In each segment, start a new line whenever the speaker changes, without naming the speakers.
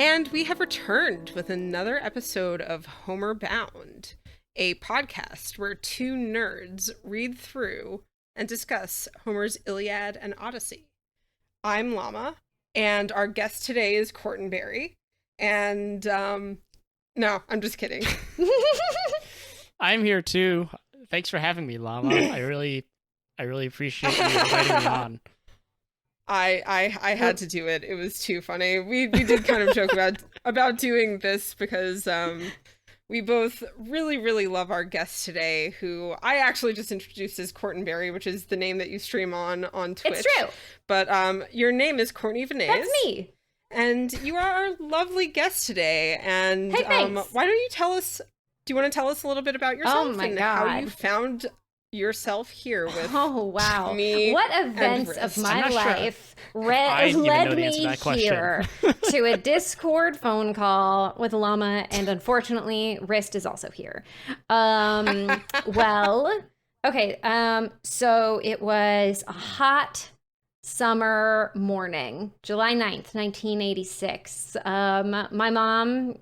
And we have returned with another episode of Homer Bound, a podcast where two nerds read through and discuss Homer's Iliad and Odyssey. I'm Llama, and our guest today is Courtney. And, no, I'm just kidding.
I'm here too. Thanks for having me, Llama. I really appreciate you inviting me on.
I had to do it. It was too funny. We did kind of joke about doing this because we both really love our guest today, who I actually just introduced as Courtney, which is the name that you stream on Twitch.
It's true.
But your name is Courtney Vineys.
That's me.
And you are our lovely guest today. And
hey, thanks.
Why don't you tell us? Do you want to tell us a little bit about yourself how you found yourself here with me?
What events of my life led me here to a Discord phone call with Llama, and unfortunately Wriste is also here. So it was a hot summer morning, July 9th, 1986. My mom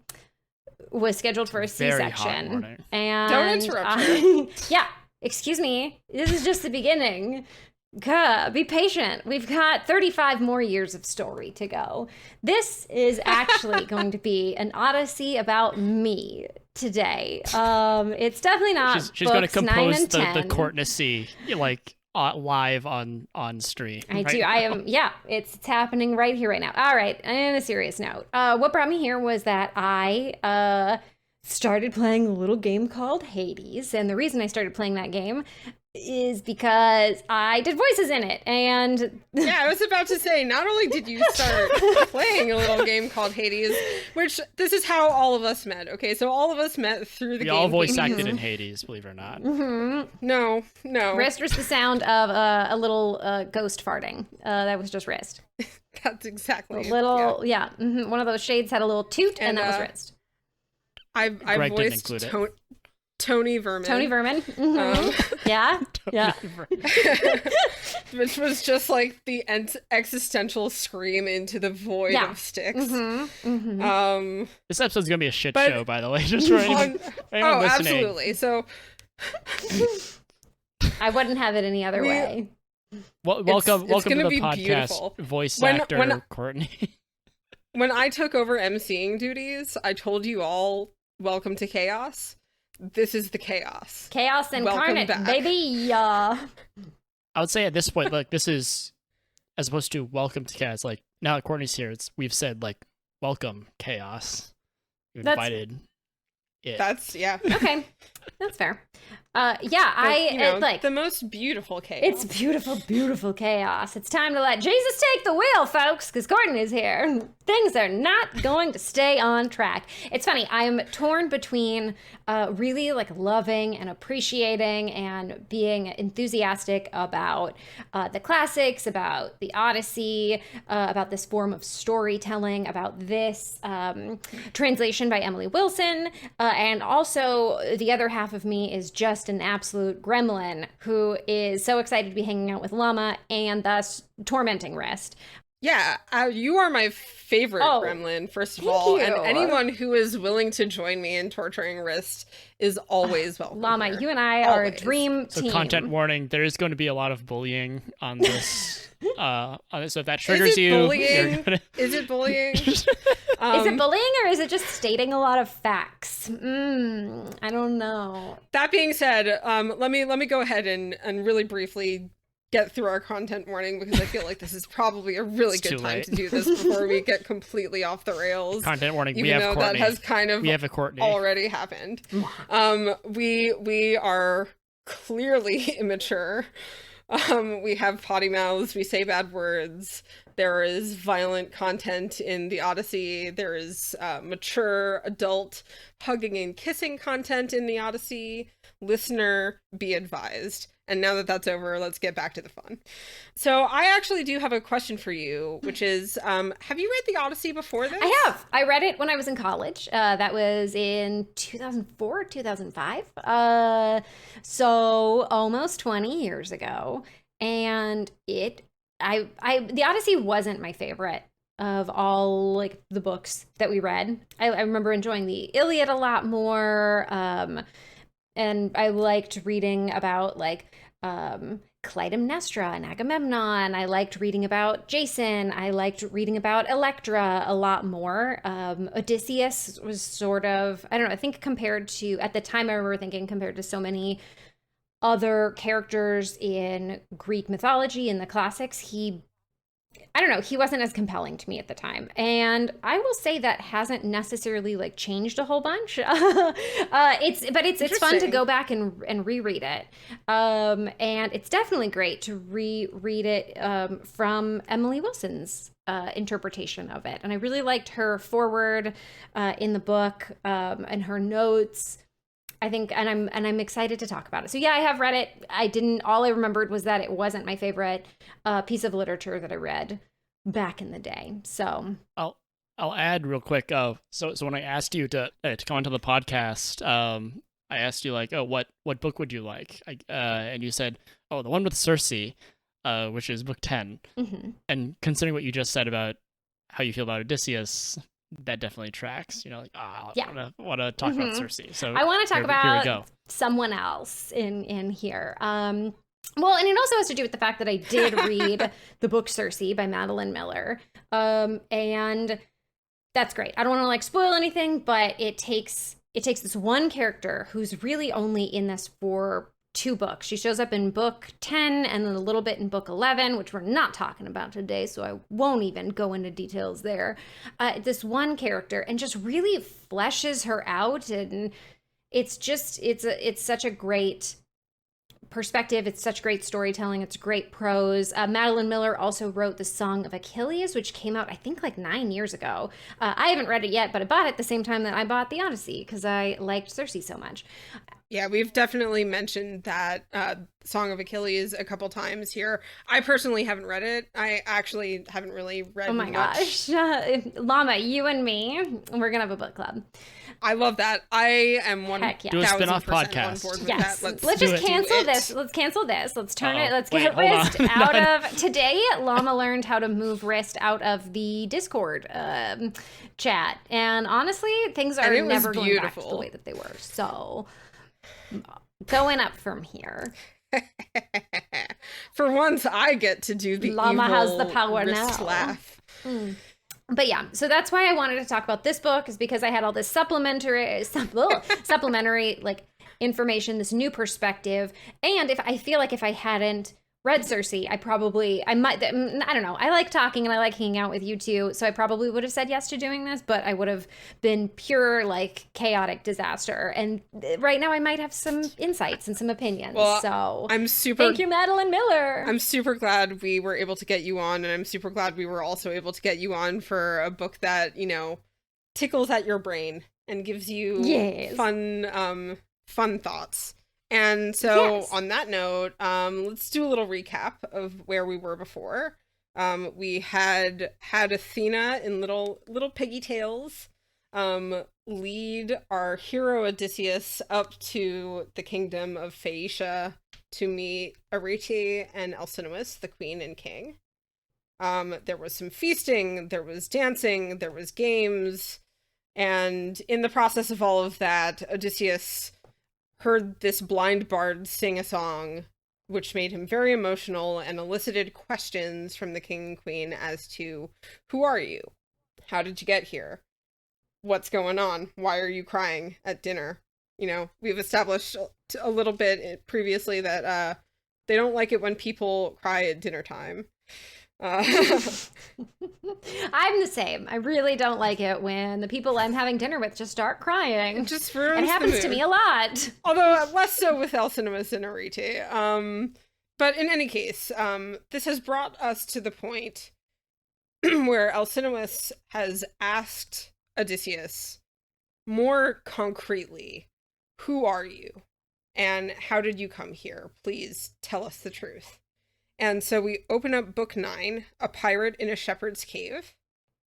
was scheduled for a C-section. And
don't interrupt her.
Yeah. Excuse me, this is just the beginning. Be patient. We've got 35 more years of story to go. This is actually going to be an Odyssey about me today. It's definitely not
She's going to compose
the
Courtney like live on stream.
I am. Yeah, it's happening right here, right now. All right, on a serious note, what brought me here was that I started playing a little game called Hades, and the reason I started playing that game is because I did voices in it. And
yeah, I was about to say, not only did you start playing a little game called Hades, which this is how all of us met. Okay, so all of us met through the game.
We all voice acted in Hades, believe it or not.
Mm-hmm.
No.
Wriste was the sound of a little ghost farting. That was just Wriste.
That's exactly
a little, yeah. Mm-hmm. One of those shades had a little toot, and that was Wriste.
I voiced Tony Vermin.
Tony Vermin. Mm-hmm. Yeah.
Which was just like the existential scream into the void of Styx.
Mm-hmm. Mm-hmm.
This episode's gonna be a shit show, by the way. Just for anyone listening.
Absolutely. So
I wouldn't have it any other way.
Welcome to the podcast,
beautiful.
Voice actor Courtney.
When I took over emceeing duties, I told you all, welcome to chaos. This is the chaos.
Chaos incarnate, baby.
I would say at this point, like, this is, as opposed to welcome to chaos, like, now that Courtney's here, we've said, like, welcome, chaos. You invited it.
Okay.
That's fair.
the most beautiful chaos.
It's beautiful chaos. It's time to let Jesus take the wheel, folks, because Courtney is here. Things are not going to stay on track. It's funny, I'm torn between really like loving and appreciating and being enthusiastic about the classics, about the Odyssey, about this form of storytelling, about this translation by Emily Wilson, and also the other half of me is just an absolute gremlin who is so excited to be hanging out with Llama and thus tormenting Wriste.
Yeah, you are my favorite gremlin, first of all, and anyone who is willing to join me in torturing Wriste is always welcome.
Llama,
here.
You and I are a dream team.
So content warning, there is going to be a lot of bullying on this. So if that triggers you,
bullying? Is it bullying?
Is it bullying or is it just stating a lot of facts? I don't know.
That being said, let me go ahead and really briefly get through our content warning, because I feel like this is probably a really good time to do this before we get completely off the rails.
Content warning.
Even though that has kind of already happened. We are clearly immature. We have potty mouths. We say bad words. There is violent content in the Odyssey. There is mature, adult, hugging and kissing content in the Odyssey. Listener, be advised. And now that that's over, let's get back to the fun. So I actually do have a question for you, which is, have you read the Odyssey before this?
I have. I read it when I was in college. That was in 2004, 2005. So almost 20 years ago. And the Odyssey wasn't my favorite of all like the books that we read. I remember enjoying the Iliad a lot more. And I liked reading about like Clytemnestra and Agamemnon. I liked reading about Jason. I liked reading about Electra a lot more. Odysseus was sort of, I don't know, I think compared to, at the time I remember thinking compared to so many other characters in Greek mythology in the classics, I don't know, he wasn't as compelling to me at the time. And I will say that hasn't necessarily like changed a whole bunch. It's fun to go back and reread it. And it's definitely great to reread it from Emily Wilson's interpretation of it. And I really liked her foreword in the book and her notes. I think, and I'm excited to talk about it. So yeah, I have read it. All I remembered was that it wasn't my favorite piece of literature that I read back in the day. So
I'll add real quick. So when I asked you to come onto the podcast, I asked you like, oh, what book would you like? And you said, oh, the one with Circe, which is book 10. Mm-hmm. And considering what you just said about how you feel about Odysseus, that definitely tracks, like, I want to talk about Circe. So
I want to talk about someone else in here. Well, and it also has to do with the fact that I did read the book Circe by Madeline Miller. And that's great. I don't want to like spoil anything, but it takes this one character who's really only in this for 2 books. She shows up in book 10 and then a little bit in book 11, which we're not talking about today, so I won't even go into details there. This one character, and just really fleshes her out, and it's such a great perspective. It's such great storytelling. It's great prose. Madeline Miller also wrote The Song of Achilles, which came out, I think, like 9 years ago. I haven't read it yet, but I bought it the same time that I bought the Odyssey because I liked Circe so much.
Yeah, we've definitely mentioned that Song of Achilles a couple times here. I personally haven't read it. I actually haven't really read much.
Gosh. Llama, you and me, we're going to have a book club.
I love that. I am one.
Heck yeah.
Do a spin-off podcast.
On board with
yes.
that.
Let's just cancel this. Let's cancel this. Let's turn it. Let's get Wriste out of... Today, Llama learned how to move Wriste out of the Discord chat. And honestly, things are never going back to the way that they were. So... going up from here.
For once, I get to do the
Llama
evil
has the power
Wriste
now.
Laugh.
But yeah, so that's why I wanted to talk about this book, is because I had all this supplementary like information, this new perspective, and I feel like if I hadn't read Circe, I don't know. I like talking and I like hanging out with you too, so I probably would have said yes to doing this, but I would have been pure like chaotic disaster. And right now I might have some insights and some opinions. Well, so thank you, Madeline Miller.
I'm super glad we were able to get you on, and I'm super glad we were also able to get you on for a book that, tickles at your brain and gives you fun thoughts. And so on that note, let's do a little recap of where we were before. We had Athena in little piggy tails lead our hero Odysseus up to the kingdom of Phaeacia to meet Arete and Alcinous, the queen and king. There was some feasting, there was dancing, there was games, and in the process of all of that, Odysseus heard this blind bard sing a song, which made him very emotional and elicited questions from the king and queen as to, who are you? How did you get here? What's going on? Why are you crying at dinner? We've established a little bit previously that they don't like it when people cry at dinner time.
I'm the same. I really don't like it when the people I'm having dinner with just start crying.
It just ruins
It happens to me a lot.
Although less so with Alcinous and Arete. But in any case, this has brought us to the point where Alcinous has asked Odysseus more concretely, who are you? And how did you come here? Please tell us the truth. And so we open up book 9, A Pirate in a Shepherd's Cave.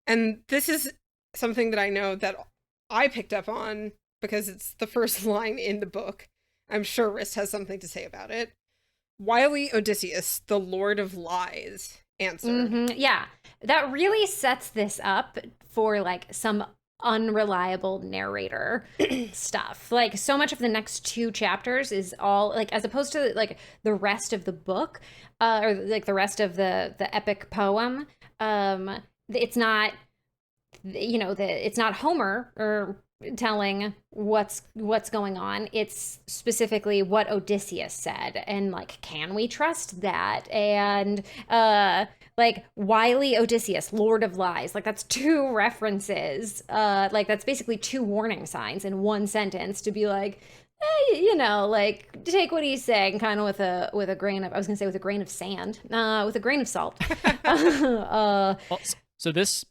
And this is something that I know that I picked up on because it's the first line in the book. I'm sure Wriste has something to say about it. Wily Odysseus, the Lord of Lies, answered.
Yeah, that really sets this up for like some unreliable narrator stuff. Like so much of the next 2 chapters is all like, as opposed to like the rest of the book, or like the rest of the epic poem. It's not, it's not Homer or telling what's going on. It's specifically what Odysseus said, and like, can we trust that? And like, wily Odysseus, Lord of Lies, like that's 2 references, like that's basically 2 warning signs in one sentence, to be like, like, take what he's saying kind of with a grain of, I was gonna say with a grain of sand, with a grain of salt.
So this,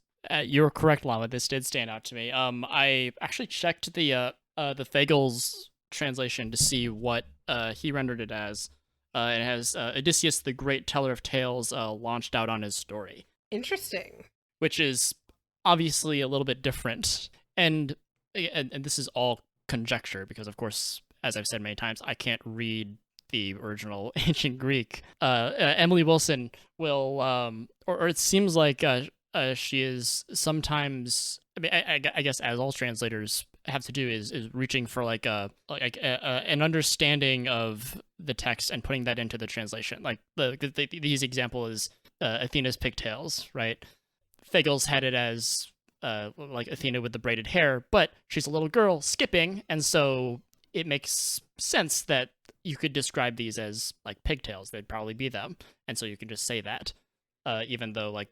you're correct, Llama. This did stand out to me. I actually checked the Fagles translation to see what he rendered it as. It has Odysseus, the great teller of tales, launched out on his story.
Interesting.
Which is obviously a little bit different, and this is all conjecture because, of course, as I've said many times, I can't read the original ancient Greek. Emily Wilson will, or it seems like she is sometimes. I mean, I guess as all translators have to do is reaching for like an understanding of the text and putting that into the translation. Like these example is Athena's pigtails, right? Fagles had it as like Athena with the braided hair, but she's a little girl skipping, and so it makes sense that you could describe these as like pigtails. They'd probably be them, and so you can just say that, even though like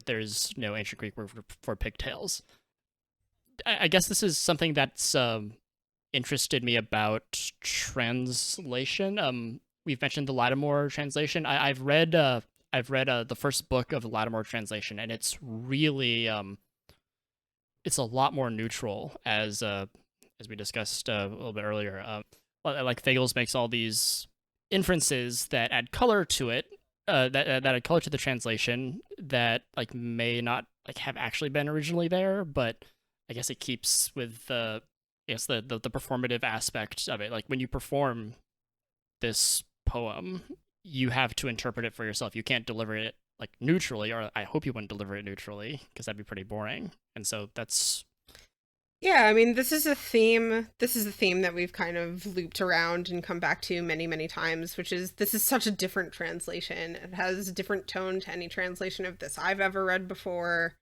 there's no ancient Greek word for pigtails. I guess this is something that's interested me about translation. We've mentioned the Lattimore translation. I've read the first book of the Lattimore translation, and it's really it's a lot more neutral, as we discussed a little bit earlier. Like Fagles makes all these inferences that add color to it, that add color to the translation that like may not like have actually been originally there, but I guess it keeps with the performative aspect of it. Like when you perform this poem, you have to interpret it for yourself. You can't deliver it like neutrally, or I hope you wouldn't deliver it neutrally, because that'd be pretty boring. And so that's...
Yeah, I mean, this is a theme. This is a theme that we've kind of looped around and come back to many, many times, which is this is such a different translation. It has a different tone to any translation of this I've ever read before.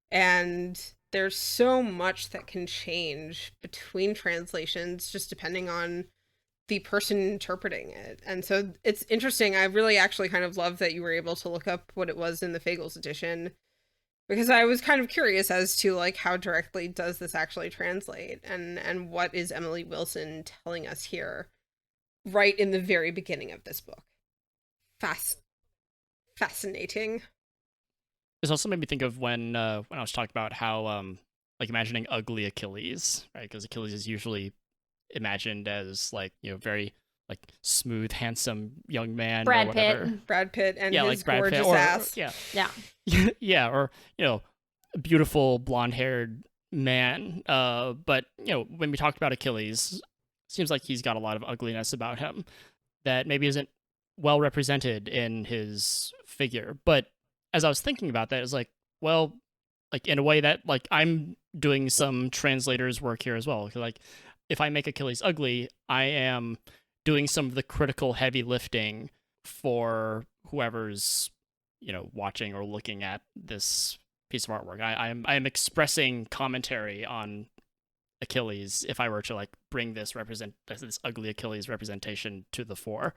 And there's so much that can change between translations just depending on the person interpreting it. And so it's interesting. I really actually kind of love that you were able to look up what it was in the Fagles edition, because I was kind of curious as to like how directly does this actually translate, and what is Emily Wilson telling us here right in the very beginning of this book. Fascinating.
This also made me think of when I was talking about how like imagining ugly Achilles, right? Because Achilles is usually imagined as like very like smooth, handsome young man.
Brad
or whatever.
Pitt.
Brad Pitt and
yeah,
his
like Brad
gorgeous
Pitt,
ass.
Yeah, or a beautiful blonde-haired man. But when we talked about Achilles, seems like he's got a lot of ugliness about him that maybe isn't well represented in his figure. But as I was thinking about that, it's like, well, like in a way that like I'm doing some translator's work here as well. Like if I make Achilles ugly, I am doing some of the critical heavy lifting for whoever's watching or looking at this piece of artwork. I am expressing commentary on Achilles if I were to like bring this ugly Achilles representation to the fore.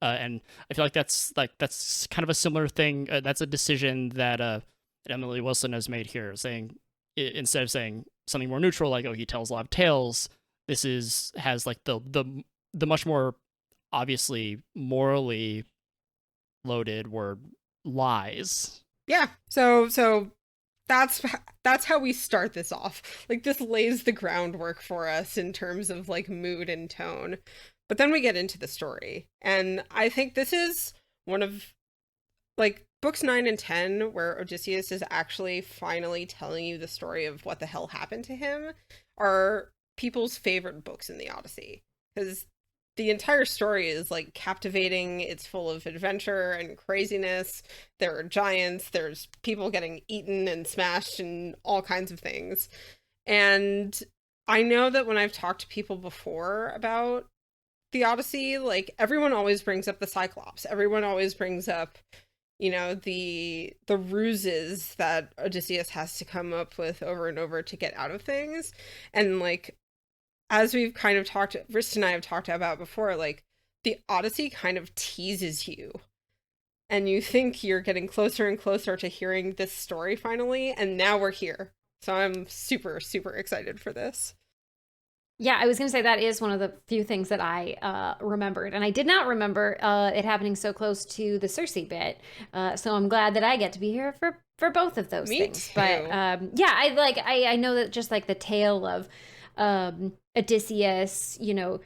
And I feel like that's kind of a similar thing. That's a decision that Emily Wilson has made here, saying instead of saying something more neutral, like he tells a lot of tales, this has like the much more obviously morally loaded word lies.
Yeah. So that's how we start this off. Like this lays the groundwork for us in terms of like mood and tone. But then we get into the story. And I think this is one of like books 9 and 10 where Odysseus is actually finally telling you the story of what the hell happened to him, are people's favorite books in the Odyssey. Because the entire story is like captivating. It's full of adventure and craziness. There are giants, there's people getting eaten and smashed and all kinds of things. And I know that when I've talked to people before about the Odyssey, like everyone always brings up the Cyclops. Everyone always brings up, you know, the ruses that Odysseus has to come up with over and over to get out of things. And like, as we've kind of talked, Wriste and I have talked about before, like the Odyssey kind of teases you. And you think you're getting closer and closer to hearing this story finally, and now we're here. So I'm super, super excited for this.
Yeah, I was going to say that is one of the few things that I remembered. And I did not remember it happening so close to the Circe bit. So I'm glad that I get to be here for both of those things.
Too.
But yeah, I know that just like the tale of Odysseus, you know,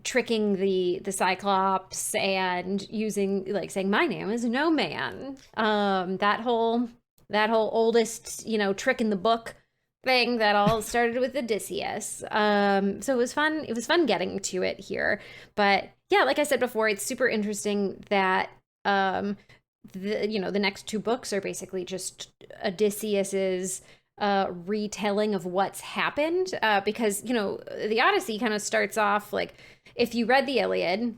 tricking the cyclops and using, like, saying my name is no man, that whole oldest, you know, trick in the book thing that all started with Odysseus. So it was fun getting to it here. But yeah, like I said before, it's super interesting that the next two books are basically just Odysseus's retelling of what's happened, because, you know, the Odyssey kind of starts off like, if you read the Iliad,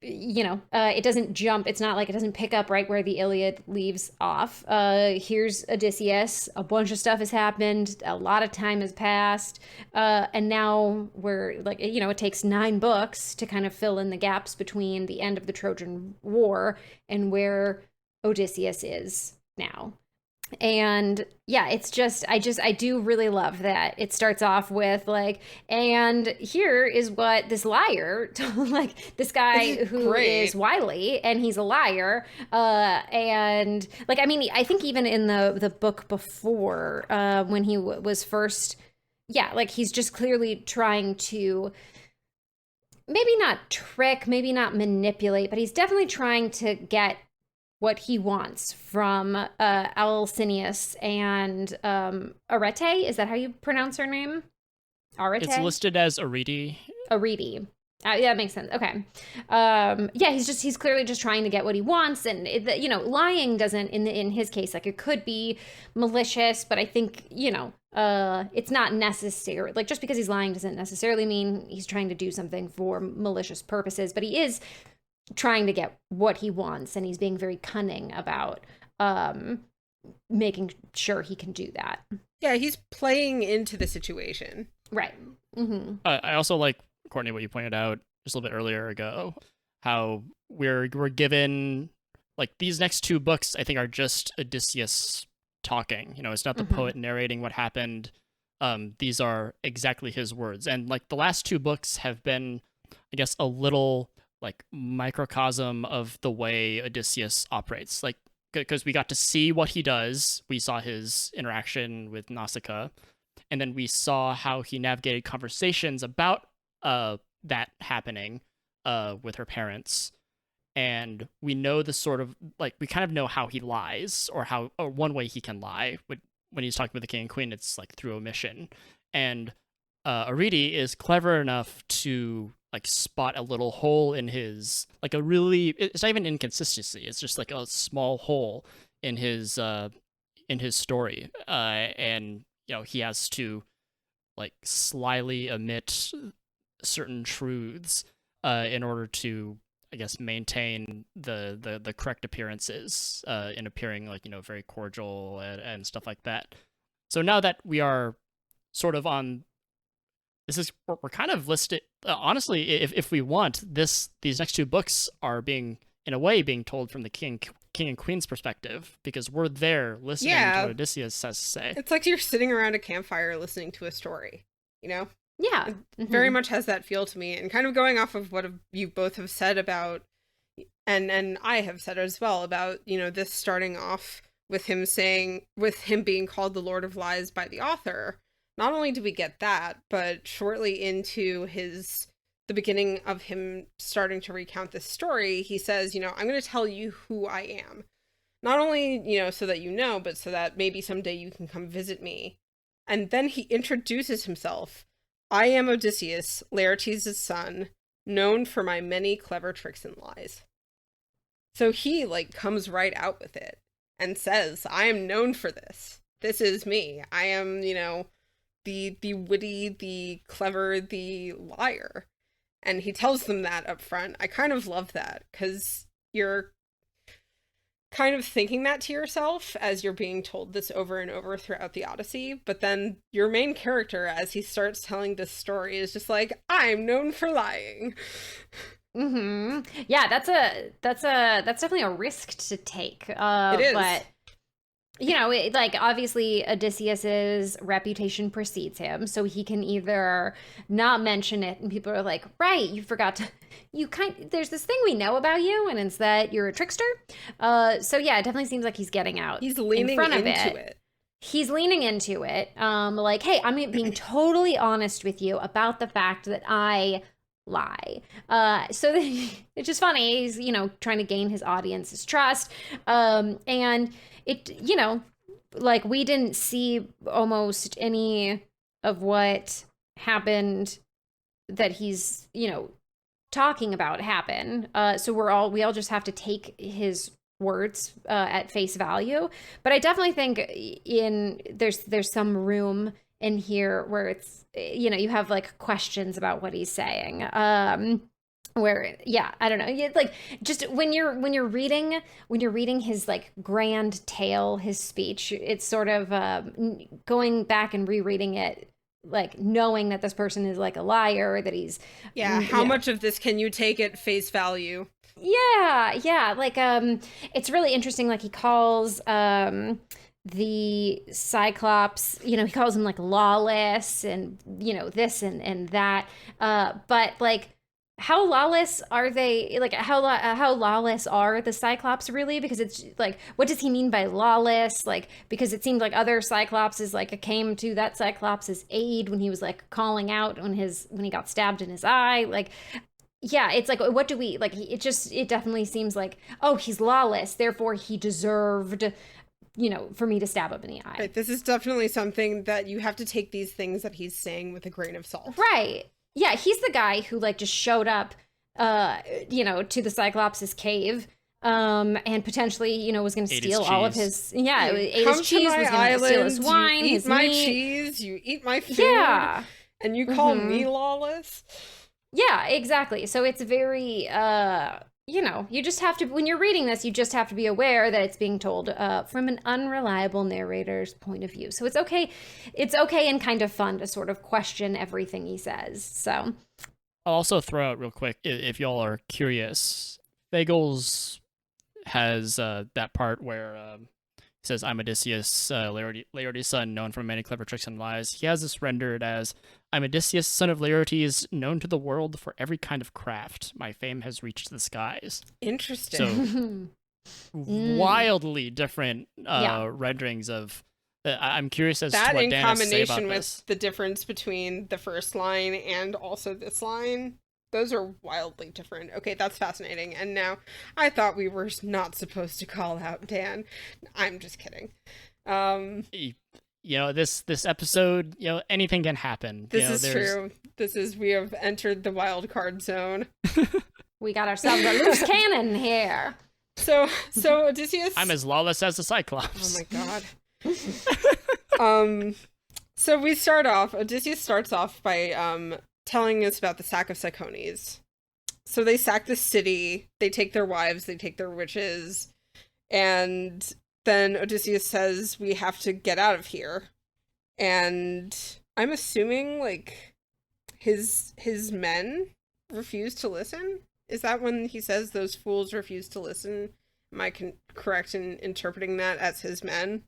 it doesn't jump. It's not like, it doesn't pick up right where the Iliad leaves off. Here's Odysseus. A bunch of stuff has happened. A lot of time has passed. And now we're like, you know, it takes 9 books to kind of fill in the gaps between the end of the Trojan War and where Odysseus is now. And yeah, it's just, I do really love that it starts off with like, and here is what this liar told, like this guy who is wily and he's a liar. And like, I mean, I think even in the book before, when he was first, yeah, like he's just clearly trying to maybe not trick, maybe not manipulate, but he's definitely trying to get what he wants from Alcinous and Arete. Is that how you pronounce her name? Arete?
It's listed as Arete.
Arete. Yeah, that makes sense. Okay. Yeah, he's clearly just trying to get what he wants, and you know, lying doesn't in his case, like, it could be malicious, but I think, you know, it's not necessary. Like, just because he's lying doesn't necessarily mean he's trying to do something for malicious purposes, but he is trying to get what he wants, and he's being very cunning about making sure he can do that.
Yeah, he's playing into the situation.
Right. Mm-hmm.
I also like, Courtney, what you pointed out just a little bit earlier ago, how we're given, like, these next 2 books, I think, are just Odysseus talking. You know, it's not the poet narrating what happened. These are exactly his words. And like the last 2 books have been, I guess, a little like microcosm of the way Odysseus operates, like, because we got to see what he does. We saw his interaction with Nausicaa, and then we saw how he navigated conversations about that happening with her parents. And we know the sort of, like, we kind of know how he lies, or one way he can lie. When he's talking with the king and queen, it's like through omission. And Arete is clever enough to like spot a little hole in his, like, a really, it's not even inconsistency, it's just like a small hole in his story, and, you know, he has to like slyly omit certain truths in order to, I guess, maintain the correct appearances in appearing, like, you know, very cordial and stuff like that. So now that we are sort of on, we're kind of listed, honestly, if we want, these next 2 books are being told from the king and queen's perspective, because we're there listening to what Odysseus has to say.
It's like you're sitting around a campfire listening to a story, you know?
Yeah.
It very much has that feel to me. And kind of going off of what you both have said about, and I have said as well, about, you know, this starting off with him being called the Lord of Lies by the author. Not only do we get that, but shortly into the beginning of him starting to recount this story, he says, you know, I'm going to tell you who I am. Not only, you know, so that you know, but so that maybe someday you can come visit me. And then he introduces himself I am Odysseus, Laertes' son, known for my many clever tricks and lies. So he, like, comes right out with it and says, I am known for this. This is me. I am, you know, the witty, the clever, the liar. And he tells them that up front. I kind of love that, because you're kind of thinking that to yourself as you're being told this over and over throughout the Odyssey, but then your main character, as he starts telling this story, is just like, I'm known for lying.
Yeah, that's definitely a risk to take.
It is.
But you know, like, obviously Odysseus's reputation precedes him, so he can either not mention it and people are like, right, you forgot to, there's this thing we know about you, and it's that you're a trickster. So yeah, it definitely seems like he's getting out.
He's leaning
in front of
into it.
He's leaning into it. Like, hey, I'm being totally honest with you about the fact that I lie. So it's just funny. He's, you know, trying to gain his audience's trust. And it, you know, like, we didn't see almost any of what happened that he's, you know, talking about happen. So we all just have to take his words at face value. But I definitely think there's some room in here where it's, you know, you have like questions about what he's saying. Where, yeah, I don't know, like, just when you're reading his like grand tale, his speech, it's sort of going back and rereading it, like, knowing that this person is like a liar, that he's
how much of this can you take at face value?
Yeah, like, it's really interesting. Like, he calls the Cyclops, you know, he calls him like lawless and, you know, this and that, but like, how lawless are they? Like, how lawless are the Cyclops really? Because it's like, what does he mean by lawless? Like, because it seemed like other Cyclopses like came to that Cyclops' aid when he was like calling out when he got stabbed in his eye. Like, yeah, it's like, what do we like? It definitely seems like, oh, he's lawless, therefore he deserved, you know, for me to stab him in the eye.
Right. This is definitely something that you have to take these things that he's saying with a grain of salt.
Right. Yeah, he's the guy who like just showed up, you know, to the Cyclops' cave, and potentially, you know, was going to steal all of his, ate his cheese, was going to steal his wine,
you eat my
meat.
Cheese, you eat my food, and you call me lawless?
Yeah, exactly. So it's very, you know, you just have to, when you're reading this, you just have to be aware that it's being told from an unreliable narrator's point of view. So it's okay and kind of fun to sort of question everything he says. So
I'll also throw out real quick, if y'all are curious, Fagles has that part where he says, I'm Odysseus, Laertes' son, known for many clever tricks and lies. He has this rendered as, I'm Odysseus, son of Laertes, known to the world for every kind of craft. My fame has reached the skies.
Interesting.
So, wildly different renderings of... I'm curious as to what Dan has to say about this. That in combination with
the difference between the first line and also this line, those are wildly different. Okay, that's fascinating. And now, I thought we were not supposed to call out Dan. I'm just kidding.
You know, this episode, you know, anything can happen.
This is true. We have entered the wild card zone.
We got ourselves a loose cannon here.
So Odysseus...
I'm as lawless as the Cyclops.
Oh my god. So Odysseus starts off by telling us about the sack of Cyclones. So they sack the city, they take their wives, they take their witches, and then Odysseus says, we have to get out of here. And I'm assuming, like, his men refuse to listen? Is that when he says those fools refuse to listen? Am I correct in interpreting that as his men?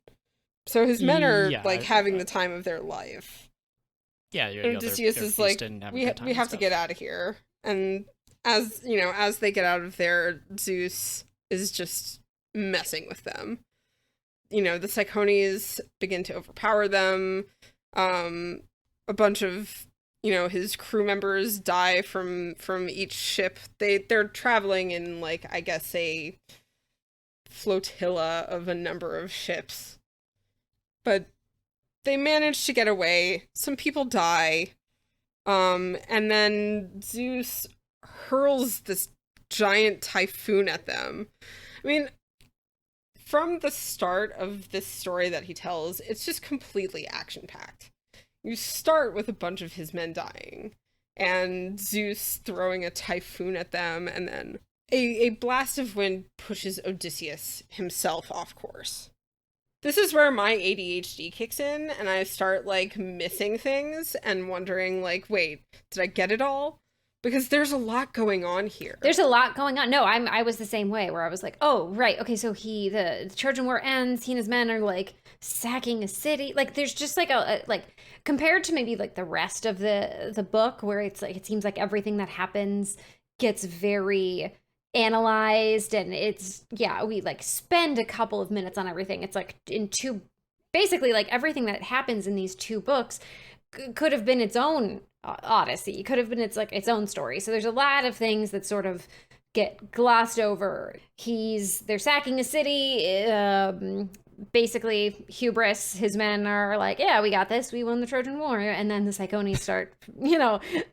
So his men are, having the time of their life.
Yeah,
Odysseus is like, we have to get out of here. And as, you know, as they get out of there, Zeus is just messing with them. You know, the Cyclones begin to overpower them. A bunch of, you know, his crew members die from each ship. They're traveling in, like, I guess a flotilla of a number of ships. But they manage to get away. Some people die. And then Zeus hurls this giant typhoon at them. I mean, from the start of this story that he tells, it's just completely action-packed. You start with a bunch of his men dying, and Zeus throwing a typhoon at them, and then a blast of wind pushes Odysseus himself off course. This is where my ADHD kicks in, and I start, like, missing things and wondering, like, wait, did I get it all? Because there's a lot going on here.
There's a lot going on. No, I was the same way, where I was like, oh, right, okay, so the Trojan War ends, he and his men are, like, sacking a city. Like, there's just, like, like, compared to maybe, like, the rest of the book, where it's, like, it seems like everything that happens gets very analyzed, and it's, yeah, we, like, spend a couple of minutes on everything. It's, like, basically, like, everything that happens in these two books could have been its own Odyssey, could have been its own story. So there's a lot of things that sort of get glossed over. They're sacking a city, basically hubris. His men are like, yeah, we got this, we won the Trojan War, and then the Cyclones start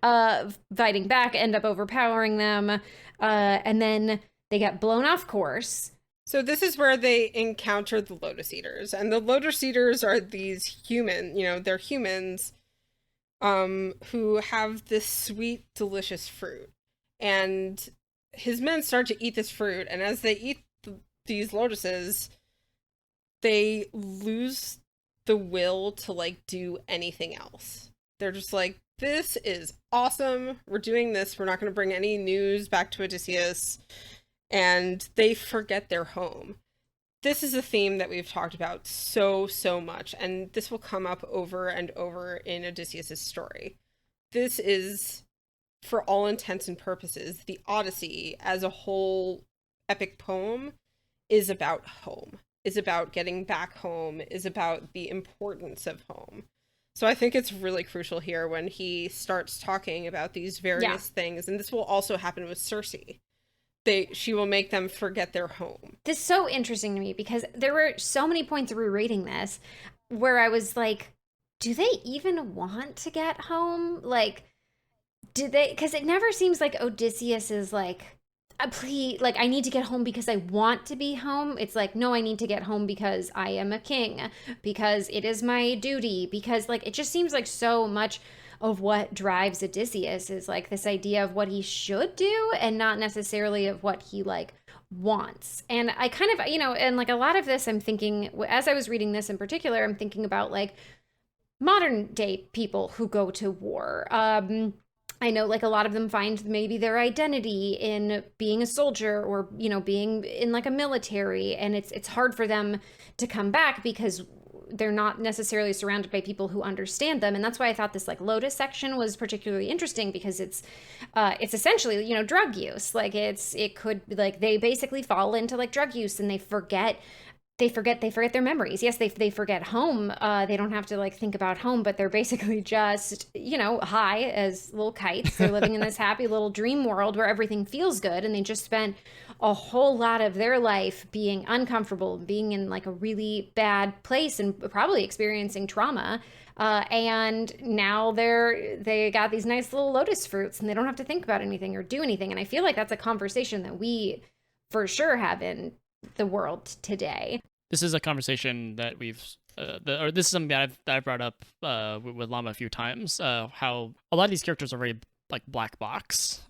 fighting back, end up overpowering them, and then they get blown off course.
So this is where they encounter the Lotus Eaters, and the Lotus Eaters are these they're humans who have this sweet, delicious fruit. And his men start to eat this fruit, and as they eat these lotuses, they lose the will to, like, do anything else. They're just like, this is awesome, we're doing this, we're not going to bring any news back to Odysseus, and they forget their home. This is a theme that we've talked about so much, and this will come up over and over in Odysseus' story. This is, for all intents and purposes, the Odyssey as a whole epic poem is about home, is about getting back home, is about the importance of home. So I think it's really crucial here when he starts talking about these various things, and this will also happen with Circe. She will make them forget their home.
This is so interesting to me, because there were so many points rereading this where I was like, do they even want to get home? Like, do they? Because it never seems like Odysseus is like, please, like, I need to get home because I want to be home. It's like, no, I need to get home because I am a king, because it is my duty, because, like, it just seems like so much of what drives Odysseus is, like, this idea of what he should do and not necessarily of what he, like, wants. And I kind of, and, like, a lot of this I'm thinking, as I was reading this in particular, I'm thinking about, like, modern day people who go to war. I know, like, a lot of them find maybe their identity in being a soldier or, being in, like, a military, and it's hard for them to come back because they're not necessarily surrounded by people who understand them. And that's why I thought this, like, Lotus section was particularly interesting, because it's essentially, drug use. Like, it could, like, they basically fall into, like, drug use, and they forget their memories. Yes, they forget home. They don't have to, like, think about home, but they're basically just, high as little kites. They're living in this happy little dream world where everything feels good, and they just spent a whole lot of their life being uncomfortable, being in, like, a really bad place and probably experiencing trauma. And now they got these nice little lotus fruits, and they don't have to think about anything or do anything. And I feel like that's a conversation that we for sure have in the world today.
This is a conversation that this is something that I've brought up with Llama a few times. How a lot of these characters are very, like, black box.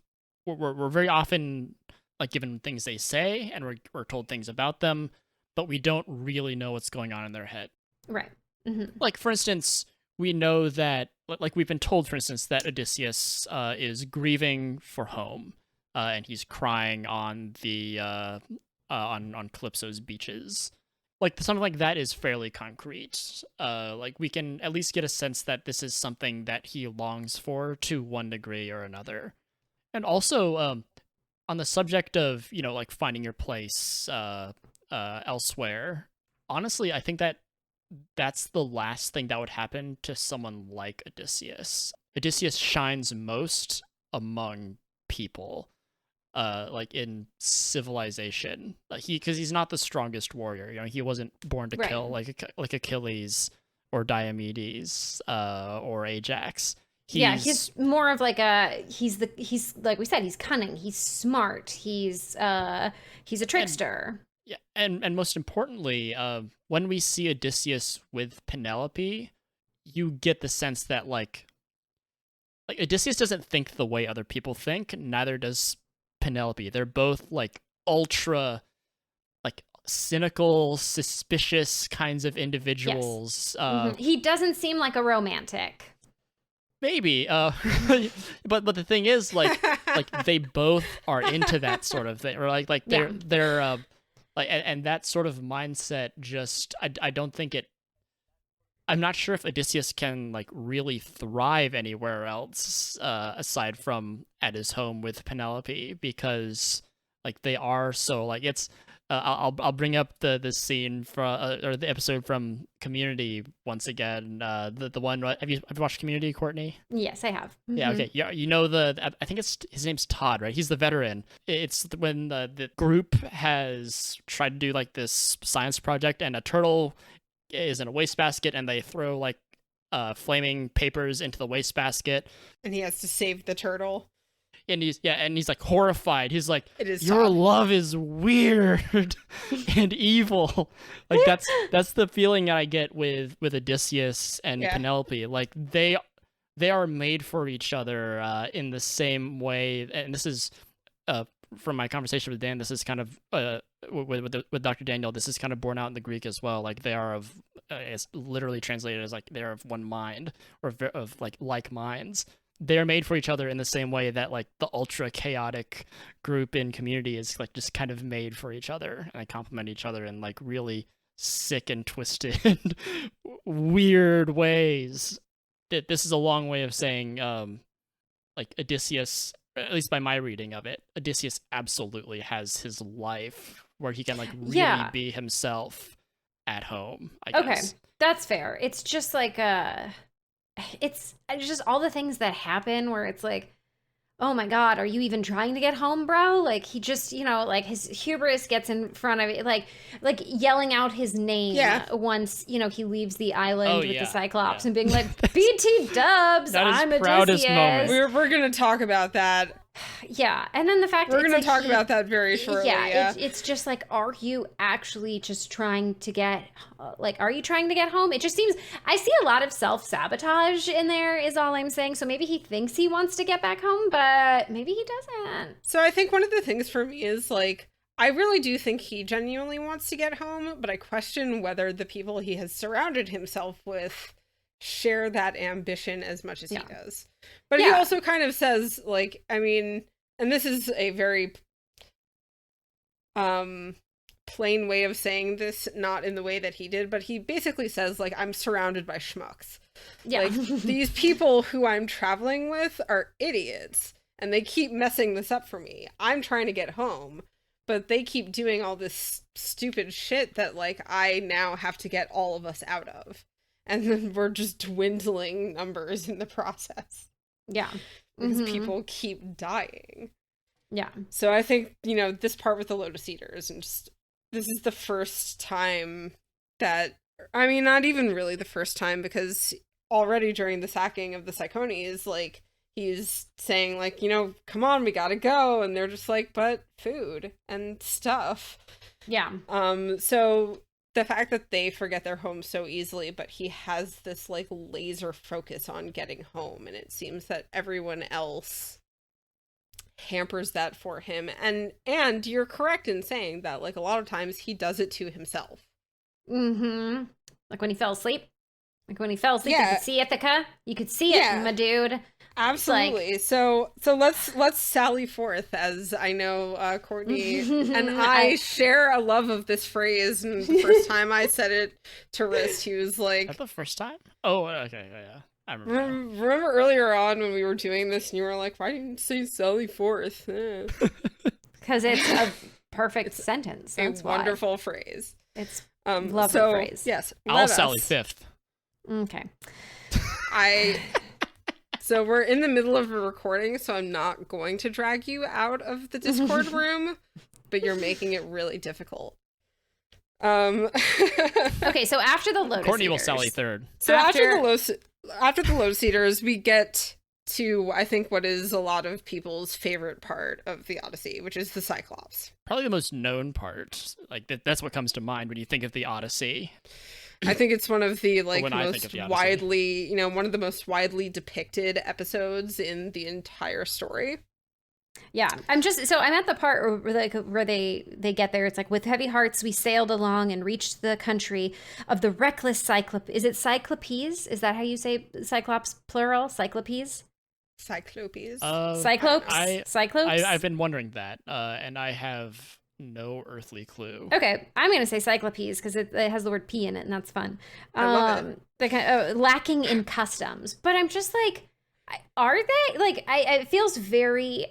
We're very often, like, given things they say, and we're told things about them, but we don't really know what's going on in their head.
Right. Mm-hmm.
Like, for instance, we know that, like, we've been told, for instance, that Odysseus is grieving for home, and he's crying on the on Calypso's beaches. Like, something like that is fairly concrete. Like, we can at least get a sense that this is something that he longs for to one degree or another. And also, on the subject of, like, finding your place elsewhere, honestly, I think that's the last thing that would happen to someone like Odysseus. Odysseus shines most among people. Like, in civilization, because he's not the strongest warrior. He wasn't born to kill like Achilles or Diomedes or Ajax.
he's more of like he's like we said, he's cunning, he's smart, he's a trickster.
And most importantly, when we see Odysseus with Penelope, you get the sense that like Odysseus doesn't think the way other people think, neither does Penelope. They're both like ultra like cynical, suspicious kinds of individuals.
Yes. He doesn't seem like a romantic.
Maybe, but the thing is, like they both are into that sort of thing, or like they're like, and that sort of mindset. Just I don't think it. I'm not sure if Odysseus can like really thrive anywhere else aside from at his home with Penelope, because like they are so like it's. I'll bring up the scene from or the episode from Community once again. The one have you watched Community, Courtney?
Yes, I have. Mm-hmm.
Yeah, okay. Yeah, you know I think his name's Todd, right? He's the veteran. It's when the group has tried to do like this science project, and a turtle is in a wastebasket, and they throw like flaming papers into the wastebasket,
and he has to save the turtle.
And he's like horrified. He's like, your
Todd.
love is weird and evil. Like that's the feeling I get with Odysseus and Penelope. Like they are made for each other in the same way. And this is from my conversation with Dan. This is kind of with Dr. Daniel. This is kind of borne out in the Greek as well. Like they are of it's literally translated as like they are of one mind, or of like minds. They're made for each other in the same way that like the ultra chaotic group in Community is like just kind of made for each other, and they complement each other in like really sick and twisted weird ways. This is a long way of saying like Odysseus, at least by my reading of it, Odysseus absolutely has his life where he can like really be himself at home, I guess.
Okay, that's fair. It's just like it's just all the things that happen where it's like, oh my god, are you even trying to get home, bro? Like he just, like his hubris gets in front of it, like yelling out his name once, he leaves the island with the cyclops and being like, BT dubs, I'm Odysseus.
Moment.
We're gonna talk about that.
Yeah, and then the fact
we're going to talk about that very shortly.
It's just like, are you actually just trying to get, are you trying to get home? It just seems, I see a lot of self-sabotage in there is all I'm saying. So maybe he thinks he wants to get back home, but maybe he doesn't.
So I think one of the things for me is like, I really do think he genuinely wants to get home, but I question whether the people he has surrounded himself with share that ambition as much as he does. But he also kind of says, like, I mean, and this is a very plain way of saying this, not in the way that he did, but he basically says, like, I'm surrounded by schmucks. Yeah. Like, these people who I'm traveling with are idiots, and they keep messing this up for me. I'm trying to get home, but they keep doing all this stupid shit that, like, I now have to get all of us out of. And then we're just dwindling numbers in the process.
Yeah.
Because people keep dying.
Yeah.
So I think, this part with the Lotus Eaters, and just, this is the first time that, I mean, not even really the first time, because already during the sacking of the Cyclones, like, he's saying, like, come on, we gotta go. And they're just like, but food and stuff.
Yeah.
So the fact that they forget their home so easily, but he has this like laser focus on getting home, and it seems that everyone else hampers that for him. And you're correct in saying that, like, a lot of times he does it to himself.
Mm-hmm. Like when he fell asleep. You could see Ithaca. You could see it, my dude.
Absolutely. Like, so let's sally forth, as I know Courtney and I share a love of this phrase. And the first time I said it to Wriste, he was like,
"That's the first time." Oh, okay, yeah. I remember.
Remember earlier on when we were doing this, and you were like, "Why didn't you say sally forth?"
Because it's a perfect sentence. That's
a wonderful phrase.
It's lovely phrase.
Yes,
I'll sally fifth.
Okay.
So we're in the middle of a recording, so I'm not going to drag you out of the Discord room, but you're making it really difficult.
Okay, so after the Lotus
Courtney
Eaters,
will sally third.
So after the after the Lotus Eaters, we get to, I think, what is a lot of people's favorite part of the Odyssey, which is the Cyclops.
Probably the most known part. Like, that's what comes to mind when you think of the Odyssey.
I think it's one of the most widely, one of the most widely depicted episodes in the entire story.
Yeah, I'm at the part where they get there. It's like, with heavy hearts we sailed along and reached the country of the reckless Cyclops. Is it Cyclopes? Is that how you say Cyclops plural? Cyclopes?
Cyclopes.
Cyclopes? Cyclopes?
I've been wondering that, and I have no earthly clue.
Okay, I'm gonna say Cyclopes because it has the word P in it, and that's fun.
I love it.
Lacking in customs, but I'm just like, are they? Like, it feels very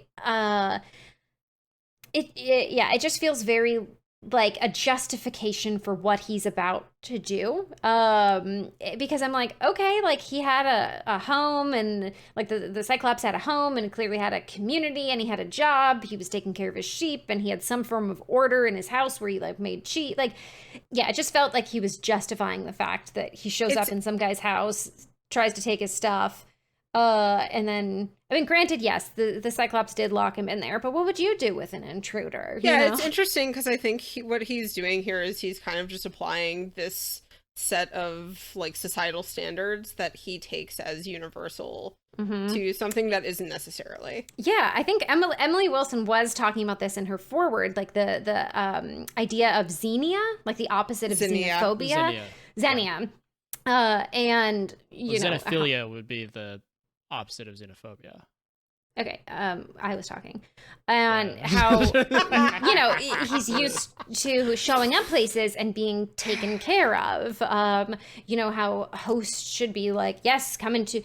it just feels very like a justification for what he's about to do, because I'm like, okay, like, he had a home, and like the Cyclops had a home and clearly had a community, and he had a job, he was taking care of his sheep, and he had some form of order in his house where he like made cheese. Like, yeah, it just felt like he was justifying the fact that he shows up in some guy's house, tries to take his stuff, and then, I mean, granted, yes, the Cyclops did lock him in there, but what would you do with an intruder?
It's interesting because I think what he's doing here is he's kind of just applying this set of like societal standards that he takes as universal to something that isn't necessarily. Yeah,
I think Emily Wilson was talking about this in her foreword, like the idea of xenia, like the opposite of xenophobia. Xenia. And
xenophilia would be the opposite of xenophobia.
Okay, I was talking. And how, he's used to showing up places and being taken care of. How hosts should be like, yes, come into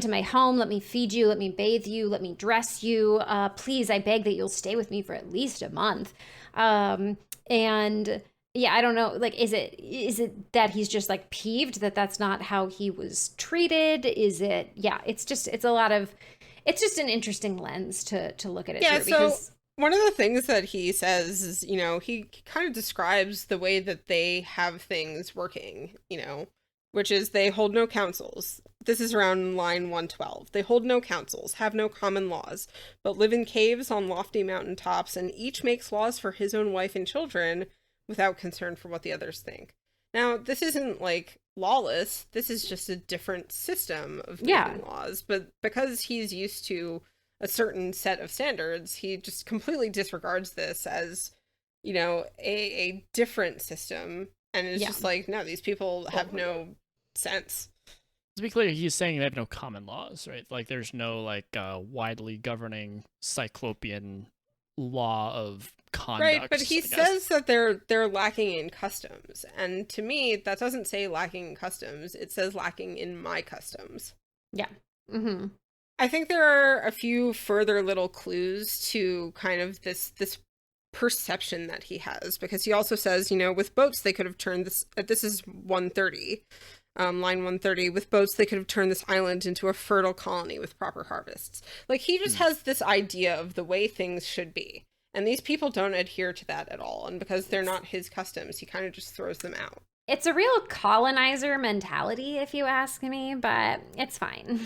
my home, let me feed you, let me bathe you, let me dress you. Please, I beg that you'll stay with me for at least a month. And yeah, I don't know, like, is it that he's just like peeved that that's not how he was treated? Is it, it's just an interesting lens to look at it through. Because
one of the things that he says is, he kind of describes the way that they have things working, which is they hold no councils. This is around line 112. They hold no councils, have no common laws, but live in caves on lofty mountain tops, and each makes laws for his own wife and children without concern for what the others think. Now, this isn't like lawless. This is just a different system of making laws. But because he's used to a certain set of standards, he just completely disregards this as, a different system. And it's just like, no, these people have no sense.
To be clear, he's saying they have no common laws, right? Like, there's no like widely governing cyclopean law of conduct.
Right, but he says that they're lacking in customs, and to me that doesn't say lacking in customs, it says lacking in my customs. I think there are a few further little clues to kind of this perception that he has, because he also says, with boats they could have turned this is 130, line 130, with boats they could have turned this island into a fertile colony with proper harvests. Like, he just has this idea of the way things should be, and these people don't adhere to that at all, and because they're not his customs, he kind of just throws them out.
It's a real colonizer mentality, if you ask me, but it's fine.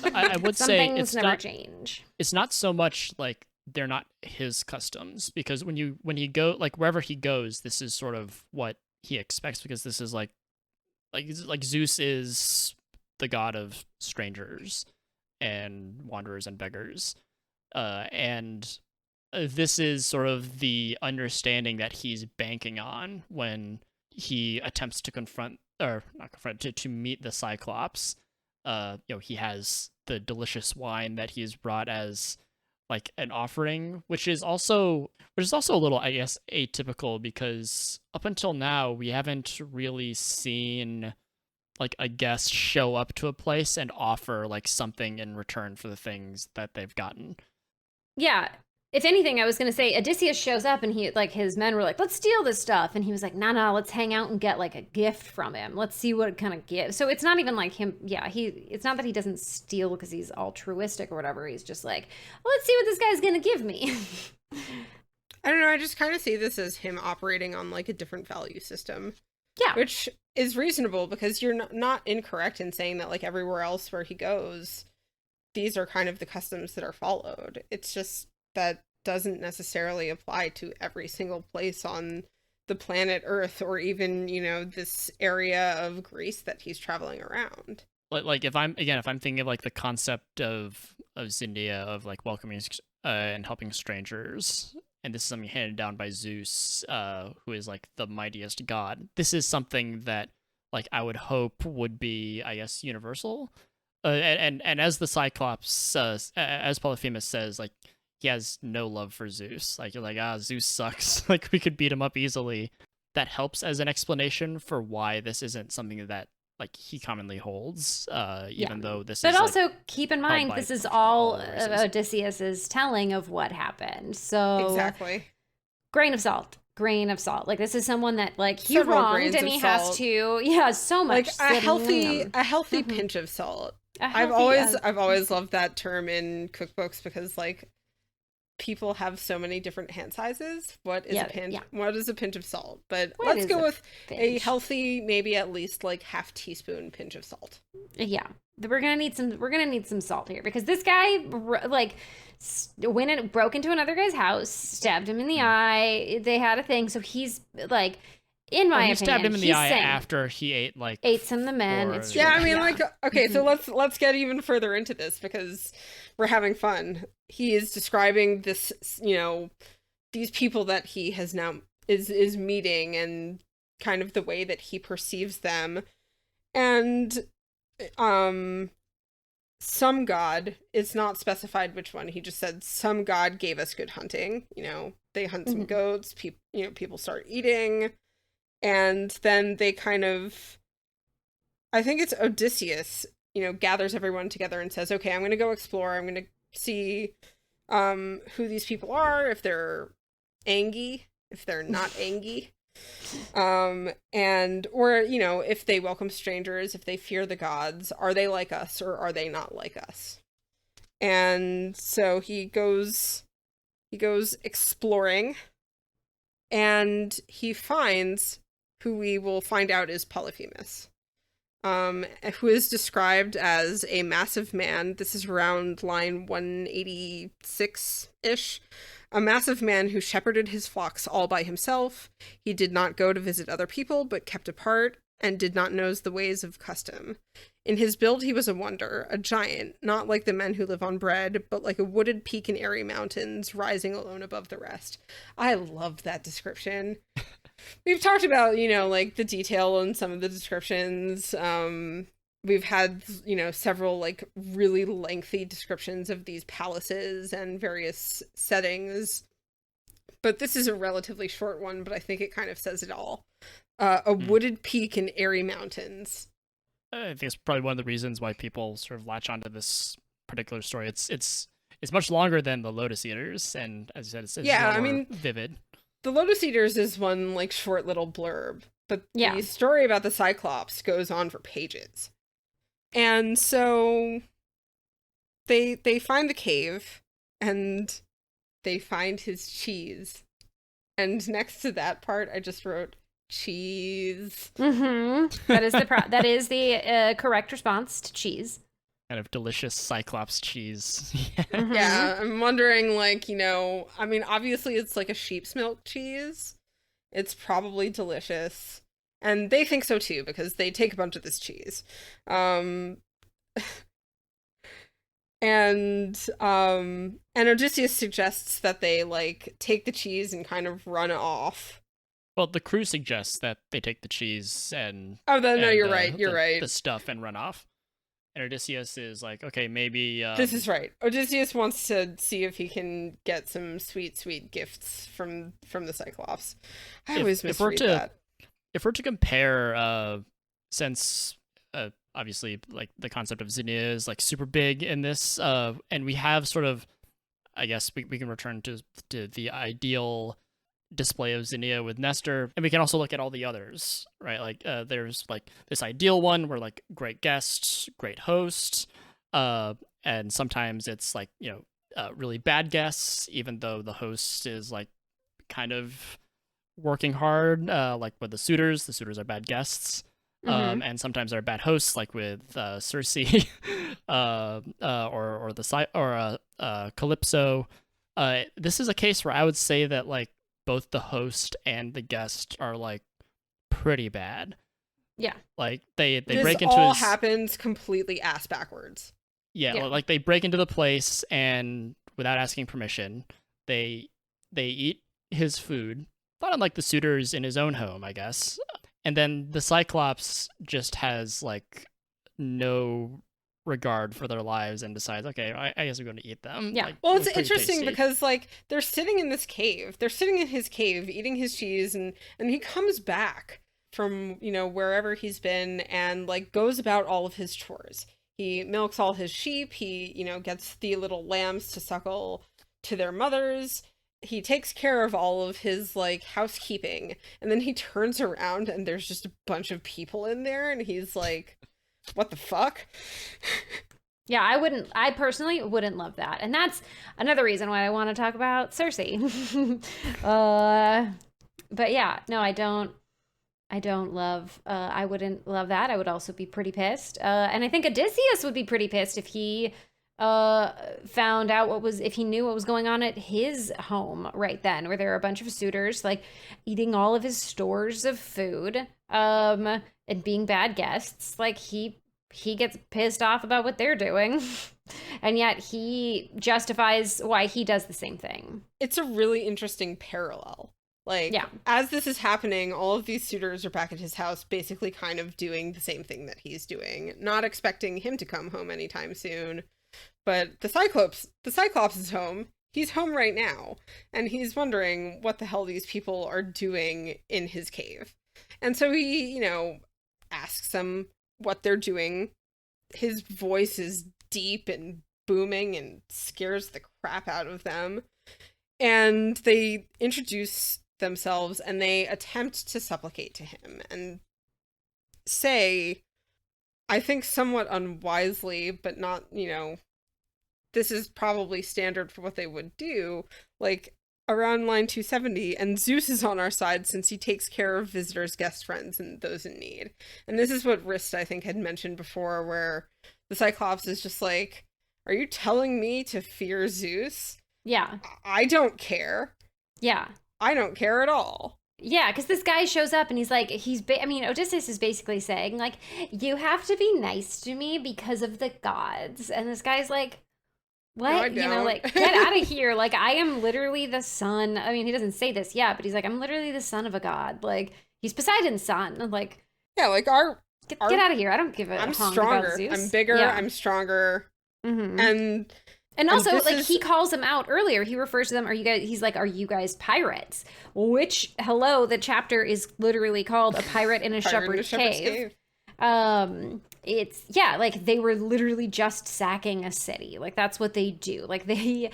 I would say it's
never
not
change.
It's not so much like they're not his customs, because when he go, like, wherever he goes, this is sort of what he expects, because this is like Zeus is the god of strangers and wanderers and beggars, and this is sort of the understanding that he's banking on when he attempts to to meet the Cyclops. He has the delicious wine that he's brought as like an offering, which is also a little, I guess, atypical, because up until now we haven't really seen like a guest show up to a place and offer like something in return for the things that they've gotten.
Yeah. If anything, I was going to say Odysseus shows up and his men were like, let's steal this stuff. And he was like, no, let's hang out and get like a gift from him. Let's see what kind of gift. So it's not even like him. Yeah, it's not that he doesn't steal because he's altruistic or whatever. He's just like, well, let's see what this guy's going to give me.
I don't know. I just kind of see this as him operating on like a different value system.
Yeah.
Which is reasonable, because you're not incorrect in saying that, like, everywhere else where he goes, these are kind of the customs that are followed. It's just that doesn't necessarily apply to every single place on the planet Earth, or even, this area of Greece that he's traveling around.
Like if I'm thinking of like the concept of Zindia, of like welcoming and helping strangers, and this is something handed down by Zeus, who is like the mightiest god. This is something that like I would hope would be, I guess, universal. And as the Cyclops, as Polyphemus says, like he has no love for Zeus. Like you're like, Zeus sucks. Like we could beat him up easily. That helps as an explanation for why this isn't something that like he commonly holds, even though this
but
is. But
also
like,
keep in mind, this is all Odysseus's telling of what happened. So
exactly,
grain of salt. Like this is someone that like he wronged, and he has to so much,
like a healthy pinch of salt. I've always loved that term in cookbooks, because like people have so many different hand sizes. What is a pinch? Yeah. What is a pinch of salt? But let's go with a healthy, maybe at least like half teaspoon pinch of salt.
Yeah, we're gonna need some salt here, because this guy like broke into another guy's house, stabbed him in the eye. They had a thing, so he's like, in my opinion,
stabbed him in the eye after he ate
some of the men. It's true.
Yeah, I mean, like, okay, so let's get even further into this, because we're having fun. He is describing this, these people that he has now is meeting, and kind of the way that he perceives them, and some god, it's not specified which one. He just said some god gave us good hunting. They hunt some goats. People start eating. And then they kind of, I think it's Odysseus, gathers everyone together and says, okay, I'm going to go explore. I'm going to see who these people are, if they're angy, if they're not angy. Or if they welcome strangers, if they fear the gods, are they like us or are they not like us? And so he goes exploring, and he finds who we will find out is Polyphemus, who is described as a massive man. This is around line 186-ish. A massive man who shepherded his flocks all by himself. He did not go to visit other people, but kept apart, and did not know the ways of custom. In his build he was a wonder, a giant, not like the men who live on bread, but like a wooded peak in airy mountains, rising alone above the rest. I love that description. We've talked about, like the detail in some of the descriptions. We've had, several like really lengthy descriptions of these palaces and various settings. But this is a relatively short one, but I think it kind of says it all. A wooded peak in airy mountains.
I think it's probably one of the reasons why people sort of latch onto this particular story. It's much longer than the Lotus Eaters, and as you said, it's more vivid.
The Lotus Eaters is one like short little blurb, but the story about the Cyclops goes on for pages. And so they find the cave, and they find his cheese. And next to that part, I just wrote cheese.
That is the correct response to cheese.
Kind of delicious Cyclops cheese.
Yeah, I'm wondering, like, I mean, obviously it's like a sheep's milk cheese. It's probably delicious. And they think so too, because they take a bunch of this cheese. And Odysseus suggests that they, like, take the cheese and kind of run off.
Well, the crew suggests that they take the cheese and...
you're right.
The stuff and run off. And Odysseus is like, okay, maybe...
This is right. Odysseus wants to see if he can get some sweet, sweet gifts from the Cyclops. I always misread that.
If we're to compare, since obviously like the concept of Zinnia is like super big in this, and we have sort of, I guess we can return to the ideal display of Zinnia with Nestor, and we can also look at all the others, right? Like there's like this ideal one where like great guests, great host, and sometimes it's like really bad guests, even though the host is like kind of working hard, like with the suitors. The suitors are bad guests. And sometimes they're bad hosts, like with Circe, or Calypso. This is a case where I would say that like both the host and the guest are like pretty bad.
Yeah,
like they
this
break into
all
his...
happens completely ass backwards.
Yeah, like they break into the place and without asking permission, they eat his food. Not unlike the suitors in his own home, I guess. And then the Cyclops just has like no regard for their lives and decides, okay, I guess we're going to eat them.
Yeah.
Like,
Well,
it
it's
was pretty
interesting
tasty.
because like they're sitting in this cave. They're sitting in his cave eating his cheese, and he comes back from, you know, wherever he's been and like goes about all of his chores. He milks all his sheep. He, you know, gets the little lambs to suckle to their mothers. He takes care of all of his like housekeeping, and then he turns around and there's just a bunch of people in there, and he's like, what the fuck?
Yeah, I personally wouldn't love that. And that's another reason why I want to talk about Circe. But yeah, no, I don't love, I wouldn't love that. I would also be pretty pissed. And I think Odysseus would be pretty pissed if he found out if he knew what was going on at his home right then, where there are a bunch of suitors like eating all of his stores of food, and being bad guests. Like he gets pissed off about what they're doing, and yet he justifies why he does the same thing.
It's a really interesting parallel. Like,
yeah.
As this is happening, all of these suitors are back at his house, basically kind of doing the same thing that he's doing, not expecting him to come home anytime soon. But the Cyclops is home. He's home right now, and he's wondering what the hell these people are doing in his cave. And so he, you know, asks them what they're doing. His voice is deep and booming and scares the crap out of them. And they introduce themselves and they attempt to supplicate to him and say, I think somewhat unwisely, but not, you know, this is probably standard for what they would do, like around line 270, and Zeus is on our side since he takes care of visitors, guest friends, and those in need. And this is what Wriste, I think, had mentioned before, where the Cyclops is just like, are you telling me to fear Zeus?
Yeah.
I don't care.
Yeah.
I don't care at all.
Yeah, because this guy shows up and he's like, Odysseus is basically saying, like, you have to be nice to me because of the gods. And this guy's like, what?
No, I
you know,
don't.
like, get out of here. Like, I am literally the son. I mean, he doesn't say this yet, but he's like, I'm literally the son of a god. Like, he's Poseidon's son. Like,
yeah, like
get out of here. I don't give a
I'm
honk
stronger.
about Zeus.
I'm bigger.
Yeah.
I'm stronger.
Mm-hmm. And also, like, he calls them out earlier. He refers to them, he's like, are you guys pirates? Which, hello, the chapter is literally called A Pirate in a Shepherd's Cave. It's, yeah, like, they were literally just sacking a city. Like, that's what they do. Like, they're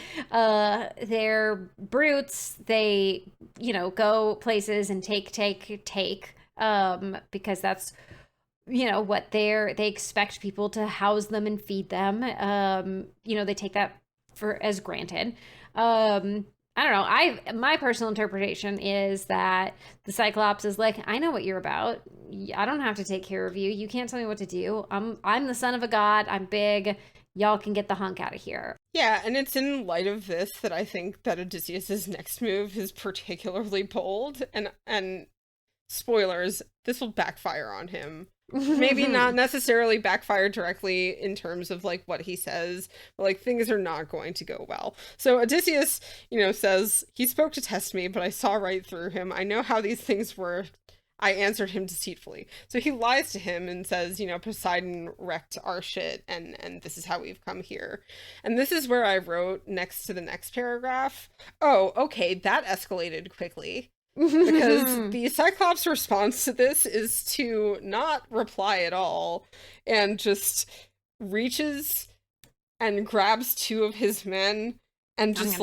brutes. They, you know, go places and take, because that's, you know, what they expect people to house them and feed them. You know, they take that as granted. I don't know. My personal interpretation is that the Cyclops is like, I know what you're about. I don't have to take care of you. You can't tell me what to do. I'm the son of a god. I'm big. Y'all can get the hunk out of here.
Yeah, and it's in light of this that I think that Odysseus's next move is particularly bold, and spoilers, this will backfire on him. Maybe not necessarily backfire directly in terms of like what he says, but like things are not going to go well. So Odysseus, you know, says, he spoke to test me, but I saw right through him. I know how these things were. I answered him deceitfully. So he lies to him and says, you know, Poseidon wrecked our shit, and this is how we've come here. And this is where I wrote next to the next paragraph, oh, okay, that escalated quickly. Because the Cyclops' response to this is to not reply at all and just reaches and grabs two of his men and just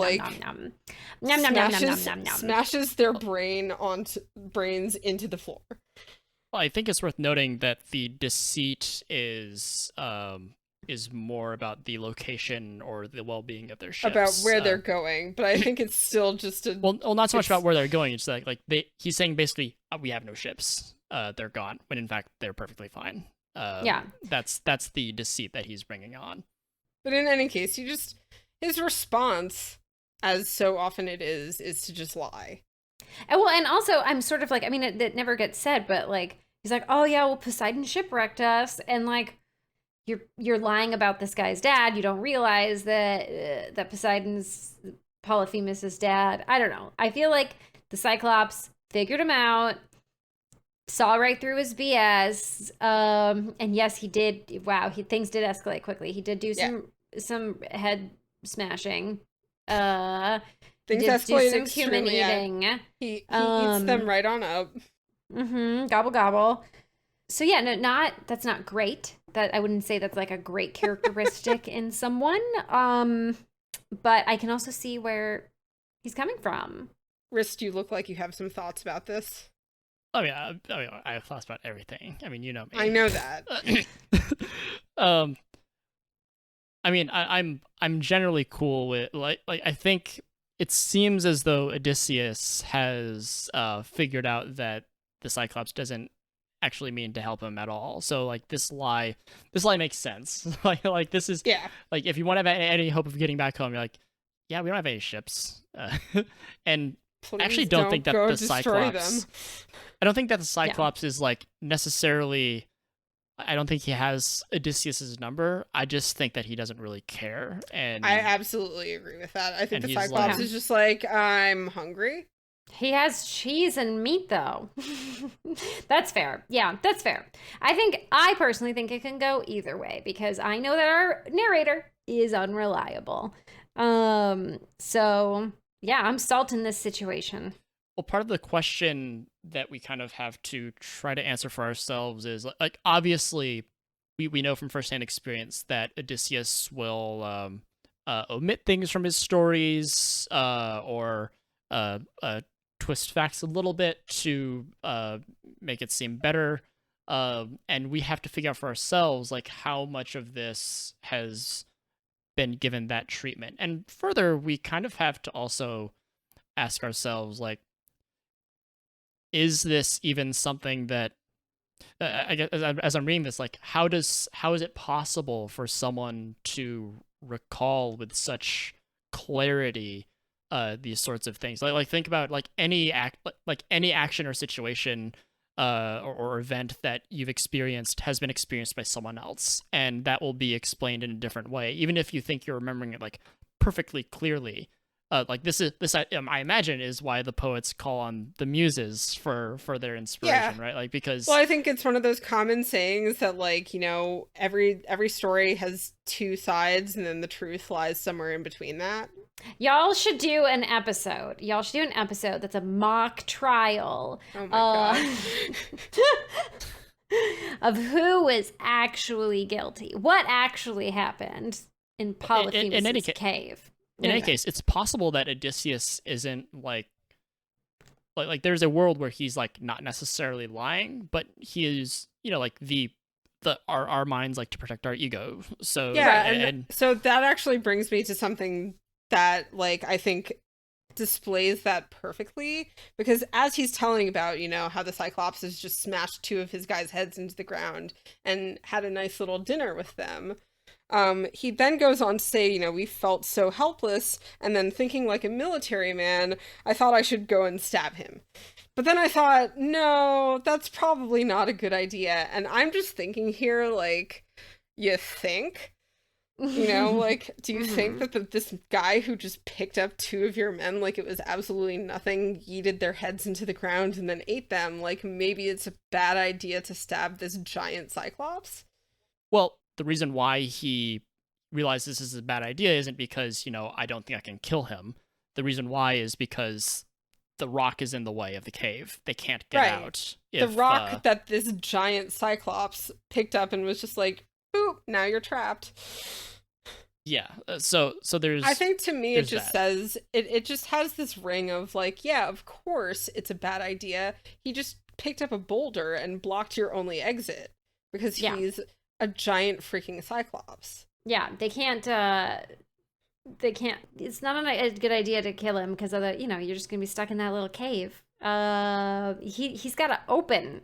smashes their brains into the floor.
Well, I think it's worth noting that the deceit is is more about the location or the well-being of their ships.
About where they're going, but I think it's still just a...
Well, not so much about where they're going. It's he's saying basically, we have no ships. They're gone, when in fact they're perfectly fine. That's the deceit that he's bringing on.
But in any case, his response, as so often it is to just lie.
And also, I'm sort of like, I mean, it never gets said, but like, he's like, oh yeah, well, Poseidon shipwrecked us, and like, you're lying about this guy's dad. You don't realize that Poseidon's Polyphemus' dad. I don't know. I feel like the Cyclops figured him out, saw right through his BS. And yes, he did. Wow, things did escalate quickly. He did do some head smashing. Things
escalated
some human eating.
He eats them right on up.
Gobble gobble. So yeah, that's not great. That I wouldn't say that's like a great characteristic in someone. But I can also see where he's coming from.
Wriste, you look like you have some thoughts about this.
I have thoughts about everything. I mean, you know me.
I know that.
I mean, I'm generally cool with like I think it seems as though Odysseus has figured out that the Cyclops doesn't actually mean to help him at all. So like this lie makes sense. like this is like, if you want to have any hope of getting back home, you're like, yeah, we don't have any ships, and
Please
I actually don't think that the Cyclops.
Them.
I don't think that the Cyclops is like necessarily. I don't think he has Odysseus's number. I just think that he doesn't really care. And
I absolutely agree with that. I think the Cyclops is just like, I'm hungry.
He has cheese and meat, though. That's fair. Yeah, that's fair. I personally think it can go either way, because I know that our narrator is unreliable. So yeah, I'm salt in this situation.
Well, part of the question that we kind of have to try to answer for ourselves is, like, obviously we know from firsthand experience that Odysseus will omit things from his stories, or twist facts a little bit to make it seem better, and we have to figure out for ourselves like how much of this has been given that treatment. And further, we kind of have to also ask ourselves, like, is this even something that I guess as I'm reading this, like, how is it possible for someone to recall with such clarity these sorts of things? Like think about like any action or situation or event that you've experienced has been experienced by someone else, and that will be explained in a different way, even if you think you're remembering it like perfectly clearly. Like this I imagine is why the poets call on the muses for their inspiration, right? Like, because
I think it's one of those common sayings that, like, you know, every story has two sides, and then the truth lies somewhere in between that.
Y'all should do an episode. That's a mock trial.
Oh my
god. Of who was actually guilty. What actually happened in Polyphemus' cave.
In any case, it's possible that Odysseus isn't like there's a world where he's like not necessarily lying, but he is, you know, like our minds like to protect our ego. So
yeah, and so that actually brings me to something that, like, I think displays that perfectly, because as he's telling about, you know, how the Cyclops has just smashed two of his guys' heads into the ground and had a nice little dinner with them. He then goes on to say, you know, we felt so helpless, and then thinking like a military man, I thought I should go and stab him. But then I thought, no, that's probably not a good idea. And I'm just thinking here, like, you think? You know, like, do you think that this guy who just picked up two of your men like it was absolutely nothing, yeeted their heads into the ground and then ate them, like maybe it's a bad idea to stab this giant Cyclops?
Well, the reason why he realized this is a bad idea isn't because, you know, I don't think I can kill him. The reason why is because the rock is in the way of the cave. They can't get out.
The rock that this giant Cyclops picked up and was just like, boop, now you're trapped.
Yeah. So there's...
I think to me it just says, it just has this ring of like, yeah, of course it's a bad idea. He just picked up a boulder and blocked your only exit because he's a giant freaking cyclops.
Yeah, they can't, it's not a good idea to kill him because you're just gonna be stuck in that little cave. He's gotta open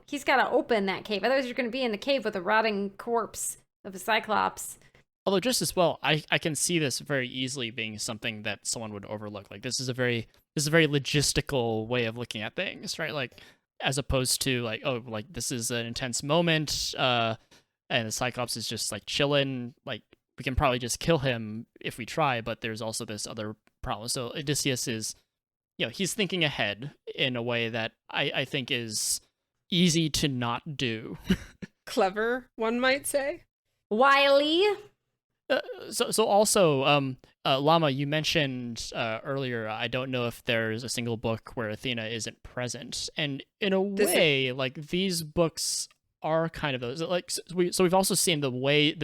that cave. Otherwise you're gonna be in the cave with a rotting corpse of a cyclops.
Although just as well, I can see this very easily being something that someone would overlook. Like this is a very logistical way of looking at things, right? Like as opposed to like, oh, like this is an intense moment, and the Cyclops is just like chilling. Like we can probably just kill him if we try, but there's also this other problem. So Odysseus is, he's thinking ahead in a way that I think is easy to not do.
Clever, one might say.
Wily.
So also, Llama, you mentioned earlier, I don't know if there's a single book where Athena isn't present. And in a way, like these books are kind of those. Like we've also seen the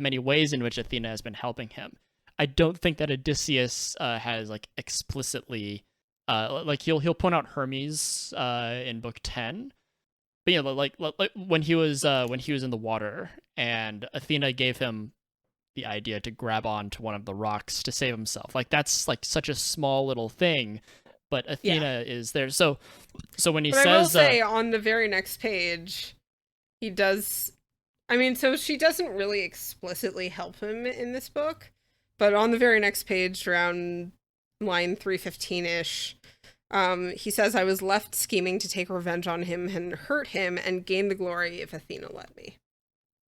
many ways in which Athena has been helping him. I don't think that Odysseus has like explicitly, like he'll point out Hermes in book 10. But like when he was in the water and Athena gave him the idea to grab onto one of the rocks to save himself. Like that's like such a small little thing, but Athena is there. So when he says,
I will say on the very next page, he does. I mean, so she doesn't really explicitly help him in this book, but on the very next page, around line 315-ish, he says, "I was left scheming to take revenge on him and hurt him and gain the glory if Athena let me."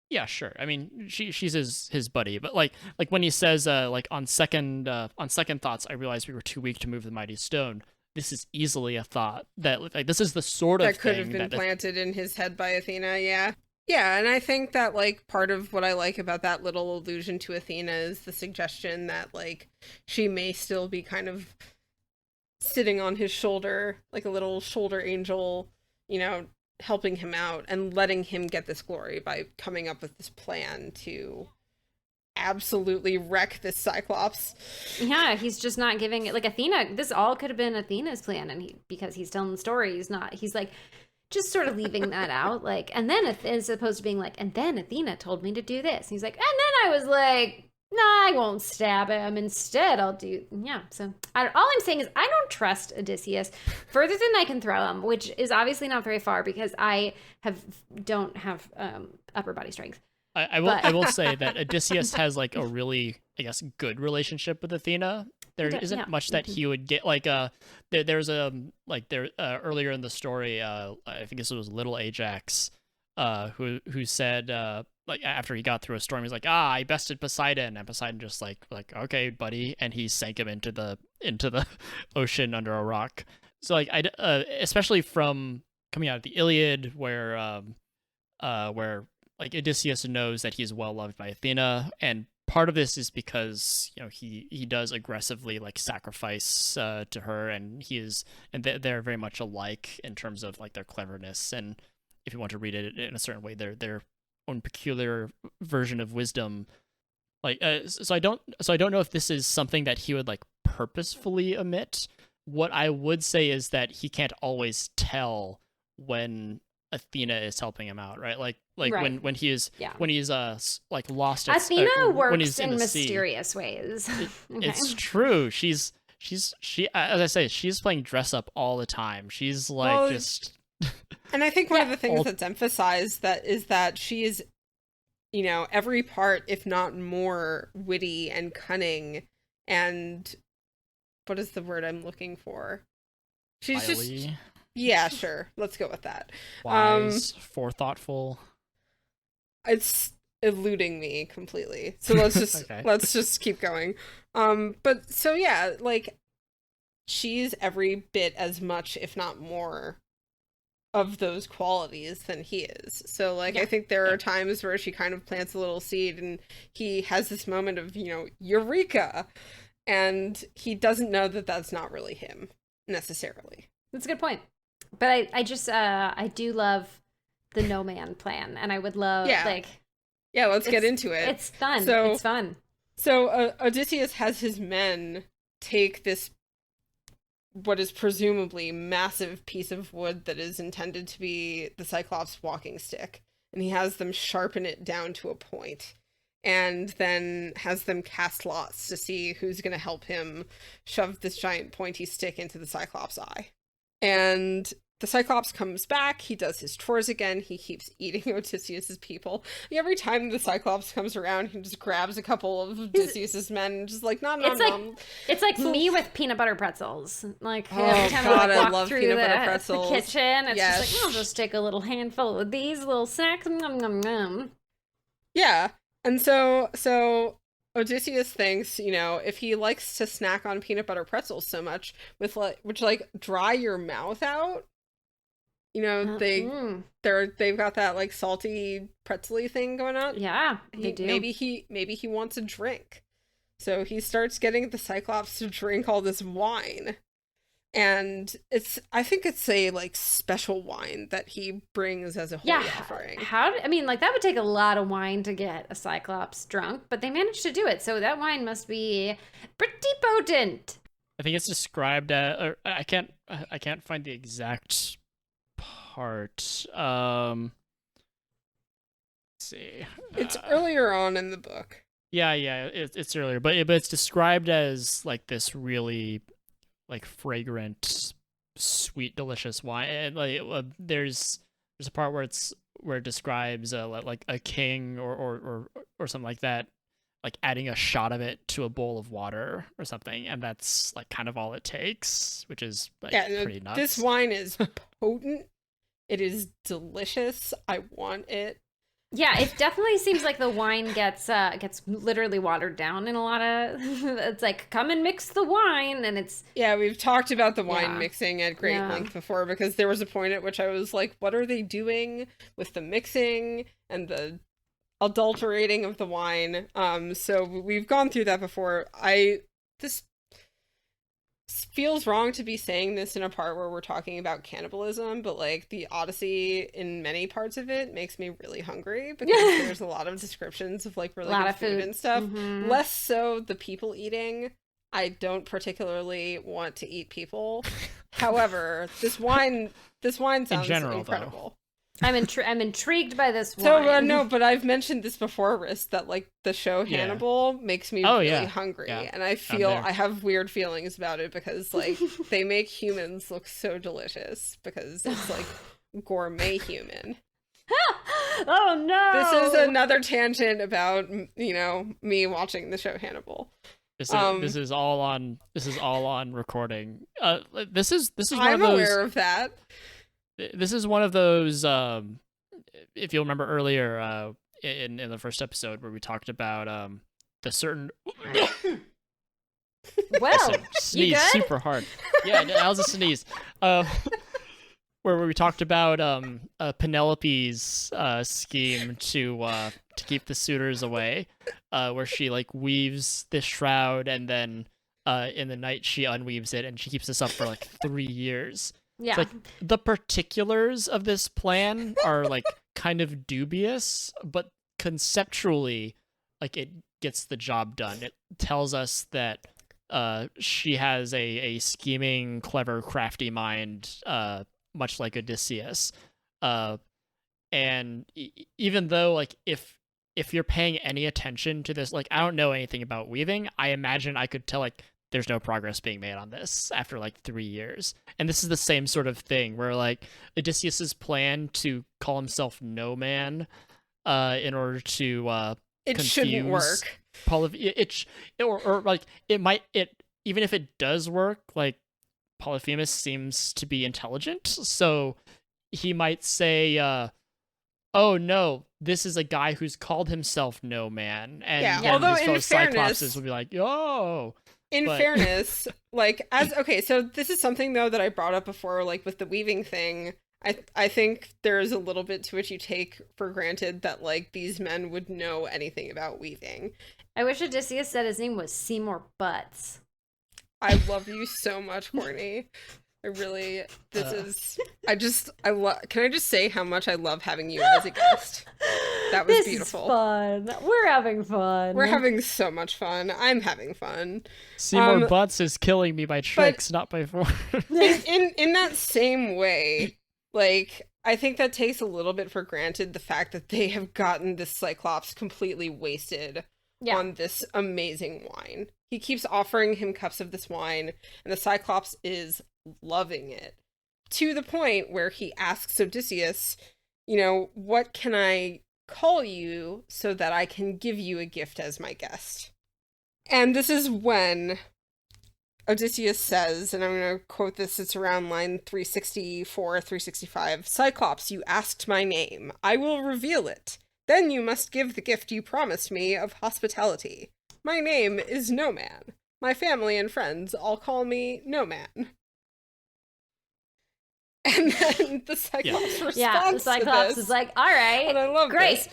Yeah, sure. I mean, she's his buddy, but like when he says like on second thoughts, I realized we were too weak to move the mighty stone. This is easily a thought that like this is the sort of
that could
thing
have been planted in his head by Athena. Yeah, and I think that like part of what I like about that little allusion to Athena is the suggestion that like she may still be kind of sitting on his shoulder, like a little shoulder angel, helping him out and letting him get this glory by coming up with this plan to absolutely wreck this Cyclops.
Yeah, he's just not giving it, like Athena, this all could have been Athena's plan, and because he's telling the story, he's like just sort of leaving that out, like, and then as opposed to being like, and then Athena told me to do this. And he's like, and then I was like, nah, I won't stab him. Instead, I'll do, So all I'm saying is I don't trust Odysseus further than I can throw him, which is obviously not very far because I don't have upper body strength.
I will say that Odysseus has like a really, I guess, good relationship with Athena. There isn't much that he would get. Like there's earlier in the story, I think this was Little Ajax, who said like after he got through a storm, he's like, I bested Poseidon, and Poseidon just like okay, buddy, and he sank him into the ocean under a rock. So like especially from coming out of the Iliad, where like Odysseus knows that he's well loved by Athena, and part of this is because he does aggressively like sacrifice to her, and they're very much alike in terms of like their cleverness, and if you want to read it in a certain way, their own peculiar version of wisdom. Like so I don't know if this is something that he would like purposefully omit. What I would say is that he can't always tell when Athena is helping him out, right? Like right. when he's like lost.
Athena works in mysterious ways.
Okay. It's true. She as I say, she's playing dress up all the time. She's like just.
And I think one of the things that's emphasized is that she is, every part, if not more, witty and cunning, and what is the word I'm looking for? She's
Wily.
Just. Yeah, sure. Let's go with that.
Wise, forethoughtful.
It's eluding me completely. So let's just let's just keep going. But so yeah, like she's every bit as much, if not more, of those qualities than he is. So like I think there are times where she kind of plants a little seed and he has this moment of, eureka, and he doesn't know that that's not really him necessarily.
That's a good point. But I just I do love the no man plan, and I would love
let's get into it.
It's fun. It's fun.
So Odysseus has his men take this, what is presumably massive piece of wood that is intended to be the Cyclops' walking stick, and he has them sharpen it down to a point, and then has them cast lots to see who's going to help him shove this giant pointy stick into the Cyclops' eye. And the Cyclops comes back, he does his chores again, he keeps eating Odysseus's people. Every time the Cyclops comes around, he just grabs a couple of Odysseus's men and just like, nom, nom, nom.
It's like me with peanut butter pretzels. Like,
oh,
every time
God,
I walk
love
through
peanut butter
the
pretzels.
kitchen, it's
Yes.
just like, I'll just take a little handful of these little snacks. Nom, nom, nom.
Yeah, and so Odysseus thinks, if he likes to snack on peanut butter pretzels so much, which dry your mouth out, they've got that like salty pretzely thing going on.
Yeah, they do.
Maybe he wants a drink, so he starts getting the Cyclops to drink all this wine, and I think it's a like special wine that he brings as a holy offering.
That would take a lot of wine to get a Cyclops drunk, but they managed to do it, so that wine must be pretty potent.
I think it's described or I can't find the exact part. Let's see.
It's earlier on in the book.
Yeah, it's earlier, but it's described as like this really like fragrant, sweet, delicious wine. And like there's a part where it describes like a king or something like that, like adding a shot of it to a bowl of water or something, and that's like kind of all it takes, which is like pretty nuts.
This wine is potent. It is delicious. I want it.
Yeah, it definitely seems like the wine gets literally watered down in a lot of. It's like, come and mix the wine, and it's.
Yeah, we've talked about the wine mixing at great length before, because there was a point at which I was like, what are they doing with the mixing and the adulterating of the wine? So we've gone through that before. This feels wrong to be saying this in a part where we're talking about cannibalism, but like the Odyssey in many parts of it makes me really hungry, because there's a lot of descriptions of like really good food and stuff. Mm-hmm. Less so the people eating. I don't particularly want to eat people. However, this wine sounds incredible. Though.
I'm intrigued by this wine.
So no, but I've mentioned this before, Wriste, that like the show Hannibal makes me really hungry, and I feel I have weird feelings about it, because like they make humans look so delicious, because it's like gourmet human.
Oh no!
This is another tangent about me watching the show Hannibal.
This is all on recording. This is one
I'm
of those.
aware of that.
This is one of those, if you'll remember earlier in the first episode where we talked about the certain...
Well,
sneeze super hard. Yeah, that was a sneeze. Where we talked about Penelope's scheme to keep the suitors away, where she like weaves this shroud, and then in the night she unweaves it, and she keeps this up for like 3 years.
Yeah.
It's like the particulars of this plan are like kind of dubious, but conceptually, like it gets the job done. It tells us that she has a scheming, clever, crafty mind, much like Odysseus. And even though like if you're paying any attention to this, like I don't know anything about weaving, I imagine I could tell like there's no progress being made on this after like 3 years. And this is the same sort of thing where like Odysseus's plan to call himself No Man in order to
it shouldn't work.
Even if it does work, like Polyphemus seems to be intelligent, so he might say, oh no, this is a guy who's called himself No Man, and
although
his fellow
fairness,
Cyclopses will be like, oh.
Fairness, like so this is something though that I brought up before, like with the weaving thing. I think there's a little bit to which you take for granted that like these men would know anything about weaving.
I wish Odysseus said his name was Seymour Butts.
I love you so much, Courtney. I really, can I just say how much I love having you as a guest? That was beautiful.
Is fun. We're having fun.
We're having so much fun. I'm having fun.
Seymour Butts is killing me by tricks, not by force.
in that same way, like I think that takes a little bit for granted the fact that they have gotten this Cyclops completely wasted on this amazing wine. He keeps offering him cups of this wine, and the Cyclops is loving it, to the point where he asks Odysseus, you know, what can I call you so that I can give you a gift as my guest? And this is when Odysseus says, and I'm going to quote this, it's around line 364, 365, Cyclops, you asked my name. I will reveal it. Then you must give the gift you promised me of hospitality. My name is No Man. My family and friends all call me No Man. And then the Cyclops responds
the Cyclops
to this,
is like, all right,
and I love
great.
this.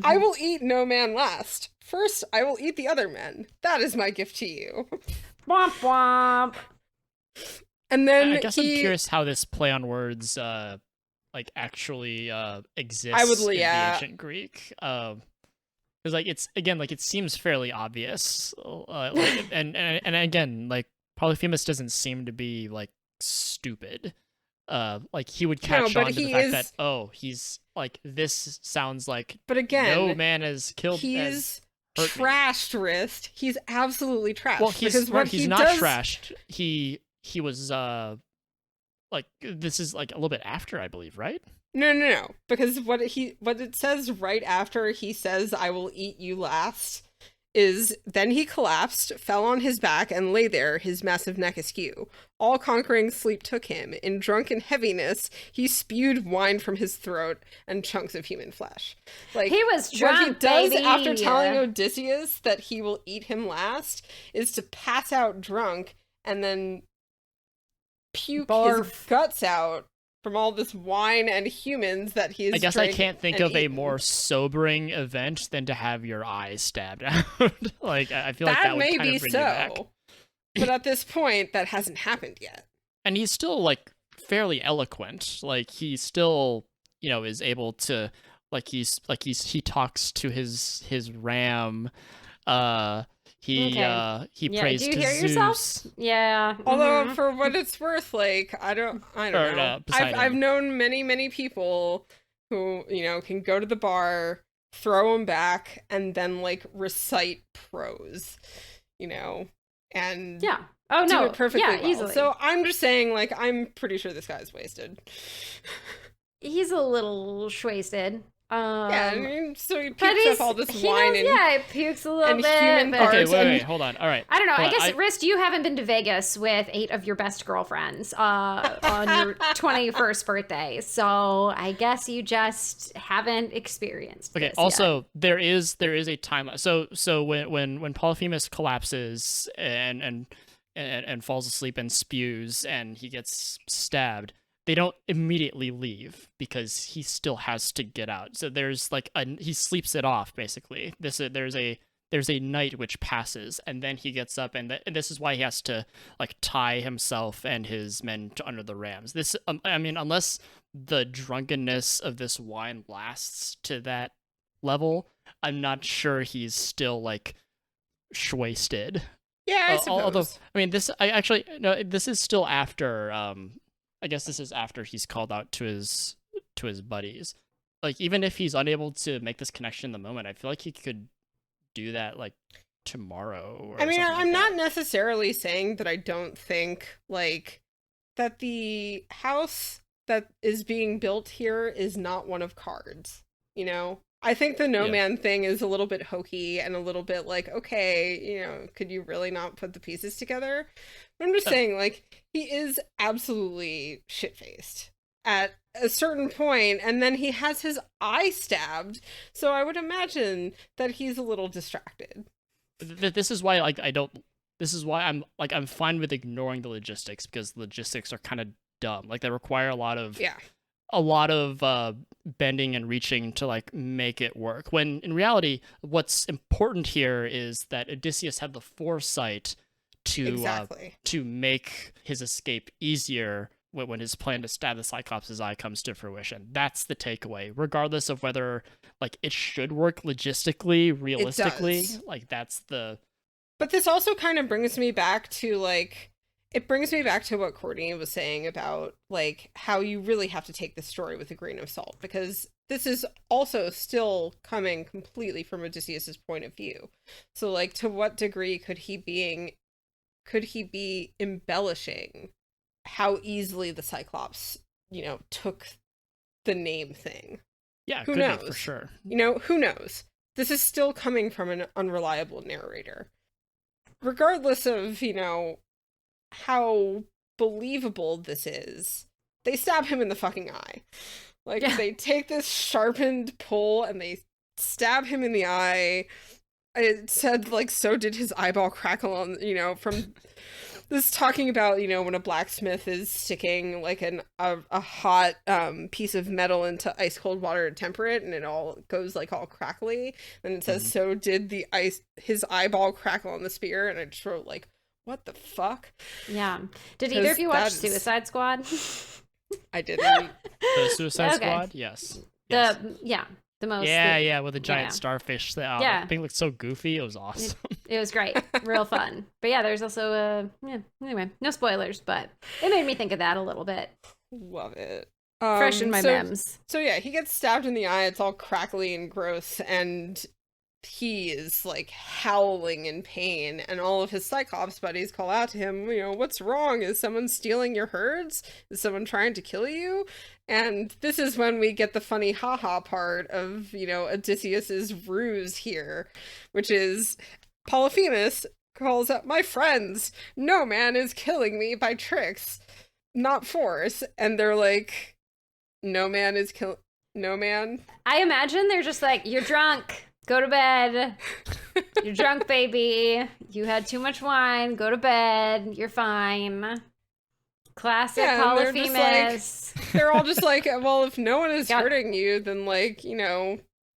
I will eat No Man last. First, I will eat the other men. That is my gift to you.
Womp womp.
And then
I guess I'm curious how this play on words actually exists in the ancient Greek. Because it's again it seems fairly obvious, and again Polyphemus doesn't seem to be stupid. He would catch on to the fact that he's this sounds like. But again, no man has killed. He's
trashed Wriste. He's absolutely trashed.
Well, he's not trashed. He was this is a little bit after, I believe, right?
No. Because what it says right after he says, I will eat you last, is then he collapsed, fell on his back, and lay there, his massive neck askew. All-conquering sleep took him. In drunken heaviness, he spewed wine from his throat and chunks of human flesh.
He was drunk,
what he does
baby.
after telling Odysseus that he will eat him last is to pass out drunk and then puke his guts out from all this wine and humans that he is.
I guess I can't think of a more sobering event than to have your eyes stabbed out. I feel that would
may
kind
be
of bring you back.
But at this point, that hasn't happened yet.
And he's still fairly eloquent. He still, is able to he talks to his ram. He prays
do you
to
hear
Zeus.
Yourself? Yeah.
Although for what it's worth, I don't know. I've known many people who, can go to the bar, throw them back, and then recite prose, and do it perfectly well.
Easily.
So I'm just saying, I'm pretty sure this guy's wasted.
He's a little wasted.
So he pukes up all this wine and
he pukes a little bit.
Human parts.
Okay, wait, hold on. All right.
I don't know. I guess, Wriste, you haven't been to Vegas with 8 of your best girlfriends on your 21st birthday, so I guess you just haven't experienced this
also,
yet.
there is a timeline. So when Polyphemus collapses and falls asleep and spews and he gets stabbed, they don't immediately leave because he still has to get out. So there's he sleeps it off basically. There's a night which passes, and then he gets up, and this is why he has to tie himself and his men under the rams. This unless the drunkenness of this wine lasts to that level, I'm not sure he's still wasted.
Yeah, I suppose.
Although this is still after. I guess this is after he's called out to his buddies. Even if he's unable to make this connection in the moment, I feel like he could do that tomorrow.
I'm not necessarily saying that I don't think that the house that is being built here is not one of cards. I think the No Man thing is a little bit hokey and a little bit okay, could you really not put the pieces together? But I'm just saying, he is absolutely shit-faced at a certain point, and then he has his eye stabbed, so I would imagine that he's a little distracted.
This is why, this is why I'm fine with ignoring the logistics, because logistics are kind of dumb. They require a lot of bending and reaching to make it work, when in reality what's important here is that Odysseus had the foresight to make his escape easier when his plan to stab the Cyclops' eye comes to fruition. That's the takeaway, regardless of whether it should work logistically, realistically. That's the.
But this also kind of brings me back to it brings me back to what Courtney was saying about like how you really have to take this story with a grain of salt, because this is also still coming completely from Odysseus's point of view. So like, to what degree could he be embellishing how easily the Cyclops, took the name thing?
Yeah,
who
could
knows?
Be, for sure.
Who knows? This is still coming from an unreliable narrator. Regardless of, how believable this is, they stab him in the fucking eye. Like, they take this sharpened pole and they stab him in the eye. It said, like, so did his eyeball crackle on, from this talking about, when a blacksmith is sticking, like, a hot piece of metal into ice cold water to temper it, and it all goes, like, all crackly. And it says, so did his eyeball crackle on the spear. And I just wrote, like, what the fuck?
Yeah. Did either of you watch Suicide Squad?
I didn't.
The Suicide Squad? Yes.
The most.
Yeah, with the giant starfish.
The
thing looked so goofy. It was awesome.
It was great. Real fun. But yeah, there's also anyway, no spoilers, but it made me think of that a little bit.
Love it.
Fresh in my memes.
So yeah, he gets stabbed in the eye. It's all crackly and gross, and he is like howling in pain, and all of his Cyclops buddies call out to him, what's wrong? Is someone stealing your herds? Is someone trying to kill you? And this is when we get the funny haha part of, Odysseus's ruse here, which is Polyphemus calls out, my friends, no man is killing me by tricks, not force. And they're like, no man. I
imagine they're just like, you're drunk. Go to bed. You're drunk, baby. You had too much wine. Go to bed. You're fine. Classic Polyphemus.
They're all just like, well, if no one is hurting you, then like,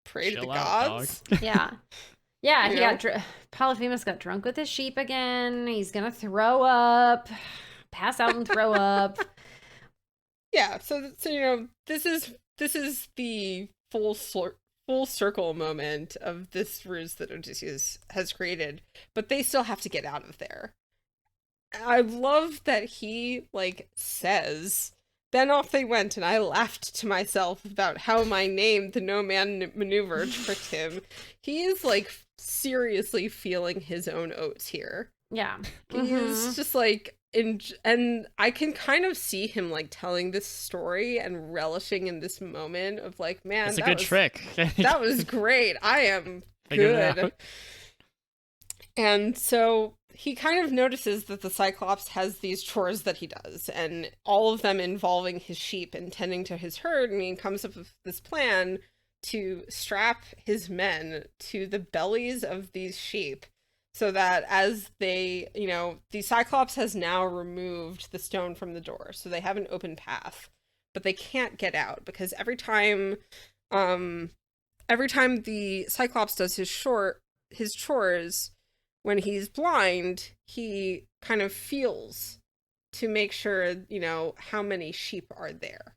pray to the gods.
Yeah. Yeah, Polyphemus got drunk with his sheep again. He's gonna throw up. Pass out and throw up.
Yeah, so this is the full circle moment of this ruse that Odysseus has created, but they still have to get out of there. I love that he like says, then off they went, and I laughed to myself about how my name, the no man maneuver, tricked him. He is like seriously feeling his own oats here.
Yeah.
He's just like, and I can kind of see him like telling this story and relishing in this moment of like, man,
it's a good trick.
That was great. I am good. And so he kind of notices that the Cyclops has these chores that he does, and all of them involving his sheep and tending to his herd, and he comes up with this plan to strap his men to the bellies of these sheep, so that as they, the Cyclops has now removed the stone from the door, so they have an open path, but they can't get out, because every time the Cyclops does his chores, when he's blind, he kind of feels to make sure, how many sheep are there.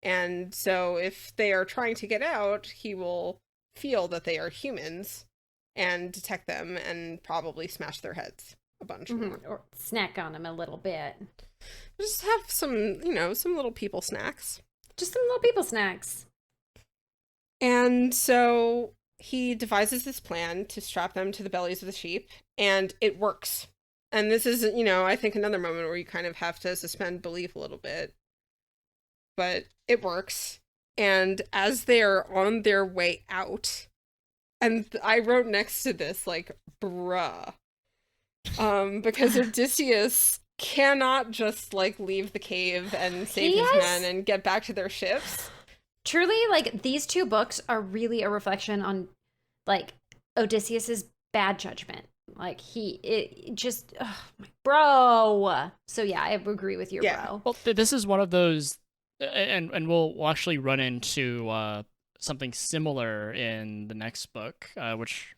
And so if they are trying to get out, he will feel that they are humans and detect them and probably smash their heads a bunch more.
Or snack on them a little bit.
Just have some, some little people snacks.
Just some little people snacks.
And so he devises this plan to strap them to the bellies of the sheep, and it works. And this is, I think another moment where you kind of have to suspend belief a little bit. But it works. And as they are on their way out, and I wrote next to this, like, bruh. Because Odysseus cannot just, like, leave the cave and save his men and get back to their ships.
Truly, like, these two books are really a reflection on, like, Odysseus's bad judgment. Like, bro. So, yeah, I agree with your bro.
Well, this is one of those, and we'll actually run into something similar in the next book, which,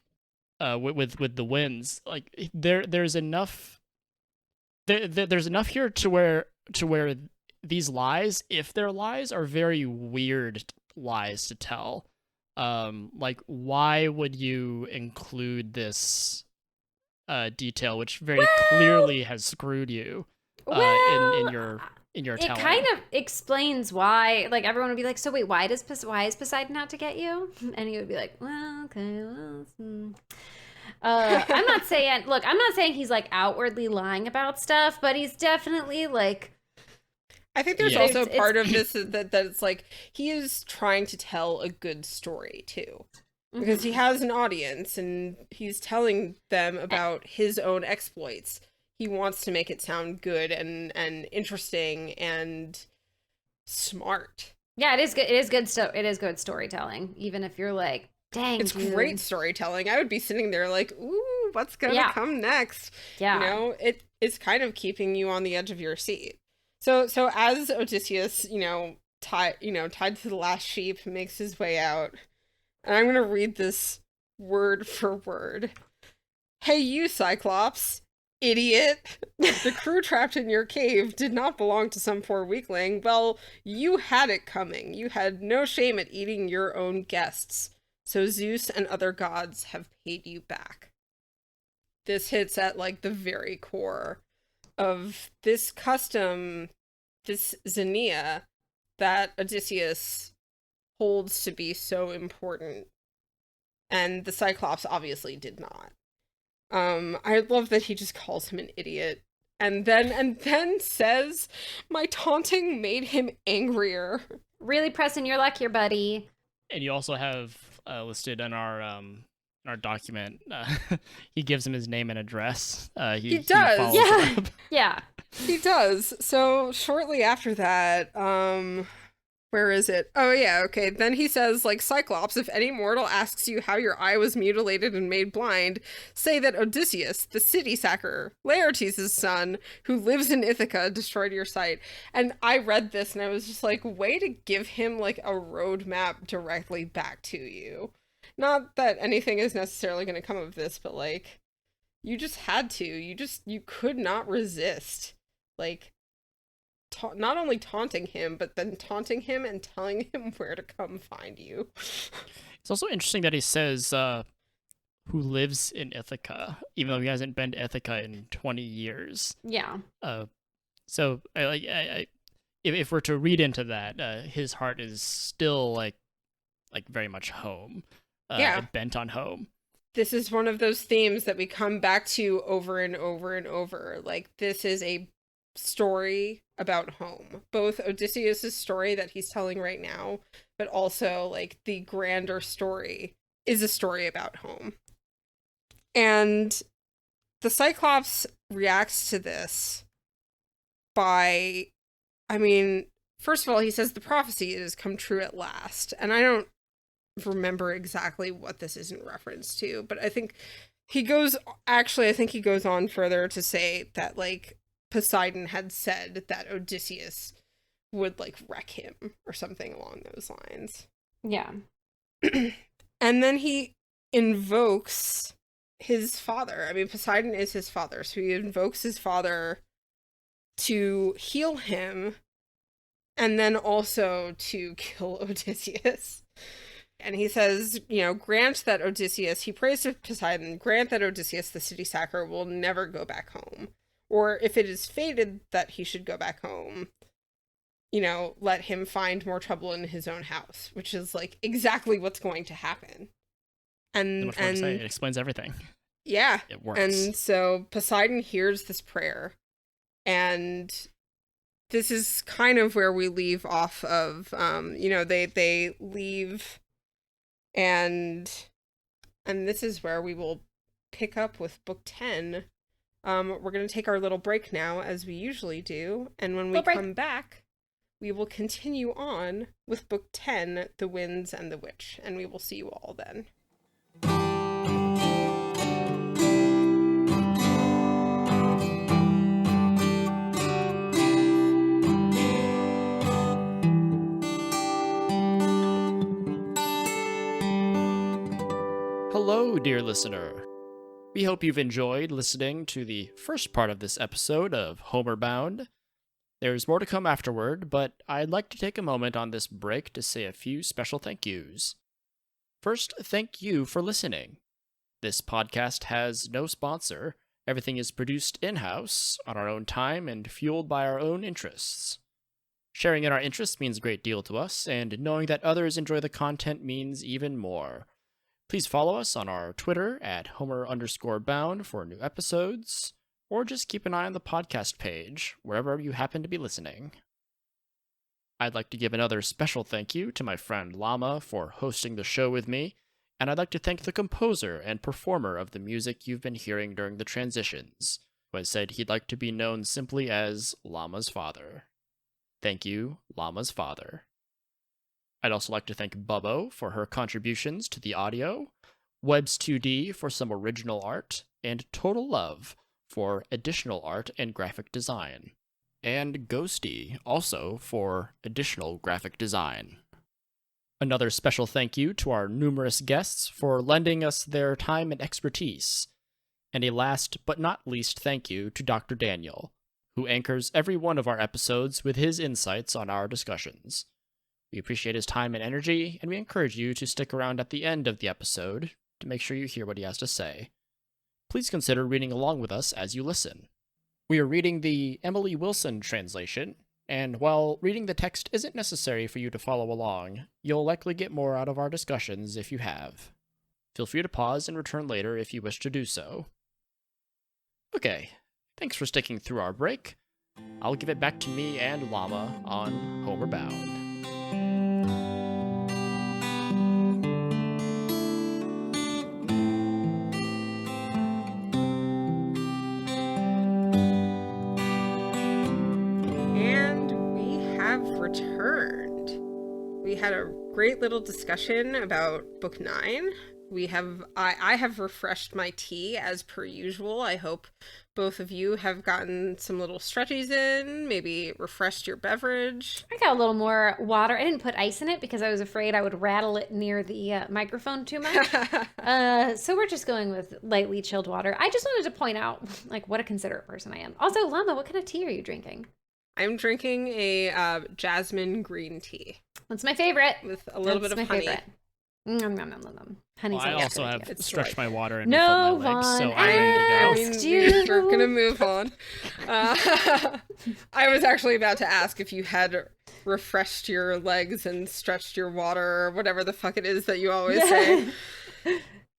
with the winds. Like, there's enough here to where these lies, if they're lies, are very weird lies to tell. Like, why would you include this detail, which very clearly has screwed you in your
it
telling.
It kind of explains why, like, everyone would be like, so wait, why is Poseidon out to get you? And he would be like, well, okay, well, I'm not saying he's, like, outwardly lying about stuff, but he's definitely, like...
I think there's also part of this is that it's, like, he is trying to tell a good story, too. Because he has an audience, and he's telling them about his own exploits. He wants to make it sound good and interesting and smart.
Yeah, it is good. It is good storytelling, even if you're like, dang,
it's
dude.
Great storytelling. I would be sitting there like, ooh, what's gonna come next?
Yeah,
you know, it's kind of keeping you on the edge of your seat. So as Odysseus, tied to the last sheep, makes his way out, and I'm gonna read this word for word. Hey, you Cyclops. Idiot. The crew trapped in your cave did not belong to some poor weakling. Well, you had it coming. You had no shame at eating your own guests. So Zeus and other gods have paid you back. This hits at, like, the very core of this custom, this Xenia, that Odysseus holds to be so important. And the Cyclops obviously did not. I love that he just calls him an idiot. And then says, my taunting made him angrier.
Really pressing your luck here, buddy.
And you also have listed in our document, he gives him his name and address.
He does.
Yeah.
He does. So shortly after that, where is it? Oh, yeah, okay. Then he says, like, Cyclops, if any mortal asks you how your eye was mutilated and made blind, say that Odysseus, the city sacker, Laertes' son, who lives in Ithaca, destroyed your sight. And I read this and I was just like, way to give him, like, a roadmap directly back to you. Not that anything is necessarily going to come of this, but, like, you just had to. You could not resist. Like, not only taunting him, but then taunting him and telling him where to come find you.
It's also interesting that he says who lives in Ithaca, even though he hasn't been to Ithaca in 20 years.
Yeah.
So if we're to read into that, his heart is still like very much home. Bent on home.
This is one of those themes that we come back to over and over and over. Like, this is a story about home, both Odysseus's story that he's telling right now, but also, like, the grander story is a story about home. And the Cyclops reacts to this by, first of all, he says the prophecy has come true at last, and I don't remember exactly what this is in reference to, but I think he goes on further to say that, like, Poseidon had said that Odysseus would, like, wreck him or something along those lines.
Yeah.
And then he invokes his father. Poseidon is his father, so he invokes his father to heal him and then also to kill Odysseus. And he says, grant that Odysseus, he prays to Poseidon, grant that Odysseus, the city sacker, will never go back home. Or if it is fated that he should go back home, let him find more trouble in his own house, which is, like, exactly what's going to happen. And
it explains everything.
Yeah.
It works.
And so Poseidon hears this prayer, and this is kind of where we leave off of, they leave, and this is where we will pick up with book 10. We're going to take our little break now, as we usually do, and when we come back, we will continue on with book 10, The Winds and the Witch, and we will see you all then.
Hello, dear listener. We hope you've enjoyed listening to the first part of this episode of Homer Bound. There's more to come afterward, but I'd like to take a moment on this break to say a few special thank yous. First, thank you for listening. This podcast has no sponsor. Everything is produced in-house, on our own time, and fueled by our own interests. Sharing in our interests means a great deal to us, and knowing that others enjoy the content means even more. Please follow us on our Twitter at Homer_bound for new episodes, or just keep an eye on the podcast page, wherever you happen to be listening. I'd like to give another special thank you to my friend Llama for hosting the show with me, and I'd like to thank the composer and performer of the music you've been hearing during the transitions, who has said he'd like to be known simply as Llama's father. Thank you, Llama's father. I'd also like to thank Bubbo for her contributions to the audio, Webs2D for some original art, and Total Love for additional art and graphic design. And Ghosty also for additional graphic design. Another special thank you to our numerous guests for lending us their time and expertise. And a last but not least thank you to Dr. Daniel, who anchors every one of our episodes with his insights on our discussions. We appreciate his time and energy, and we encourage you to stick around at the end of the episode to make sure you hear what he has to say. Please consider reading along with us as you listen. We are reading the Emily Wilson translation, and while reading the text isn't necessary for you to follow along, you'll likely get more out of our discussions if you have. Feel free to pause and return later if you wish to do so. Okay, thanks for sticking through our break. I'll give it back to me and Llama on Homer Bound.
Returned. We had a great little discussion about book 9. I have refreshed my tea as per usual. I hope both of you have gotten some little stretchies in, maybe refreshed your beverage.
I got a little more water. I didn't put ice in it because I was afraid I would rattle it near the microphone too much. So we're just going with lightly chilled water. I just wanted to point out what a considerate person I am. Also, Llama, what kind of tea are you drinking?
I'm drinking a jasmine green tea.
That's my favorite.
With a little bit of honey.
Favorite. Nom, nom, nom, nom, nom. Honey's
I also have stretched my water and
no
refilled my legs, so I'm ready to go.
We're going to move on. I was actually about to ask if you had refreshed your legs and stretched your water, or whatever the fuck it is that you always say.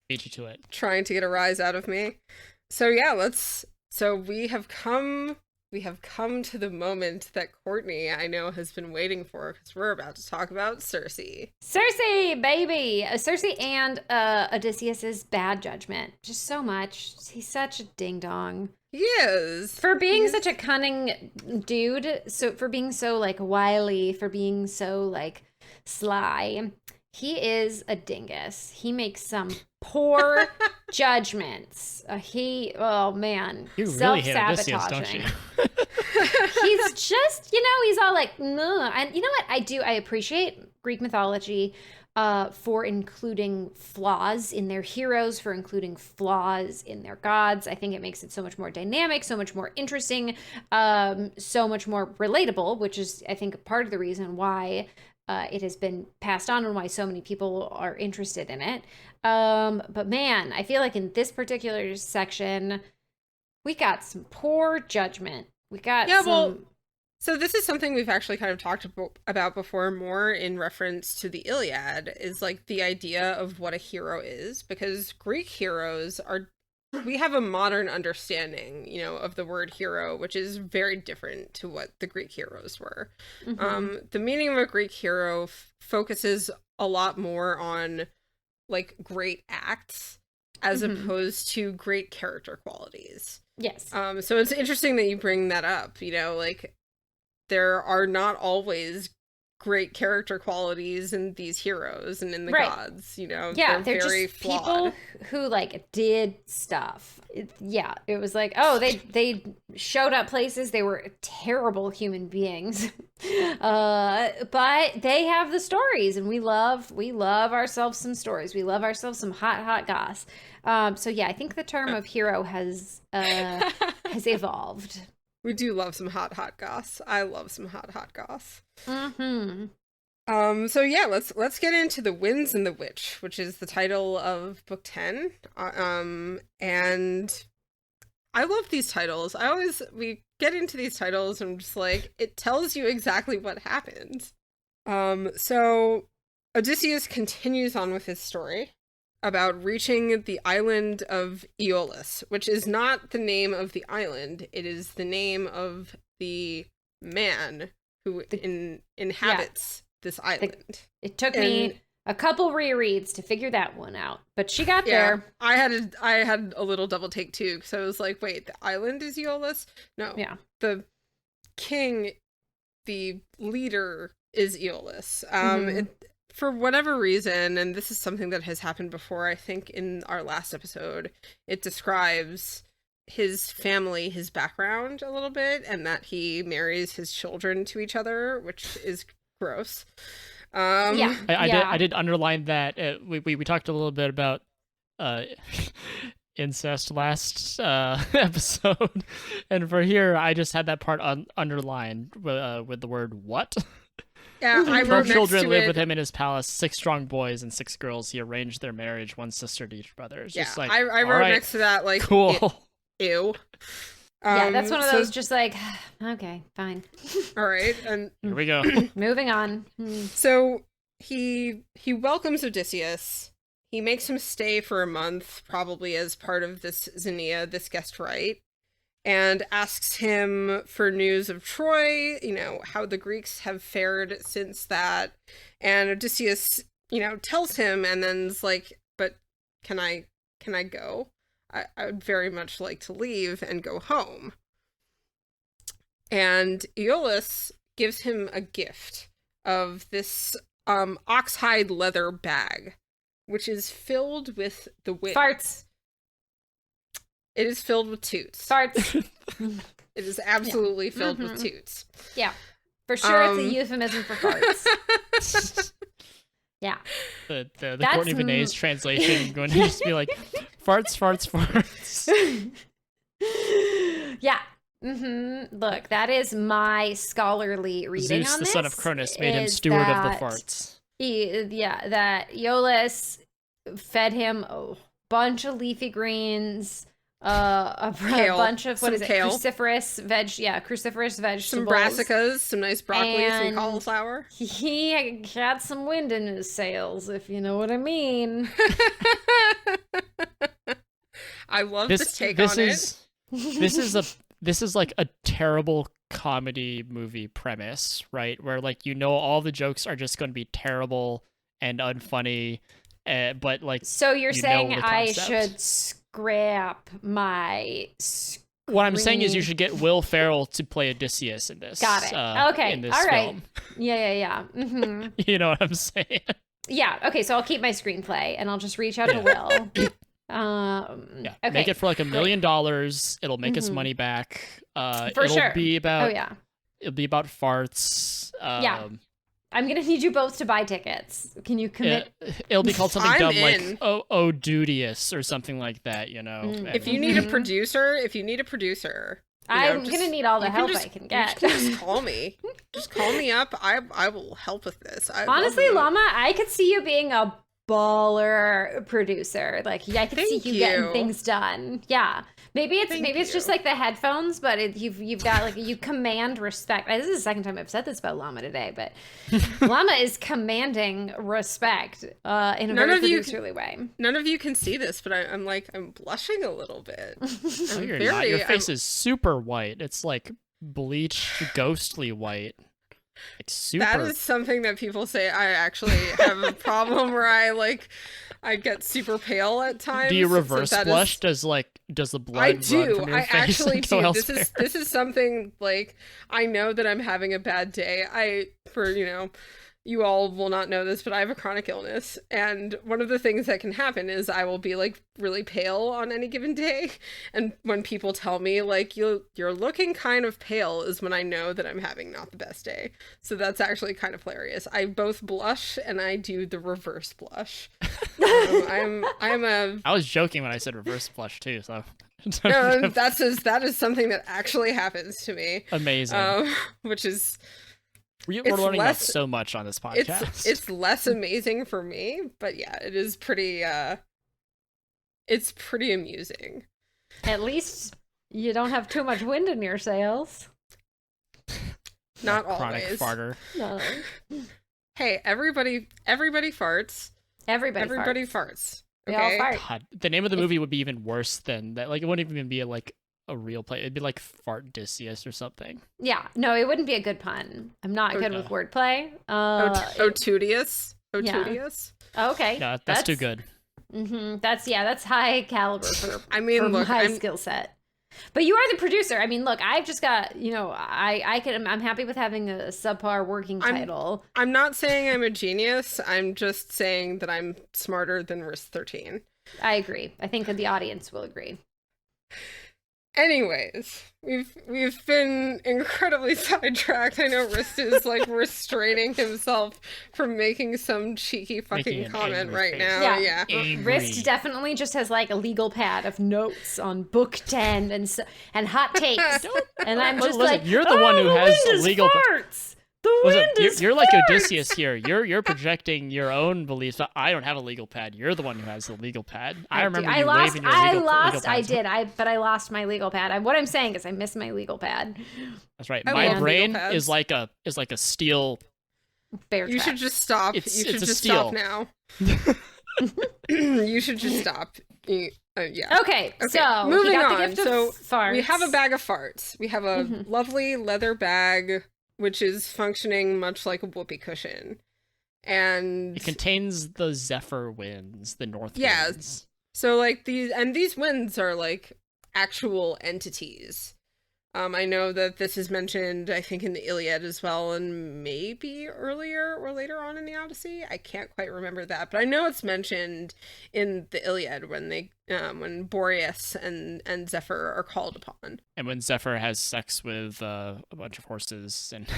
Beat you to it.
Trying to get a rise out of me. So yeah, so we have come to the moment that Courtney, I know, has been waiting for, because we're about to talk about Circe.
Circe, baby! Circe and Odysseus's bad judgment. Just so much. He's such a ding-dong.
He is.
For being such a cunning dude, for being so, wily, for being so, sly, he is a dingus. He makes some poor judgments. Oh man,
you really hate Odysseus, don't you?
He's just, he's all no. And you know what? I appreciate Greek mythology for including flaws in their heroes, for including flaws in their gods. I think it makes it so much more dynamic, so much more interesting, so much more relatable, which is, I think, part of the reason why it has been passed on and why so many people are interested in it. But man, I feel like in this particular section, we got some poor judgment. We got
so this is something we've actually kind of talked about before, more in reference to the Iliad, is the idea of what a hero is, because Greek heroes we have a modern understanding, of the word hero, which is very different to what the Greek heroes were. Mm-hmm. The meaning of a Greek hero focuses a lot more on great acts as opposed to great character qualities.
Yes.
So it's interesting that you bring that up, there are not always great character qualities in these heroes and in the gods,
they're very just flawed. People who did stuff. It was they showed up places. They were terrible human beings, but they have the stories, and we love ourselves some stories. We love ourselves some hot goss. So yeah, I think the term of hero has evolved.
We do love some hot goss. I love some hot goss.
Mm-hmm.
So yeah, let's get into The Winds and the Witch, which is the title of book 10. And I love these titles. We get into these titles and I'm just like, it tells you exactly what happened. So Odysseus continues on with his story about reaching the island of Aeolus, which is not the name of the island. It is the name of the man who inhabits this island.
It took me a couple rereads to figure that one out, but she got there.
I had a little double take too, because I was like, wait, the island is Aeolus? No.
Yeah.
The king, the leader, is Aeolus. For whatever reason, and this is something that has happened before, I think in our last episode, it describes his family, his background a little bit, and that he marries his children to each other, which is gross.
I did underline that. We talked a little bit about incest last episode, and for here I just had that part underlined with the word "what."
Yeah, I wrote next
children
to
live
it,
with him and his palace, 6 strong boys and 6 girls. He arranged their marriage, 1 sister to each brother. It's just like,
I wrote next to that, like,
cool.
Ew.
Yeah, that's one of those just like, okay, fine.
All right, and
here we go.
Moving on.
So he welcomes Odysseus. He makes him stay for a month, probably as part of this Xenia, this guest rite, and asks him for news of Troy, how the Greeks have fared since that. And Odysseus, tells him, and then's like, but can I go? I would very much like to leave and go home. And Aeolus gives him a gift of this oxhide leather bag, which is filled with the wind.
Farts.
It is filled with toots.
Farts.
It is absolutely filled with toots.
Yeah. For sure it's a euphemism for farts. Yeah.
The Courtney Vineys translation going to just be like, farts, farts, farts.
Yeah. Look, that is my scholarly reading
Zeus,
on
the
this.
son of Cronus, made him steward of the farts.
That Aeolus fed him a bunch of leafy greens, a bunch of
kale.
cruciferous vegetables,
some brassicas, some nice broccoli, some cauliflower.
He had some wind in his sails, if you know what I mean.
I love this take on it.
This is like a terrible comedy movie premise, right? Where like all the jokes are just going to be terrible and unfunny, but like. So
you're saying I should scrap my.
What I'm saying is you should get Will Ferrell to play Odysseus in this.
Got it. Okay.
In this
all right.
film.
Yeah. Mm-hmm.
You know what I'm saying?
Yeah. Okay. So I'll keep my screenplay and I'll just reach out to Will. Okay.
Make it for like $1 million. It'll make us money back.
For sure.
It'll be about farts.
I'm gonna need you both to buy tickets. Can you commit?
It'll be called something dumb like Odysseus or something like that.
If you need a producer,
I'm gonna need all the help I can get.
Just call me. Just call me up. I will help with this.
Honestly, Llama, I could see you being a baller producer. Like, I could see you getting things done. Yeah. Maybe it's just like the headphones, but you've got like, you command respect. This is the second time I've said this about Llama today, but Llama is commanding respect in a very producerly way.
None of you can see this, but I'm blushing a little bit.
You're not. Your face is super white. It's like bleached, ghostly white. Like super.
That is something that people say. I actually have a problem where I get super pale at times.
Do you reverse blush? Does the blood
I do.
run from your
I
face
actually do.
elsewhere?
This is something like, I know that I'm having a bad day. You all will not know this, but I have a chronic illness, and one of the things that can happen is I will be like really pale on any given day, and when people tell me like you're looking kind of pale is when I know that I'm having not the best day. So that's actually kind of hilarious. I both blush and I do the reverse blush. I
was joking when I said reverse blush too, so
no, that is something that actually happens to me.
Amazing.
Which is
we're learning about so much on this podcast.
It's less amazing for me, but yeah, it is pretty. It's pretty amusing.
At least you don't have too much wind in your sails.
Not
chronic
always.
Farter.
No.
Hey, everybody farts. Everybody farts.
We
Okay?
all fart.
God, the name of the movie would be even worse than that. Like, it wouldn't even be like a real play. It'd be like Fart Odysseus or something.
Yeah, no, it wouldn't be a good pun. I'm not good with wordplay.
Otudius.
Okay.
Yeah, that's too good.
That's high caliber for
look,
high skill set. But you are the producer. I mean, look, I've just got, I'm happy with having a subpar working title.
I'm not saying I'm a genius. I'm just saying that I'm smarter than Wriste 13.
I agree. I think that the audience will agree.
Anyways, we've been incredibly sidetracked. I know Wriste is like restraining himself from making some cheeky fucking comment right now. Yeah.
Wriste definitely just has like a legal pad of notes on book 10 and hot takes. And I'm just
listen, you're the one who has a legal
farts. The wind is
you're like Odysseus here. You're projecting your own beliefs. But I don't have a legal pad. You're the one who has the legal pad. I remember you waving your legal pad.
I did. But I lost my legal pad. What I'm saying is I missed my legal pad.
That's right. My brain is like a steel
bear trap.
You should just stop. You should just stop now. You should just stop. Yeah.
Okay, so
moving
on.
on. So
farts.
we have a bag of farts. We have a lovely leather bag, which is functioning much like a whoopee cushion. And
it contains the Zephyr winds, the north winds.
So like these winds are like actual entities. I know that this is mentioned, I think, in the Iliad as well, and maybe earlier or later on in the Odyssey. I can't quite remember that, but I know it's mentioned in the Iliad when Boreas and Zephyr are called upon.
And when Zephyr has sex with a bunch of horses and.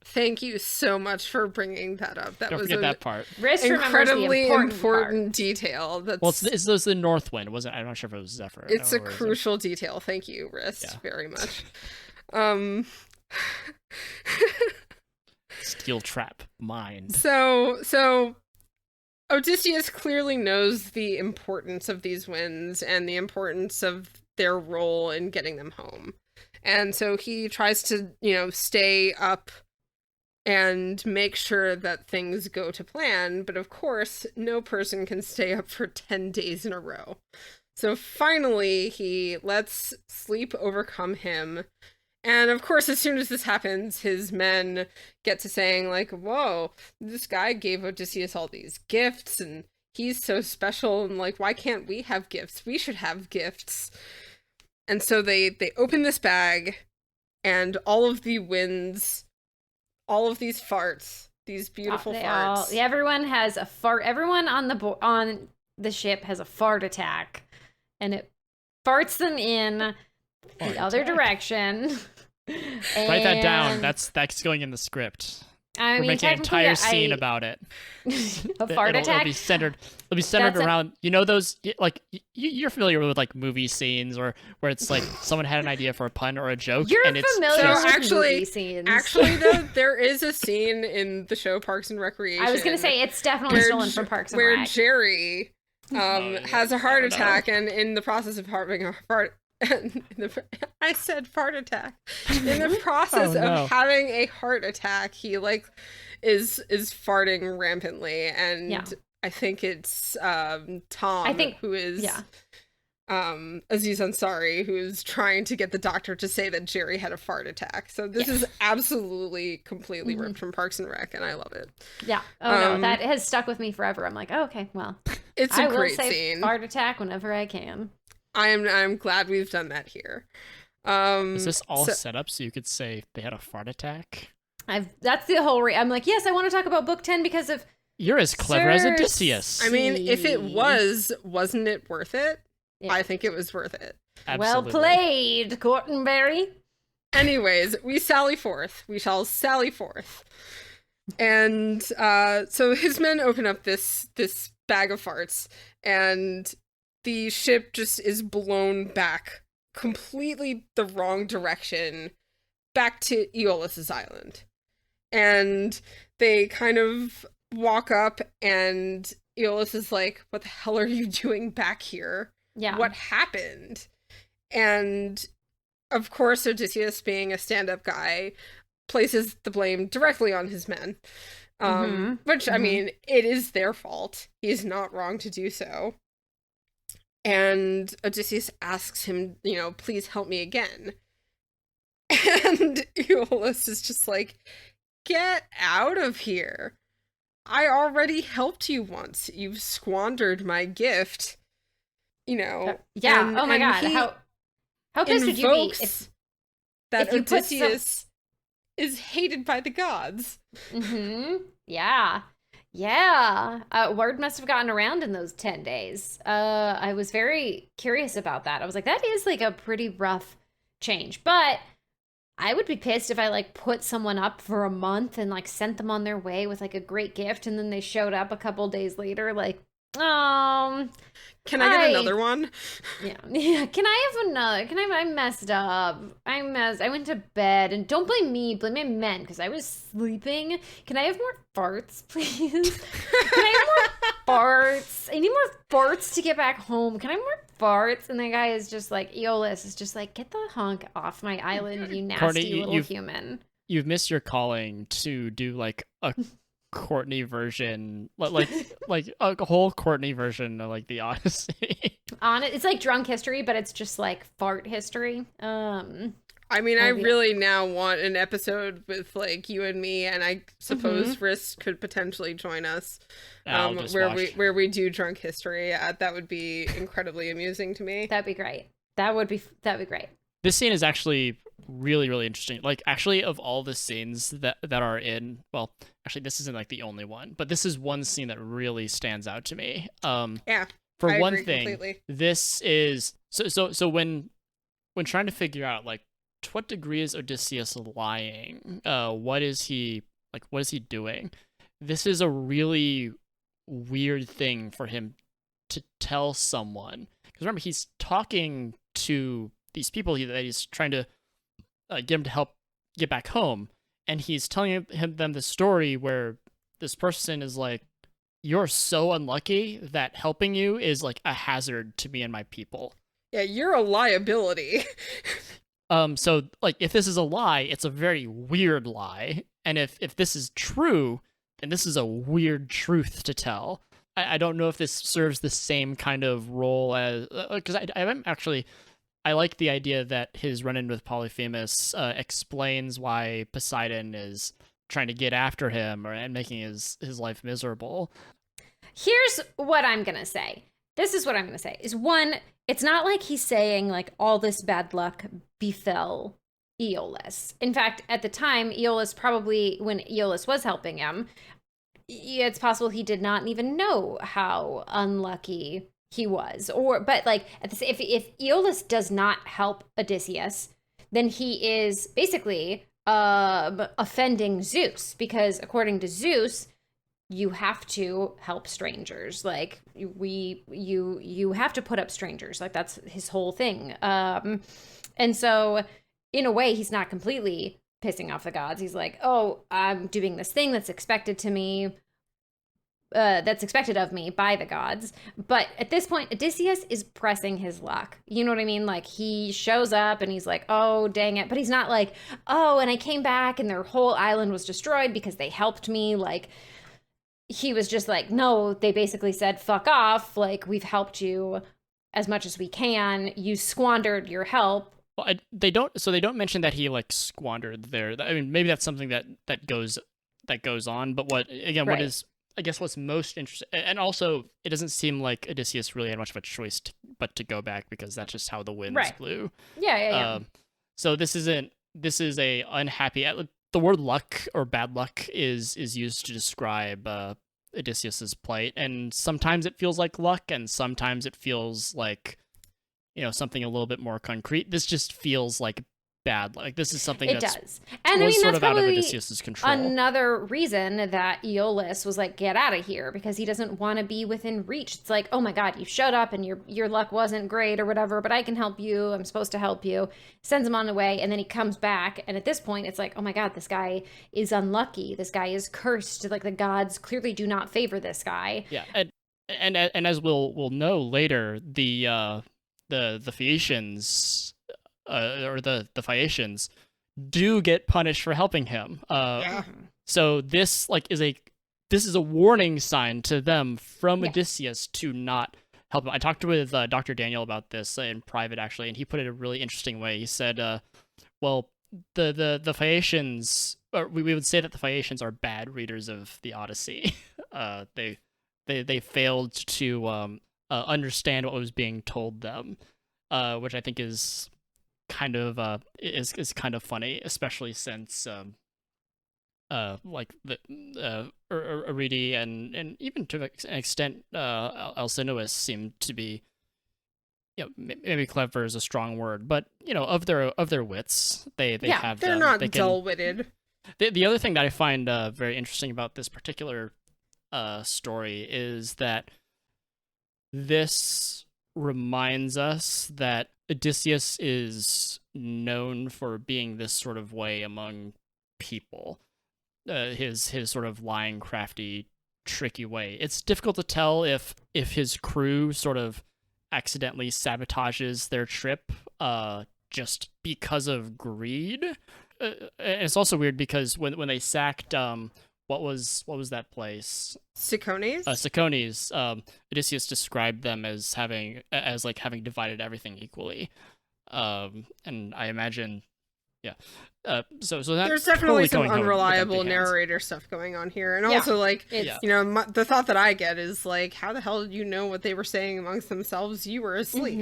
Thank you so much for bringing that up. Don't
forget that part.
Wriste
incredibly important detail.
It's the north wind. I'm not sure if it was Zephyr.
It's a crucial detail. Thank you, Wriste, very much.
Steel trap, mind.
So Odysseus clearly knows the importance of these winds and the importance of their role in getting them home. And so he tries to, stay up and make sure that things go to plan. But of course, no person can stay up for 10 days in a row. So finally, he lets sleep overcome him. And of course, as soon as this happens, his men get to saying like, whoa, this guy gave Odysseus all these gifts and he's so special. And like, why can't we have gifts? We should have gifts. And so they open this bag and all of the winds, all of these farts, these beautiful farts.
Everyone has a fart. Everyone on the ship has a fart attack, and it farts them in the other direction.
Write that down. That's going in the script. We're making an entire scene about it.
A fart attack.
It'll be centered around. Those like you're familiar with like movie scenes or where it's like someone had an idea for a pun or a joke.
You're
and it's
familiar with movie scenes.
Actually, though, there is a scene in the show Parks and Recreation.
I was gonna say it's definitely stolen from Parks and Rec.
Where Jerry has a heart attack, and in the process of having a fart. I said fart attack. In the process of having a heart attack, he like is farting rampantly, and I think it's Tom who is Aziz Ansari, who's trying to get the doctor to say that Jerry had a fart attack. So this is absolutely completely ripped from Parks and Rec, and I love it.
Yeah. No, that has stuck with me forever. I'm like, oh, okay, well,
it's a great
scene.
Scene.
Fart attack whenever I can.
I'm glad we've done that here.
Is this all set up so you could say they had a fart attack?
That's the whole I'm like, yes, I want to talk about book 10 because of
You're as clever as Odysseus.
I mean, if it wasn't it worth it? Yeah. I think it was worth it.
Absolutely.
Well played, Cortenberry.
Anyways, we sally forth. We shall sally forth. And so his men open up this bag of farts, and the ship just is blown back completely the wrong direction back to Aeolus's island. And they kind of walk up, and Aeolus is like, what the hell are you doing back here?
Yeah.
What happened? And of course, Odysseus, being a stand-up guy, places the blame directly on his men. Which, I mean, it is their fault. He's not wrong to do so. And Odysseus asks him, you know, please help me again. And Aeolus is just like, get out of here. I already helped you once. You've squandered my gift. You know.
Yeah. Oh my God. How pissed would you be
if Odysseus is hated by the gods?
Yeah. Yeah. Word must have gotten around in those 10 days. I was very curious about that. I was like, that is like a pretty rough change. But I would be pissed if I like put someone up for a month and like sent them on their way with like a great gift, and then they showed up a couple days later like,
can I get another one?
Yeah. Can I have another? I messed up. I went to bed, and don't blame me, blame my men, because I was sleeping. Can I have more farts, please? Can I have more farts? I need more farts to get back home. Can I have more farts? And the guy is just like, Aeolus is just like, get the hunk off my island, you nasty Courtney, little human.
You've missed your calling to do like a Courtney version, like a whole Courtney version of like the Odyssey.
It's like drunk history, but it's just like fart history.
I mean, I really now want an episode with like you and me, and I suppose Wriste could potentially join us, where we do drunk history. That would be incredibly amusing to me.
That'd be great. That would be great.
This scene is actually really, really interesting. Like, actually, of all the scenes that are in, well, actually, this isn't like the only one, but this is one scene that really stands out to me.
Yeah.
For
I
one
agree
thing,
completely.
This is so when trying to figure out like to what degree is Odysseus lying? What is he doing? This is a really weird thing for him to tell someone, because remember, he's talking to these people that he's trying to get him to help get back home, and he's telling them the story where this person is like, you're so unlucky that helping you is like a hazard to me and my people.
Yeah, you're a liability.
So like, if this is a lie, it's a very weird lie, and if this is true, then this is a weird truth to tell. I don't know if this serves the same kind of role as, because I like the idea that his run-in with Polyphemus explains why Poseidon is trying to get after him and making his life miserable.
Here's what I'm going to say. This is what I'm going to say. Is one, it's not like he's saying like all this bad luck befell Aeolus. In fact, at the time, when Aeolus was helping him, it's possible he did not even know how unlucky he was. But like, if Aeolus does not help Odysseus, then he is basically offending Zeus, because according to Zeus, you have to help strangers. Like you have to put up strangers. Like that's his whole thing. And so in a way, he's not completely pissing off the gods. He's like, oh, I'm doing this thing that's expected of me by the gods. But at this point, Odysseus is pressing his luck. You know what I mean? Like, he shows up and he's like, oh, dang it. But he's not like, oh, and I came back and their whole island was destroyed because they helped me. Like, he was just like, no, they basically said, fuck off. Like, we've helped you as much as we can. You squandered your help.
Well, they don't mention that he like squandered their. I mean, maybe that's something that goes on. But what is, I guess, what's most interesting, and also it doesn't seem like Odysseus really had much of a choice but to go back, because that's just how the winds blew.
Yeah.
So this is a unhappy. The word luck or bad luck is used to describe Odysseus's plight, and sometimes it feels like luck, and sometimes it feels like, something a little bit more concrete. This just feels like bad. Like this is something
it
that's
does. And I mean,
sort
that's
of out of
probably
Odysseus's control.
another reason that Aeolus was like, get out of here, because he doesn't want to be within reach. It's like, oh my God, you showed up and your luck wasn't great or whatever, but I can help you. I'm supposed to help you. Sends him on the way, and then he comes back. And at this point, it's like, oh my God, this guy is unlucky. This guy is cursed. Like the gods clearly do not favor this guy.
Yeah, and as we'll know later, the Phaeacians or the Phaeacians do get punished for helping him. So this is a warning sign to them from Odysseus to not help him. I talked with Dr. Daniel about this in private actually, and he put it a really interesting way. He said, well, the Phaeacians, or we would say that the Phaeacians are bad readers of the Odyssey. They failed to understand what was being told them, which I think is kind of is kind of funny, especially since like the Arete and even to an extent Alcinous seem to be, you know, maybe clever is a strong word, but you know, of their wits, they're
not dull-witted.
The other thing that I find very interesting about this particular story is that this reminds us that Odysseus is known for being this sort of way among people. His sort of lying, crafty, tricky way. It's difficult to tell if his crew sort of accidentally sabotages their trip just because of greed. And it's also weird because when they sacked what was that place?
Cicones?
Cicones. Odysseus described them as having divided everything equally. And I imagine, so that
there's definitely some unreliable narrator stuff going on here, and also like you know, the thought that I get is like, how the hell did you know what they were saying amongst themselves? You were asleep.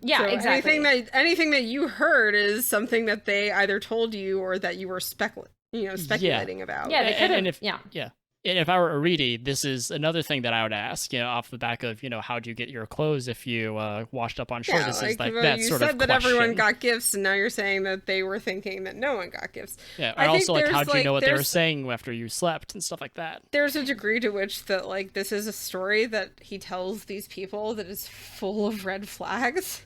Yeah,
so
exactly.
Anything that you heard is something that they either told you or that you were speculating about.
Yeah, they could have.
And if I were Arete, this is another thing that I would ask, you know, off the back of, you know, how do you get your clothes if you washed up on shore? This is like that sort of question. You said that
everyone got gifts, and now you're saying that they were thinking that no one got gifts.
Yeah, and also, like, how do you know what they were saying after you slept and stuff like that?
There's a degree to which that, like, this is a story that he tells these people that is full of red flags.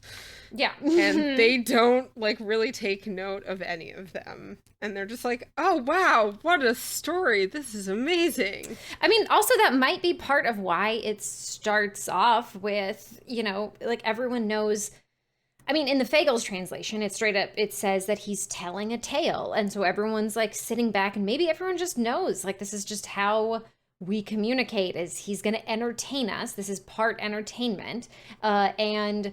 Yeah.
And they don't, like, really take note of any of them. And they're just like, oh, wow, what a story. This is amazing.
I mean, also that might be part of why it starts off with, you know, like everyone knows. I mean, in the Fagles translation, it straight up, it says that he's telling a tale. And so everyone's like sitting back, and maybe everyone just knows, like, this is just how we communicate, is he's going to entertain us. This is part entertainment. And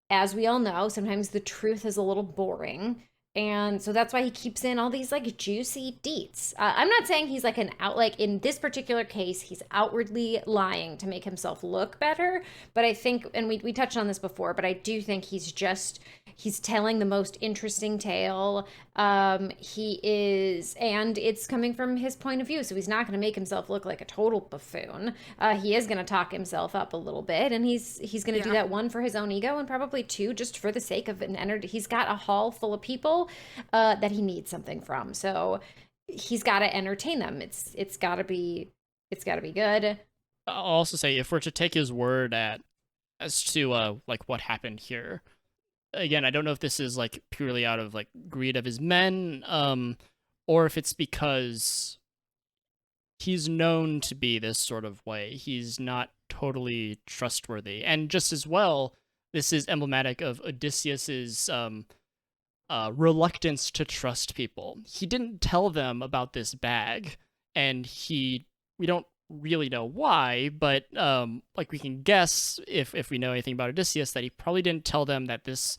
as we all know, sometimes the truth is a little boring. And so that's why he keeps in all these like juicy deets. I'm not saying he's like in this particular case, he's outwardly lying to make himself look better. But I think, and we touched on this before, but I do think he's telling the most interesting tale. He is, and it's coming from his point of view. So he's not going to make himself look like a total buffoon. He is going to talk himself up a little bit, and he's going to do that, one, for his own ego, and probably two, just for the sake of an energy. He's got a hall full of people that he needs something from. So he's got to entertain them. It's got to be good.
I'll also say, if we're to take his word as to like what happened here, again, I don't know if this is like purely out of like greed of his men, or if it's because he's known to be this sort of way. He's not totally trustworthy. And just as well, this is emblematic of Odysseus's reluctance to trust people. He didn't tell them about this bag, and we don't really know why, but like we can guess if we know anything about Odysseus, that he probably didn't tell them that this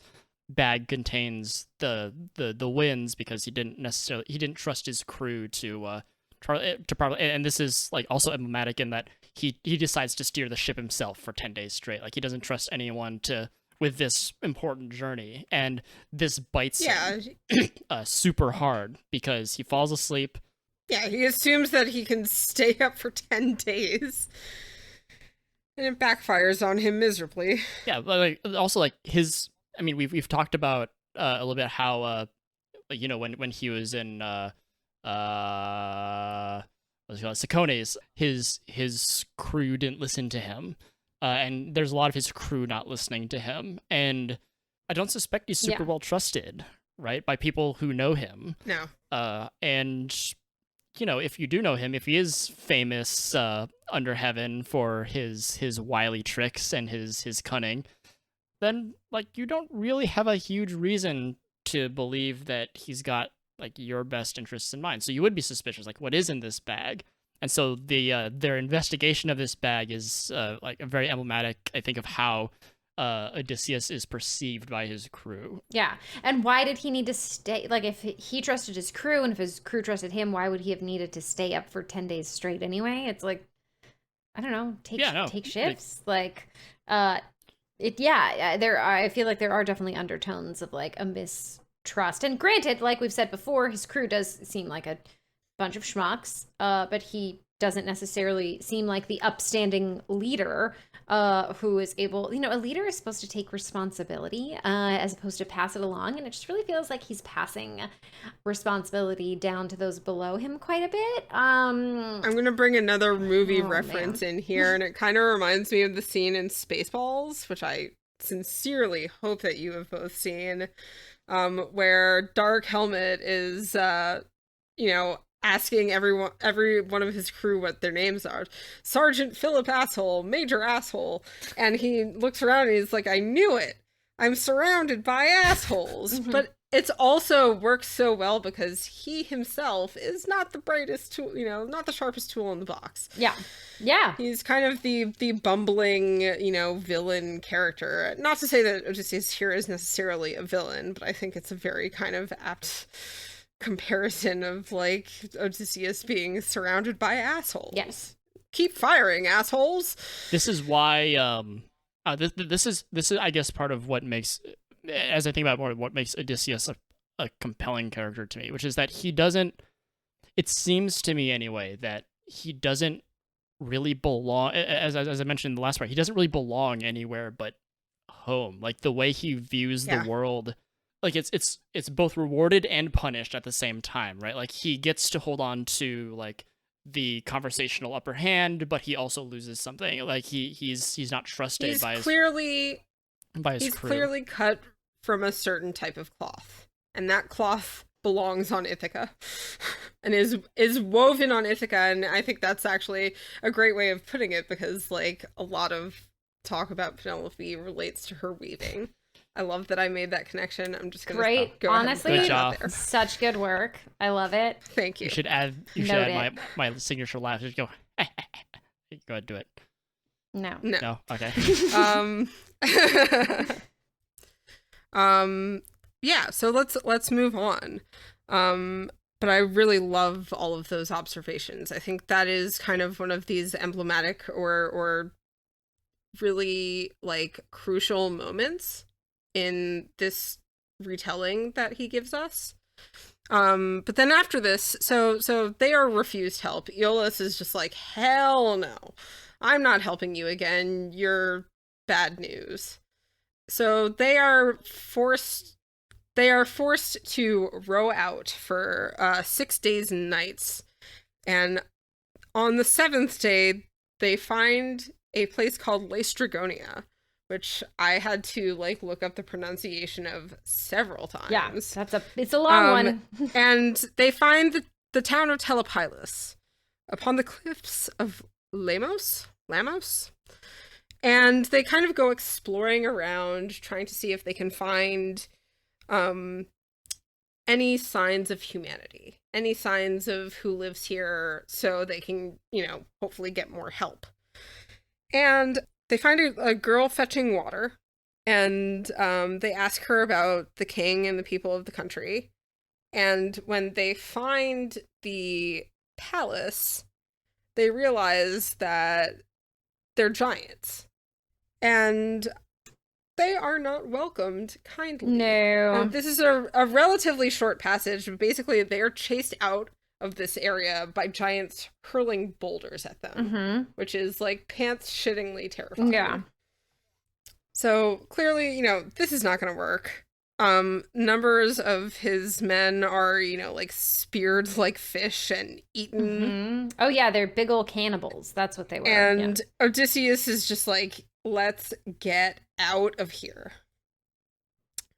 bag contains the winds, because he didn't trust his crew to probably, and this is like also emblematic in that he decides to steer the ship himself for 10 days straight. Like, he doesn't trust anyone with this important journey, and this bites him super hard because he falls asleep.
Yeah, he assumes that he can stay up for 10 days. And it backfires on him miserably.
Yeah, but like, also like his, I mean, we've talked about a little bit how like, when he was in what's it called, Sacones, his crew didn't listen to him, and there's a lot of his crew not listening to him, and I don't suspect he's super well trusted, right, by people who know him.
No.
And if you do know him, if he is famous under heaven for his wily tricks and his cunning, then like you don't really have a huge reason to believe that he's got like your best interests in mind. So you would be suspicious, like what is in this bag? And so their investigation of this bag is like a very emblematic, I think, of how Odysseus is perceived by his crew.
Yeah. And why did he need to stay? Like, if he trusted his crew and if his crew trusted him, why would he have needed to stay up for 10 days straight anyway? It's like, I don't know, take shifts. I feel like there are definitely undertones of like a mistrust. And granted, like we've said before, his crew does seem like a bunch of schmucks, but he doesn't necessarily seem like the upstanding leader who is able, a leader is supposed to take responsibility as opposed to pass it along. And it just really feels like he's passing responsibility down to those below him quite a bit.
I'm going to bring another movie reference in here, and it kind of reminds me of the scene in Spaceballs, which I sincerely hope that you have both seen, where Dark Helmet is, asking every one of his crew what their names are. Sergeant Philip Asshole, Major Asshole. And he looks around and he's like, I knew it. I'm surrounded by assholes. But it's also works so well because he himself is not the brightest tool, not the sharpest tool in the box.
Yeah. Yeah.
He's kind of the bumbling, villain character. Not to say that Odysseus here is necessarily a villain, but I think it's a very kind of apt comparison of like Odysseus being surrounded by assholes.
Yes.
Keep firing, assholes.
This is why this is I guess part of what makes, as I think about more, what makes Odysseus a compelling character to me, which is that it seems to me anyway that he doesn't really belong, as I mentioned in the last part, he doesn't really belong anywhere but home. Like the way he views the world, like it's both rewarded and punished at the same time, right? Like he gets to hold on to like the conversational upper hand, but he also loses something. Like he's not trusted by his crew.
He's clearly cut from a certain type of cloth, and that cloth belongs on Ithaca and is woven on Ithaca. And I think that's actually a great way of putting it, because like a lot of talk about Penelope relates to her weaving. I love that I made that connection. I'm just gonna go
honestly,
ahead and
good job.
there.
Such good work. I love it.
Thank you.
You should add my signature laugh. Just go go ahead, do it.
No.
Okay.
Yeah, so let's move on. But I really love all of those observations. I think that is kind of one of these emblematic or really like crucial moments in this retelling that he gives us. But then after this, so they are refused help. Aeolus is just like, hell no, I'm not helping you again. You're bad news. So they are forced to row out for 6 days and nights. And on the 7th day, they find a place called Laestrygonia, which I had to like look up the pronunciation of several times.
Yeah, it's a long one.
And they find the town of Telepylus upon the cliffs of Lamos. And they kind of go exploring around, trying to see if they can find any signs of humanity, any signs of who lives here, so they can, hopefully get more help. And they find a girl fetching water, and they ask her about the king and the people of the country. And when they find the palace, they realize that they're giants. And they are not welcomed kindly.
No.
This is a relatively short passage, but basically they are chased out of this area by giants hurling boulders at them, which is like pants-shittingly terrifying.
Yeah.
So clearly, this is not going to work. Numbers of his men are, like speared like fish and eaten.
Mm-hmm. Oh yeah, they're big old cannibals. That's what they were.
And Odysseus is just like, let's get out of here.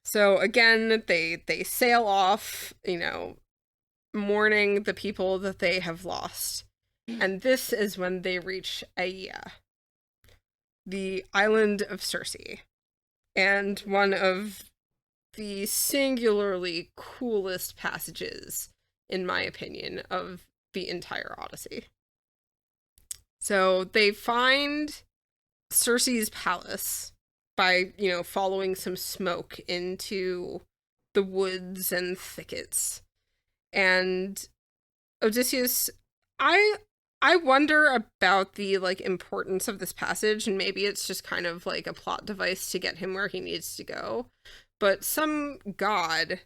So again, they sail off, mourning the people that they have lost. And this is when they reach Aea, the island of Circe, and one of the singularly coolest passages, in my opinion, of the entire Odyssey. So they find Circe's palace by, following some smoke into the woods and thickets. And Odysseus, I wonder about the, importance of this passage, and maybe it's just kind of like a plot device to get him where he needs to go. But some god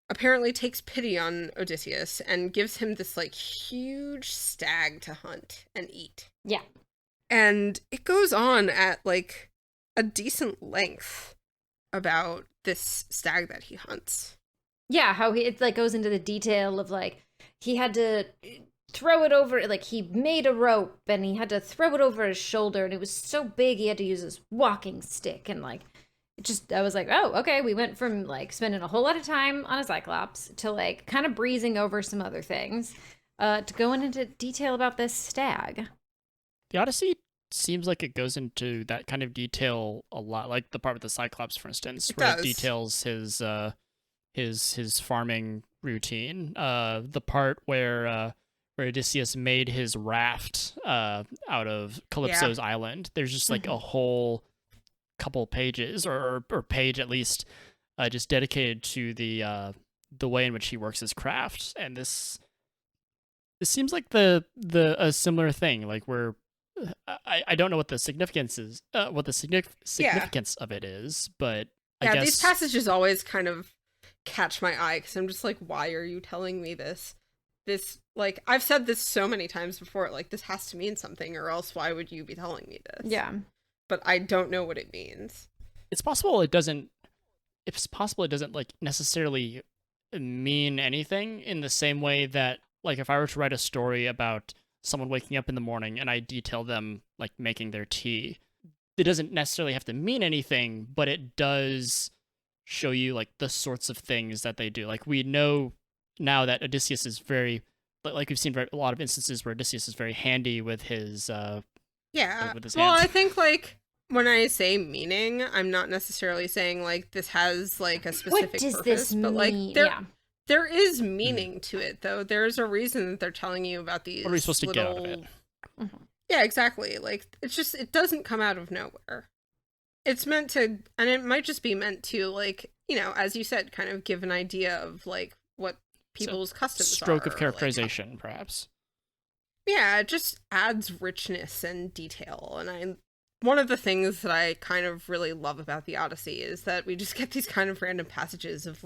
apparently takes pity on Odysseus and gives him this, huge stag to hunt and eat.
Yeah.
And it goes on at, a decent length about this stag that he hunts.
Yeah, how it goes into the detail of he had to throw it over, he made a rope and he had to throw it over his shoulder, and it was so big he had to use his walking stick, and I was like, oh, okay, we went from spending a whole lot of time on a cyclops to kind of breezing over some other things to going into detail about this stag.
The Odyssey seems like it goes into that kind of detail a lot, like the part with the cyclops, for instance, where it details his farming routine. The part where Odysseus made his raft out of Calypso's island. There's just a whole couple pages or page at least just dedicated to the way in which he works his craft. And this seems like a similar thing, where I don't know what the significance is, significance of it is, but I guess
these passages always kind of catch my eye, because I'm just like, why are you telling me this? This, I've said this so many times before, this has to mean something, or else why would you be telling me this?
Yeah.
But I don't know what it means.
It's possible it doesn't necessarily mean anything, in the same way that, if I were to write a story about someone waking up in the morning and I detail them making their tea, it doesn't necessarily have to mean anything, but it does show you the sorts of things that they do. We know now that Odysseus is very, we've seen a lot of instances where Odysseus is very handy with his with his hands.
I think when I say meaning, I'm not necessarily saying this has a specific purpose,
this
but
mean?
There is meaning to it, though. There's a reason that they're telling you about these.
What are we supposed to get out of it?
Mm-hmm.
Yeah, exactly. It's just, it doesn't come out of nowhere. It's meant to, and it might just be meant to, as you said, kind of give an idea of what people's customs are.
Stroke of characterization, perhaps.
Yeah, it just adds richness and detail. And one of the things that I kind of really love about the Odyssey is that we just get these kind of random passages of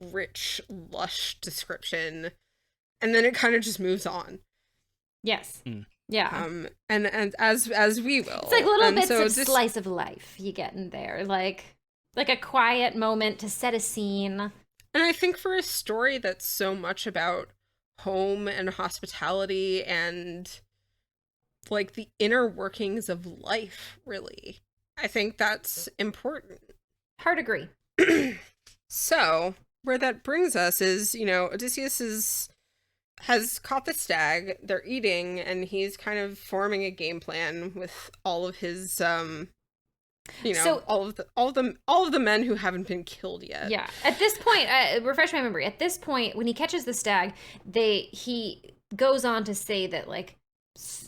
rich, lush description, and then it kind of just moves on.
Yes.
Mm.
Yeah.
And as we will.
It's little bits of slice of life you get in there, like a quiet moment to set a scene.
And I think for a story that's so much about home and hospitality and the inner workings of life, really, I think that's important.
Hard agree.
So where that brings us is, Odysseus has caught the stag, they're eating, and he's kind of forming a game plan with all of his all of the men who haven't been killed yet.
Yeah. At this point, refresh my memory. At this point, when he catches the stag, he goes on to say that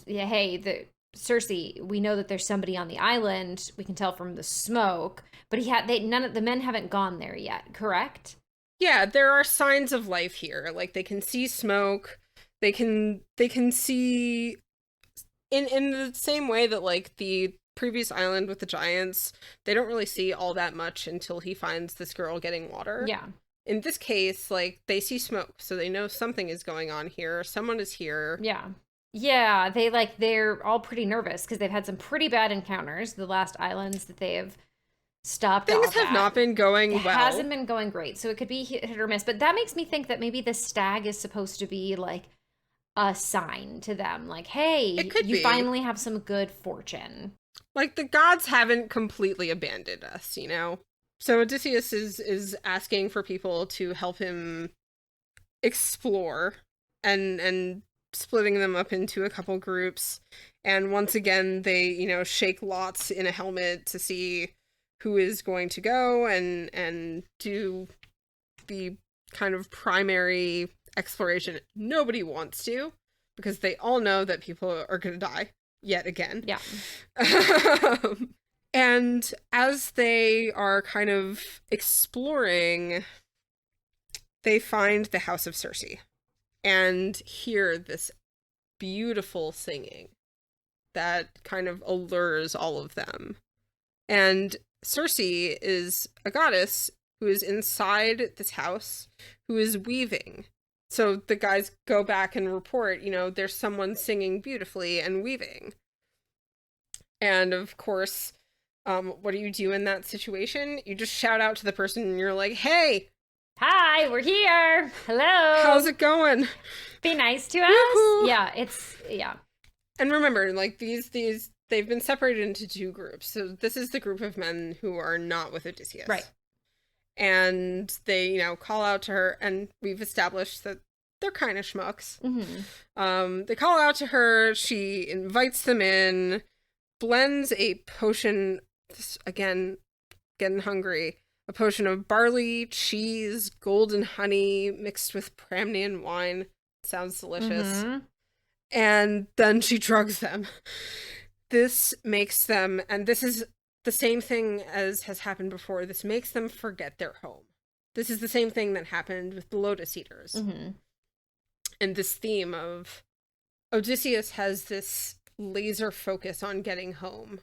hey, Circe, we know that there's somebody on the island. We can tell from the smoke, but none of the men haven't gone there yet. Correct?
Yeah, there are signs of life here. They can see smoke. They can see in the same way that the previous island with the giants, they don't really see all that much until he finds this girl getting water.
Yeah.
In this case, they see smoke, so they know something is going on here. Someone is here.
Yeah. Yeah, they're all pretty nervous because they've had some pretty bad encounters, the last islands that they have stopped
Things have not been going well.
It hasn't been going great. So it could be hit or miss. But that makes me think that maybe the stag is supposed to be like a sign to them. Like, hey, you finally have some good fortune.
Like, the gods haven't completely abandoned us, you know? So Odysseus is asking for people to help him explore and splitting them up into a couple groups. And once again, they, you know, shake lots in a helmet to see who is going to go and do the kind of primary exploration. Nobody wants to, because they all know that people are going to die yet again.
Yeah.
And as they are kind of exploring, they find the house of Circe and hear this beautiful singing that kind of allures all of them. And Circe is a goddess who is inside this house, who is weaving. So the guys go back and report, you know, there's someone singing beautifully and weaving. And of course, what do you do in that situation? You just shout out to the person and you're like, hey!
Hi, we're here! Hello!
How's it going?
Be nice to us?
Woo-hoo.
Yeah.
And remember, like, these they've been separated into two groups. So this is the group of men who are not with Odysseus.
Right.
And they, you know, call out to her, and we've established that they're kind of schmucks.
Mm-hmm.
They call out to her, she invites them in, blends a potion, again, getting hungry, a potion of barley, cheese, golden honey mixed with Pramnian wine. Sounds delicious.
Mm-hmm.
And then she drugs them. This makes them, and this is the same thing as has happened before, this makes them forget their home. This is the same thing that happened with the Lotus Eaters.
Mm-hmm.
And this theme of Odysseus has this laser focus on getting home.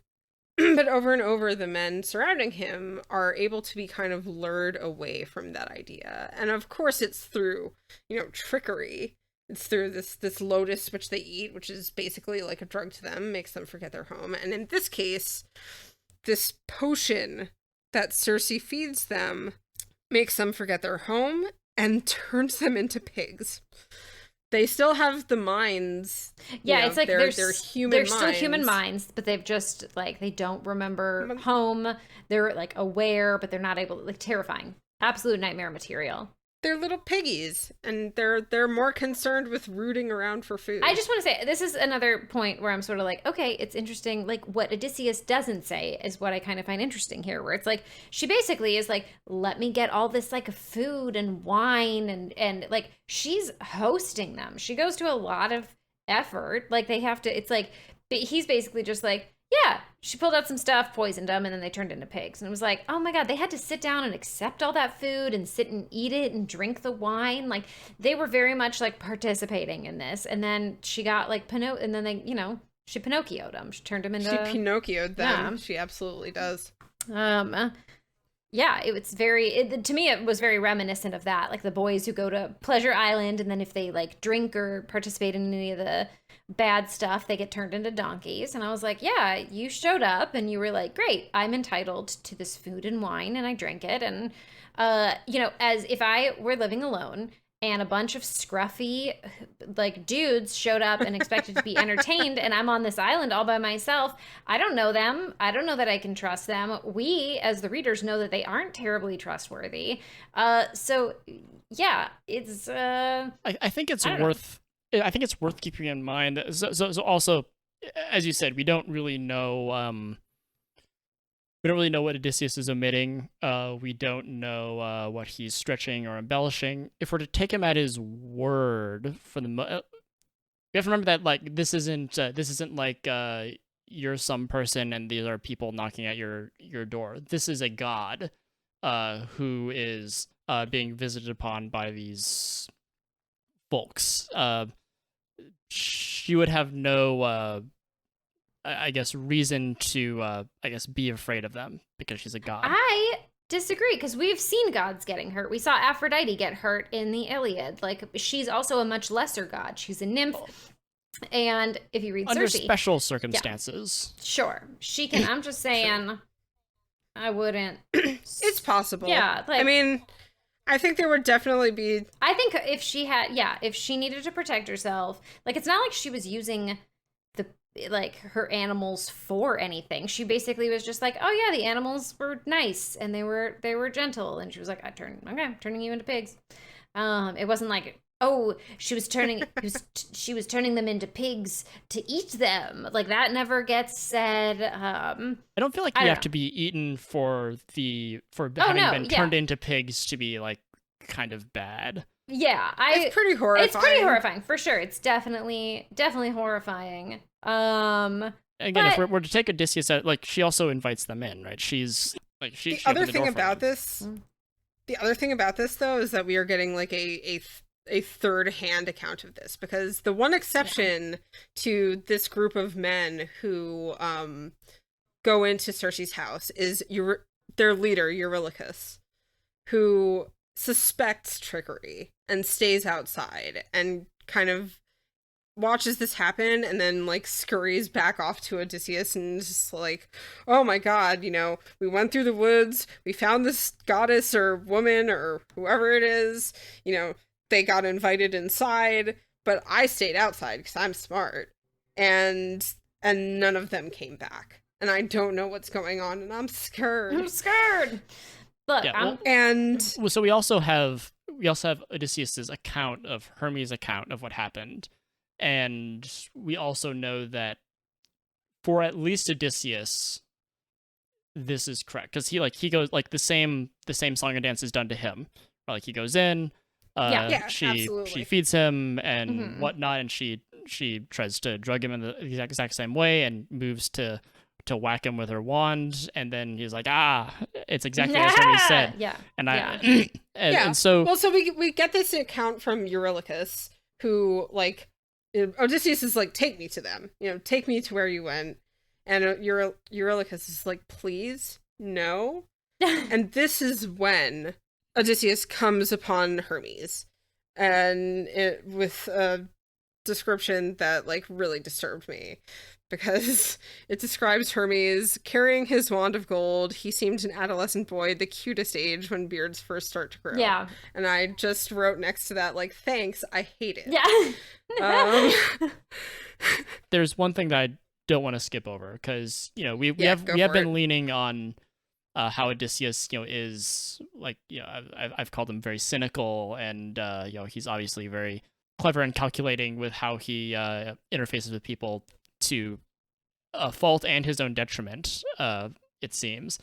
But over and over, the men surrounding him are able to be kind of lured away from that idea. And of course, it's through, you know, trickery. It's through this lotus which they eat, which is basically like a drug to them, makes them forget their home. And in this case, this potion that Circe feeds them makes them forget their home and turns them into pigs. They still have the minds.
Yeah, it's like they're
human
they're
minds.
still human minds, but they've just, like, they don't remember home. They're, like, aware, but they're not able to, like, terrifying. Absolute nightmare material.
They're little piggies, and they're more concerned with rooting around for food.
I just want to say, this is another point where I'm sort of like, okay, it's interesting. Like, what Odysseus doesn't say is what I kind of find interesting here, where it's like, she basically is like, let me get all this, like, food and wine, and like, she's hosting them. She goes to a lot of effort. Like, they have to, it's like, he's basically just like, yeah, she pulled out some stuff, poisoned them, and then they turned into pigs. And it was like, oh my God, they had to sit down and accept all that food and sit and eat it and drink the wine. Like, they were very much, like, participating in this. And then she got, like, and then they, you know, she Pinocchio'd them. She turned them into...
She Pinocchio'd them.
Yeah.
She absolutely does.
Yeah, to me, it was very reminiscent of that. Like, the boys who go to Pleasure Island, and then if they, like, drink or participate in any of the bad stuff, they get turned into donkeys. And I was like, yeah, you showed up and you were like, great, I'm entitled to this food and wine, and I drank it. And, you know, as if I were living alone and a bunch of scruffy, like, dudes showed up and expected to be entertained, and I'm on this island all by myself, I don't know them. I don't know that I can trust them. We, as the readers, know that they aren't terribly trustworthy. So, yeah, it's...
I think it's worth... I think it's worth keeping in mind. So also, as you said, we don't really know what Odysseus is omitting. We don't know what he's stretching or embellishing. If we're to take him at his word, we have to remember that, like, this isn't like you're some person and these are people knocking at your door. This is a god who is being visited upon by these folks. She would have no, I guess, reason to, be afraid of them because she's a god.
I disagree, because we've seen gods getting hurt. We saw Aphrodite get hurt in the Iliad. Like, she's also a much lesser god. She's a nymph. And if you read
under
Circe,
special circumstances.
yeah, sure. She can, I'm just saying, I wouldn't.
It's possible.
Yeah. Like,
I mean, I think there would definitely be...
I think if she had, if she needed to protect herself, like, it's not like she was using her animals for anything. She basically was just like, oh yeah, the animals were nice and they were gentle, and she was like, I'm turning you into pigs. It wasn't like, oh, she was turning them into pigs to eat them. Like, that never gets said. I
don't feel like you have to be eaten for having been turned into pigs to be like kind of bad.
Yeah, it's pretty horrifying. It's pretty
horrifying for sure. It's definitely horrifying.
Again, if we're to take Odysseus out, like, she also invites them in, right? She's like, the other thing about
this though is that we are getting like a third-hand account of this, because the one exception to this group of men who go into Circe's house is their leader, Eurylochus, who suspects trickery and stays outside and kind of watches this happen and then like scurries back off to Odysseus and just like, oh my god, we went through the woods, we found this goddess or woman or whoever it is, they got invited inside, but I stayed outside because I'm smart, and none of them came back, and I don't know what's going on, and I'm scared.
Look,
so we also have Odysseus's account of Hermes' account of what happened. And we also know that for at least Odysseus, this is correct, because he goes like the same song and dance is done to him. Like, he goes in, she feeds him and whatnot, and she tries to drug him in the exact same way and moves to whack him with her wand, and then he's like, it's exactly as Hermes said. And so
we get this account from Eurylochus, who like, Odysseus is like, take me to them, take me to where you went. And Eurylochus is like, please, no. And this is when Odysseus comes upon Hermes, and with a description that like really disturbed me, because it describes Hermes carrying his wand of gold. He seemed an adolescent boy, the cutest age when beards first start to grow.
Yeah.
And I just wrote next to that, like, thanks, I hate it.
Yeah.
There's one thing that I don't want to skip over, because, we have been leaning on how Odysseus, is like, I've called him very cynical, and, he's obviously very clever and calculating with how he interfaces with people to a fault and his own detriment, it seems.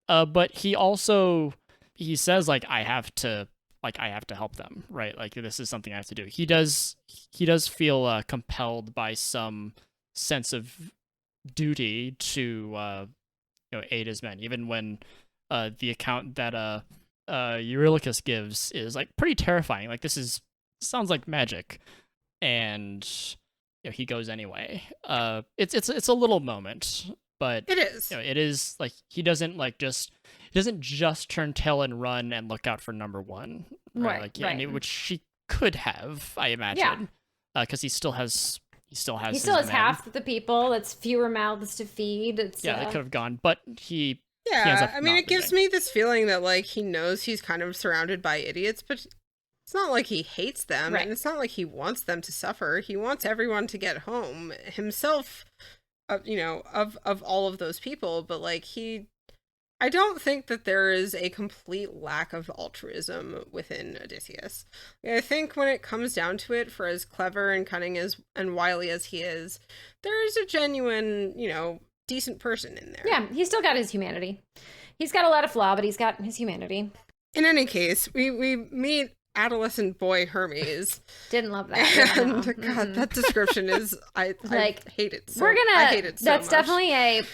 But he says, like, I have to help them, right? Like, this is something I have to do. He does feel compelled by some sense of duty to aid his men, even when the account that Eurylochus gives is like pretty terrifying. Like, sounds like magic, and he goes anyway. It's a little moment, but
it is.
It is like he doesn't just turn tail and run and look out for number one, right? Which she could have, I imagine, because he still has
half the people. It's fewer mouths to feed.
They could have gone, but he.
Yeah, I mean, it gives me this feeling that like he knows he's kind of surrounded by idiots, but it's not like he hates them, and it's not like he wants them to suffer. He wants everyone to get home himself, of all of those people. But like, I don't think that there is a complete lack of altruism within Odysseus. I think when it comes down to it, for as clever and cunning and wily as he is, there is a genuine, decent person in there.
Yeah, he's still got his humanity. He's got a lot of flaw, but he's got his humanity.
In any case, we meet adolescent boy Hermes.
Didn't love that.
And God, that description is I hate it.
I hate it so much. Definitely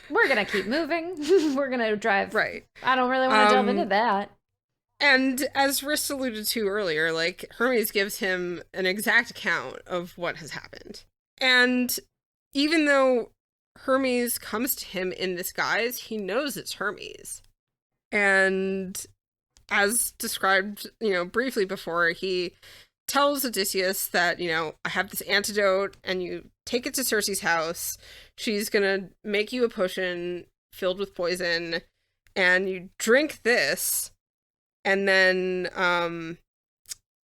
we're gonna keep moving. We're gonna drive.
Right.
I don't really want to delve into that.
And as Wriste alluded to earlier, like, Hermes gives him an exact account of what has happened. And even though Hermes comes to him in this guise, he knows it's Hermes. And as described, briefly before, he tells Odysseus that, I have this antidote, and you take it to Circe's house. She's gonna make you a potion filled with poison, and you drink this, and then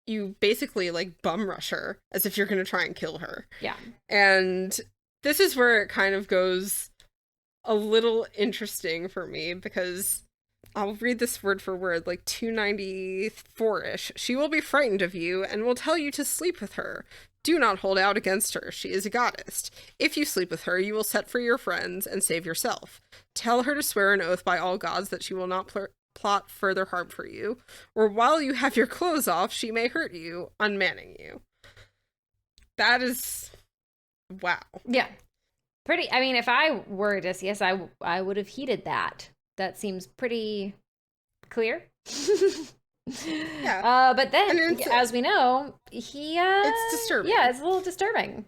you basically like bum rush her as if you're going to try and kill her.
Yeah. And
this is where it kind of goes a little interesting for me, because I'll read this word for word, like 294-ish. She will be frightened of you and will tell you to sleep with her. Do not hold out against her. She is a goddess. If you sleep with her, you will set free your friends and save yourself. Tell her to swear an oath by all gods that she will not plot further harm for you, or while you have your clothes off, she may hurt you, unmanning you. That is... wow.
Yeah. Pretty, I mean, if I were Odysseus, I would have heeded that. That seems pretty clear.
Yeah.
But then, as we know,
it's disturbing.
Yeah, it's a little disturbing.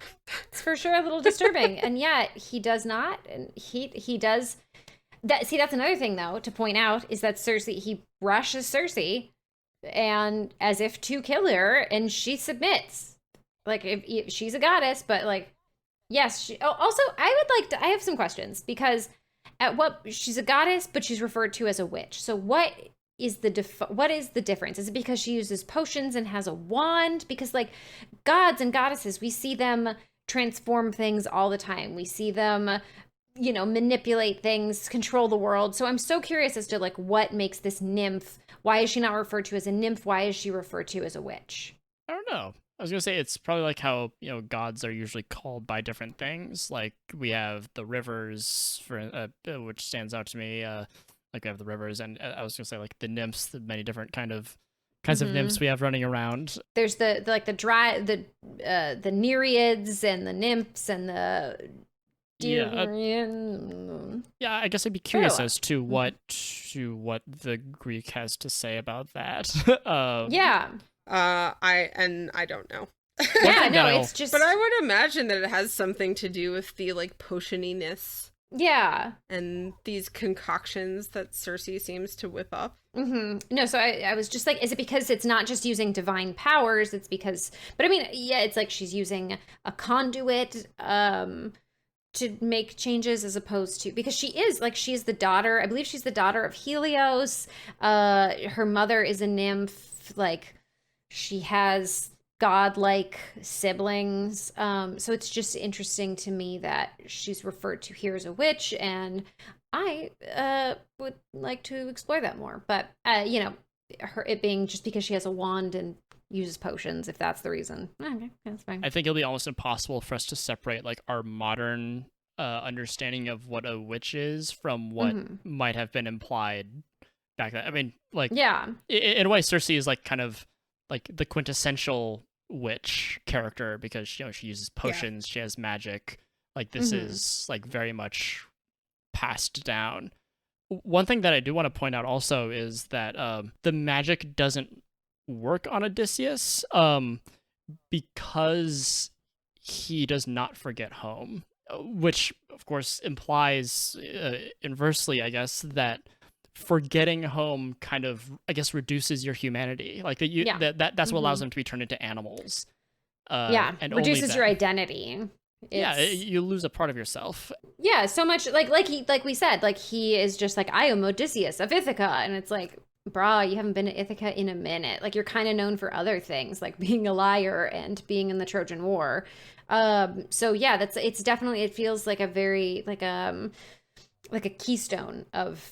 It's for sure a little disturbing. And yet, he does not, and he does... See, that's another thing, though, to point out, is that he rushes Circe, and as if to kill her, and she submits. Like, if she's a goddess, but, like, yes. Also, I have some questions, because she's a goddess, but she's referred to as a witch. So what is the difference? Is it because she uses potions and has a wand? Because, like, gods and goddesses, we see them transform things all the time. We see them... manipulate things, control the world. So I'm so curious as to, like, what makes this nymph, why is she not referred to as a nymph? Why is she referred to as a witch?
I don't know. I was going to say, it's probably like how, gods are usually called by different things. Like, we have the rivers, which stands out to me. Like, we have the rivers, and I was going to say, like, the nymphs, the many different kinds of nymphs we have running around.
There's the nereids and the nymphs and the...
Yeah, I guess I'd be curious as to what the Greek has to say about that.
I don't know.
Yeah, no, it's just...
But I would imagine that it has something to do with the, like, potioniness.
Yeah.
And these concoctions that Circe seems to whip up.
Mm-hmm. No, so I was just like, is it because it's not just using divine powers? It's because... But I mean, yeah, it's like she's using a conduit, to make changes, as opposed to, because she's the daughter, I believe she's the daughter of Helios. Her mother is a nymph, like, she has godlike siblings. So it's just interesting to me that she's referred to here as a witch, and I would like to explore that more. But it being just because she has a wand and uses potions, if that's the reason. Okay, that's fine.
I think it'll be almost impossible for us to separate, like, our modern understanding of what a witch is from what might have been implied back then. I mean, like,
yeah,
in a way, Circe is like kind of like the quintessential witch character, because she uses potions, she has magic. Like, this is like very much passed down. One thing that I do want to point out also is that the magic doesn't work on Odysseus because he does not forget home, which of course implies inversely, I guess, that forgetting home kind of, I guess, reduces your humanity. Like, that's what allows them to be turned into animals.
And reduces your identity.
You lose a part of yourself.
Yeah, so much like we said, like, he is just like, I am Odysseus of Ithaca, and it's like, brah, you haven't been to Ithaca in a minute. Like, you're kind of known for other things, like being a liar and being in the Trojan War. So yeah, it's definitely, it feels like a very like a keystone of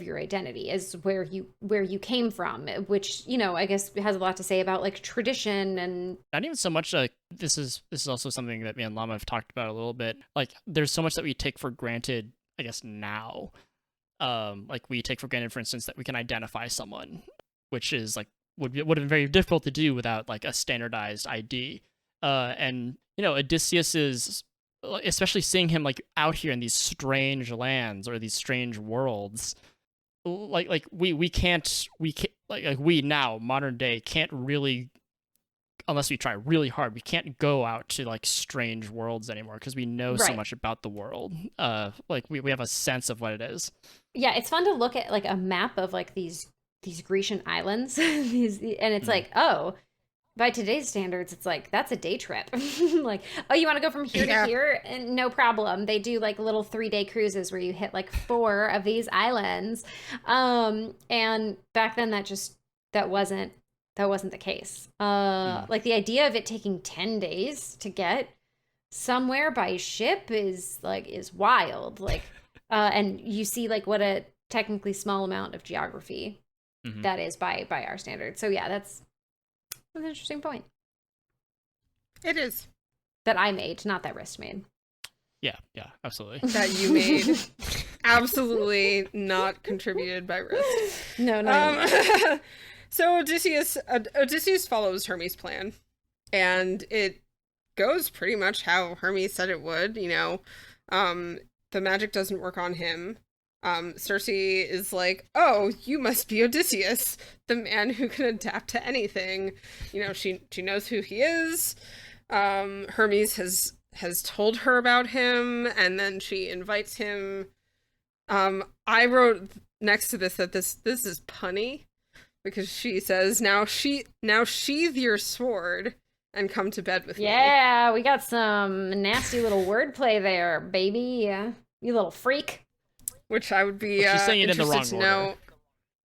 your identity is where you came from, which, I guess has a lot to say about, like, tradition. And
not even so much like, this is also something that me and Llama have talked about a little bit. Like, there's so much that we take for granted, I guess, now. Like, we take for granted, for instance, that we can identify someone, which is like would have been very difficult to do without, like, a standardized ID. And Odysseus is, especially seeing him, like, out here in these strange lands or these strange worlds, like we can't like we now, modern day, can't really, unless we try really hard, we can't go out to, like, strange worlds anymore, because we know so much about the world. Like, we have a sense of what it is.
Yeah, it's fun to look at, like, a map of, like, these Grecian islands, and it's like, oh, by today's standards, it's like, that's a day trip. Like, oh, you want to go from here to here? And no problem. They do like little 3-day cruises where you hit like 4 of these islands. And back then that wasn't the case. Like the idea of it taking 10 days to get somewhere by ship is wild. Like, and you see like what a technically small amount of geography that is by our standards. So yeah, that's an interesting point.
It is.
That I made, not that Wriste made.
Yeah, absolutely.
That you made. Absolutely not contributed by Wriste.
No.
So Odysseus follows Hermes' plan, and it goes pretty much how Hermes said it would. The magic doesn't work on him. Circe is like, oh, you must be Odysseus, the man who can adapt to anything. She knows who he is. Hermes has told her about him, and then she invites him. I wrote next to this that this is punny, because she says, now sheathe your sword and come to bed with me.
Yeah, we got some nasty little wordplay there, baby. You little freak.
Which I would be
she's saying it in the wrong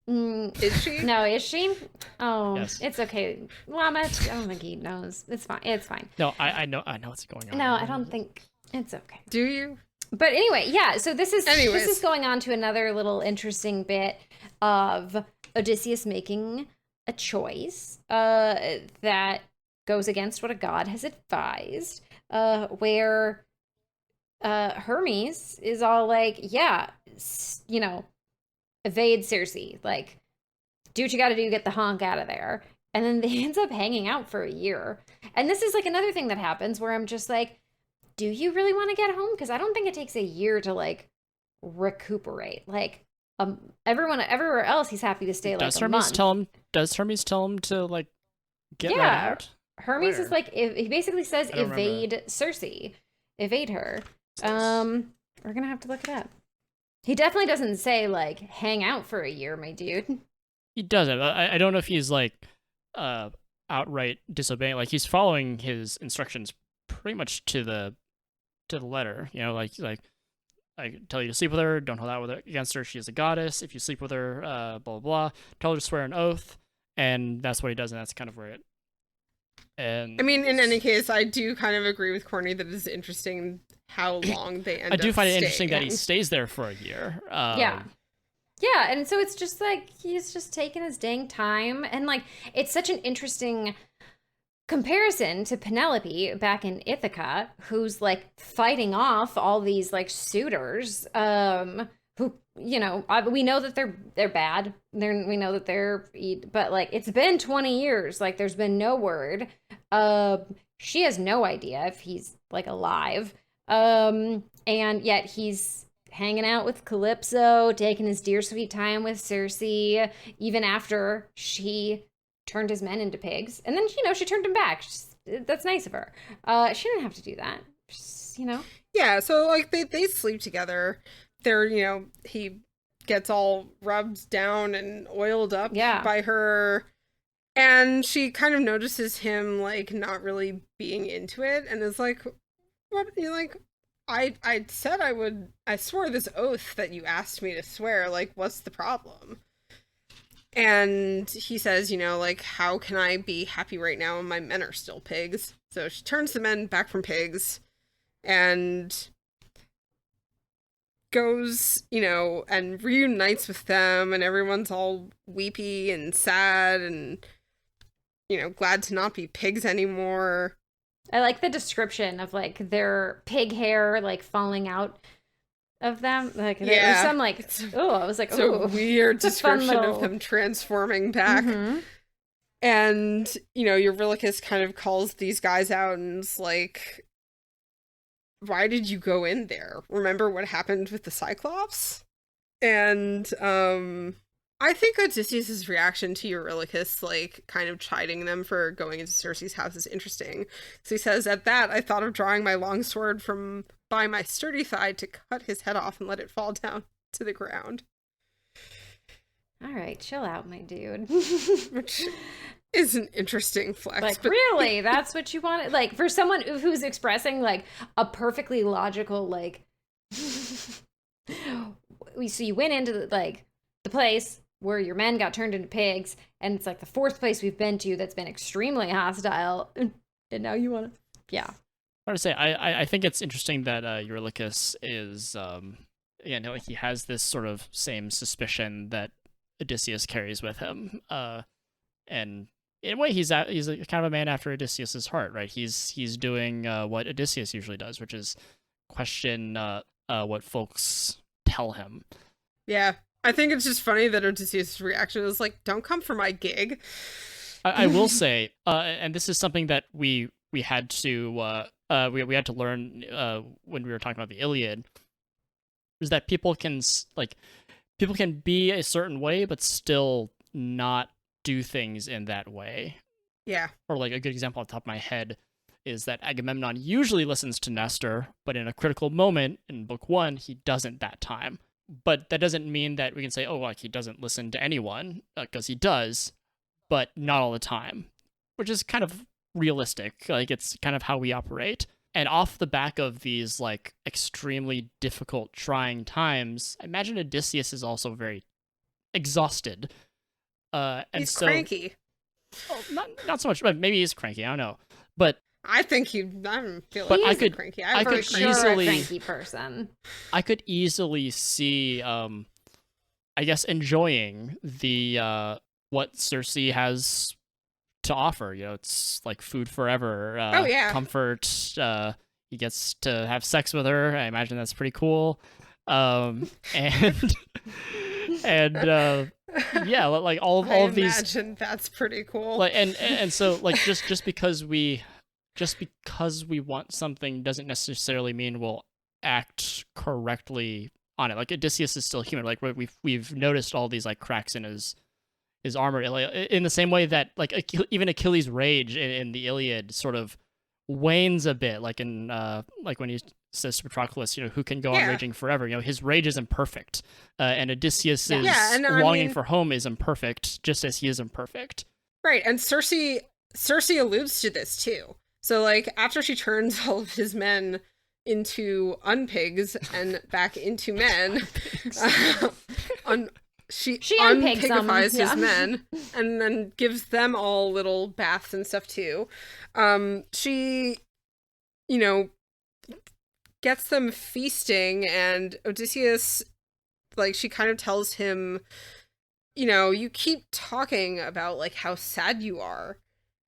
order. Is she?
No, is she? Oh,
yes.
It's okay. Llama, I don't think he knows. It's fine.
No, I know what's going on.
No, I don't think it's okay.
Do you?
But anyway, yeah. So this is going on to another little interesting bit of Odysseus making a choice that goes against what a god has advised, where Hermes is all like, yeah, evade Circe, like, do what you gotta do, get the honk out of there. And then they ends up hanging out for a year. And this is like another thing that happens where I'm just like, do you really want to get home? Because I don't think it takes a year to like recuperate. Like, everywhere else he's happy to stay like a month.
Does Hermes tell him to like get right out?
Hermes is like, he basically says evade Circe, evade her. We're gonna have to look it up. He definitely doesn't say like hang out for a year, my dude.
He doesn't. I don't know if he's like outright disobeying. Like he's following his instructions pretty much to the letter. Like I tell you to sleep with her, don't hold out with her against her. She is a goddess. If you sleep with her, blah blah blah. Tell her to swear an oath, and that's what he does, and that's kind of where it. And
I mean, in any case, I do kind of agree with Courtney that it's interesting how long they end up
I do find it
staying.
interesting that he stays there for a year.
Yeah, and so it's just like he's just taking his dang time, and like it's such an interesting comparison to Penelope back in Ithaca, who's like fighting off all these like suitors, who we know that they're bad. We know that but like it's been 20 years. Like there's been no word. She has no idea if he's like alive. And yet he's hanging out with Calypso, taking his dear sweet time with Circe, even after she turned his men into pigs. And then, she turned him back. That's nice of her. She didn't have to do that.
Yeah, so like they sleep together. They're, he gets all rubbed down and oiled up by her. And she kind of notices him like not really being into it and is like, what? You're like, I said I swore this oath that you asked me to swear. Like, what's the problem? And he says, like, how can I be happy right now when my men are still pigs? So she turns the men back from pigs and goes, and reunites with them, and everyone's all weepy and sad and, glad to not be pigs anymore.
I like the description of like their pig hair like falling out of them. Like there's some like, I was like,
it's a weird description of them transforming back.
Mm-hmm.
And Eurylochus kind of calls these guys out and is like, why did you go in there? Remember what happened with the Cyclops? And I think Odysseus' reaction to Eurylochus, like, kind of chiding them for going into Circe's house is interesting. So he says, at that, I thought of drawing my long sword from by my sturdy thigh to cut his head off and let it fall down to the ground.
All right, chill out, my dude.
Which is an interesting flex.
Like,
but...
really? That's what you wanted? Like, for someone who's expressing, like, a perfectly logical, like... So you went into, the place where your men got turned into pigs, and it's, like, the fourth place we've been to that's been extremely hostile, and now you want to... Yeah.
I want to say, I think it's interesting that Eurylochus is... he has this sort of same suspicion that Odysseus carries with him, and in a way, he's a kind of a man after Odysseus's heart, right? He's doing what Odysseus usually does, which is question what folks tell him.
Yeah, I think it's just funny that Odysseus' reaction is like, "Don't come for my gig."
I will say, and this is something that we had to we had to learn when we were talking about the Iliad, is that people can be a certain way, but still not do things in that way.
Yeah.
Or like a good example off the top of my head is that Agamemnon usually listens to Nestor, but in a critical moment in book 1, he doesn't that time. But that doesn't mean that we can say, oh, like he doesn't listen to anyone, because he does, but not all the time, which is kind of realistic. Like, it's kind of how we operate. And off the back of these, like, extremely difficult, trying times, I imagine Odysseus is also very exhausted.
He's cranky.
Oh, not so much, but maybe he's cranky. I don't know. But
I think I don't feel like he's cranky.
I could easily a cranky person.
I could easily see, I guess, enjoying the what Circe has to offer. You know, it's like food forever. Comfort. He gets to have sex with her. I imagine that's pretty cool. And yeah, like all of these.
I imagine that's pretty cool.
Like and so like just because we want something doesn't necessarily mean we'll act correctly on it. Like Odysseus is still human. Like we've noticed all these like cracks in his armor, in the same way that like even Achilles' rage in the Iliad sort of wanes a bit. Like in like when he says to Patroclus, who can go on raging forever? His rage is imperfect, and Odysseus' longing for home is imperfect, just as he is imperfect.
Right, and Circe alludes to this too. So like after she turns all of his men into unpigs and back into men, she unpigifies his men and then gives them all little baths and stuff too. She, gets them feasting, and Odysseus, like, she kind of tells him, you keep talking about like how sad you are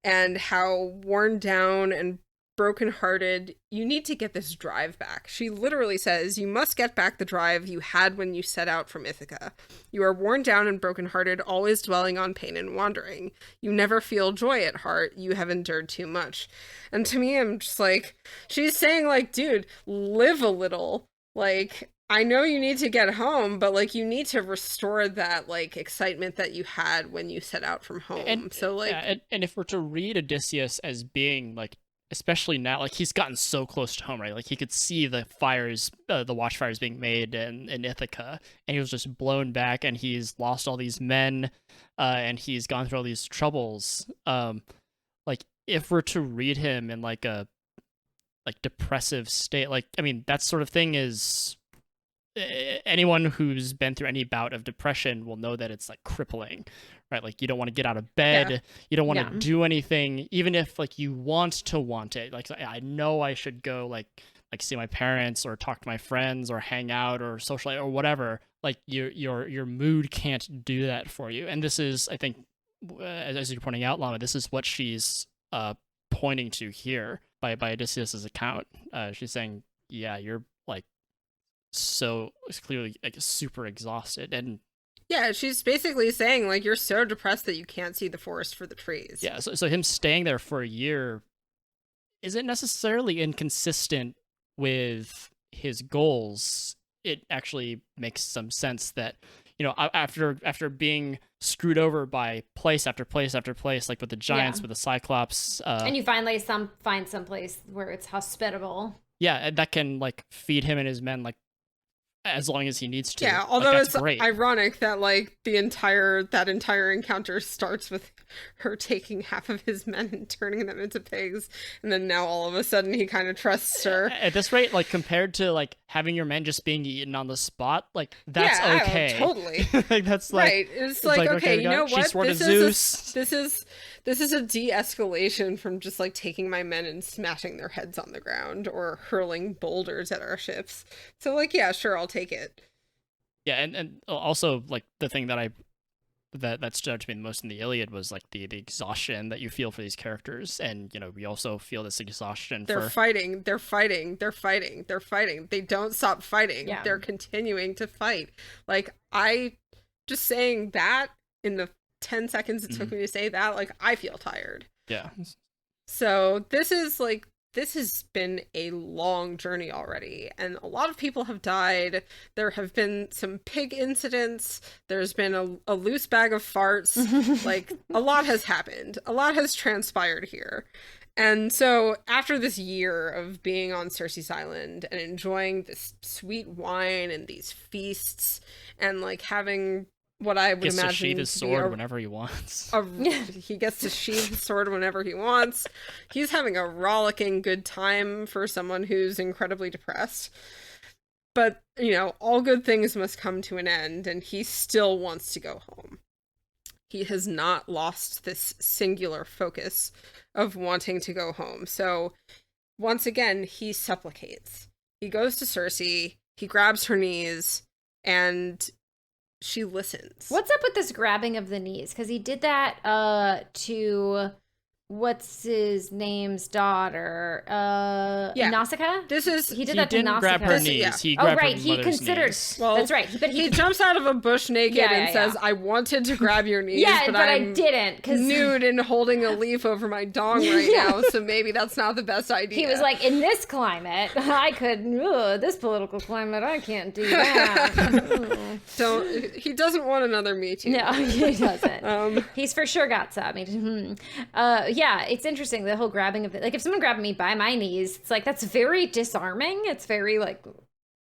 and how worn down and brokenhearted. You need to get this drive back. She literally says, you must get back the drive you had when you set out from Ithaca. You are worn down and brokenhearted, always dwelling on pain and wandering. You never feel joy at heart. You have endured too much. And to me, I'm just like, she's saying like, dude, live a little. Like, I know you need to get home, but like you need to restore that like excitement that you had when you set out from home. And so like,
and if we're to read Odysseus as being like, especially now, like he's gotten so close to home, right? Like he could see the fires, the watchfires being made in Ithaca, and he was just blown back, and he's lost all these men, and he's gone through all these troubles. Like if we're to read him in like a depressive state, like I mean that sort of thing is, anyone who's been through any bout of depression will know that it's like crippling, right? Like you don't want to get out of bed, you don't want to do anything, even if like you want it. Like I know I should go like see my parents or talk to my friends or hang out or socialize or whatever. Like your mood can't do that for you. And this is, I think, as you're pointing out, Llama, this is what she's pointing to here by Odysseus's account. She's saying, yeah, you're like so clearly like super exhausted. And
yeah, she's basically saying like you're so depressed that you can't see the forest for the trees.
Yeah, so him staying there for a year isn't necessarily inconsistent with his goals. It actually makes some sense that, after being screwed over by place after place after place, like with the giants, with the cyclops,
and you finally find some place where it's hospitable.
Yeah, and that can like feed him and his men like as long as he needs to.
Yeah, although
like,
it's
great.
ironic that like that entire encounter starts with her taking half of his men and turning them into pigs, and then now all of a sudden he kind of trusts her.
At this rate, like compared to like having your men just being eaten on the spot, like that's okay.
Totally.
Like that's like
right. It's like okay, you know what? This is a de-escalation from just like taking my men and smashing their heads on the ground or hurling boulders at our ships. So like, yeah, sure, I'll take it.
Yeah, and also like the thing that stood out to me the most in the Iliad was like the exhaustion that you feel for these characters, and you know we also feel this exhaustion. They're
fighting. They don't stop fighting.
Yeah.
They're continuing to fight. Like just saying that in the 10 seconds it took me to say that, like I feel tired.
Yeah.
So this has been a long journey already, and a lot of people have died. There have been some pig incidents. There's been a loose bag of farts. Like, a lot has happened. A lot has transpired here. And so after this year of being on Circe's Island and enjoying this sweet wine and these feasts and like having what I would imagine
to sheathe his sword whenever he wants.
He gets to sheathe his sword whenever he wants. He's having a rollicking good time for someone who's incredibly depressed. But, you know, all good things must come to an end, and he still wants to go home. He has not lost this singular focus of wanting to go home. So, once again, he supplicates. He goes to Circe, he grabs her knees, and she listens.
What's up with this grabbing of the knees? Because he did that to what's his name's daughter, Nausicaa. He did
didn't
Nausicaa.
grab her knees. Yeah. He grabbed her
He considered.
knees.
Well, that's right.
But he jumps out of a bush naked and says, "I wanted to grab your knees, but
I didn't because
nude and holding a leaf over my dong right now. So maybe that's not the best idea."
He was like, "In this climate, I could. This political climate, I can't do that."
He doesn't want another Me Too.
No, he doesn't. He's for sure got some. Yeah, it's interesting, the whole grabbing of it. Like, if someone grabbed me by my knees, it's like, that's very disarming. It's very, like,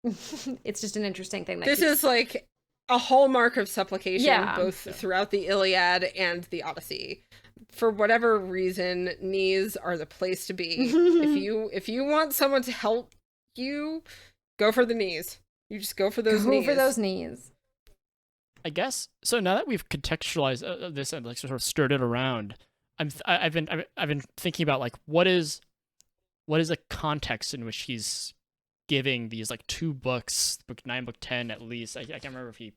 it's just an interesting thing.
This is, like, a hallmark of supplication, both throughout the Iliad and the Odyssey. For whatever reason, knees are the place to be. If you want someone to help you, go for the knees. You just go for those knees.
Go for those knees.
I guess, so now that we've contextualized this and, like, sort of stirred it around, I've been thinking about like what is a context in which he's giving these like 2 books, book 9, book 10 at least. I can't remember if he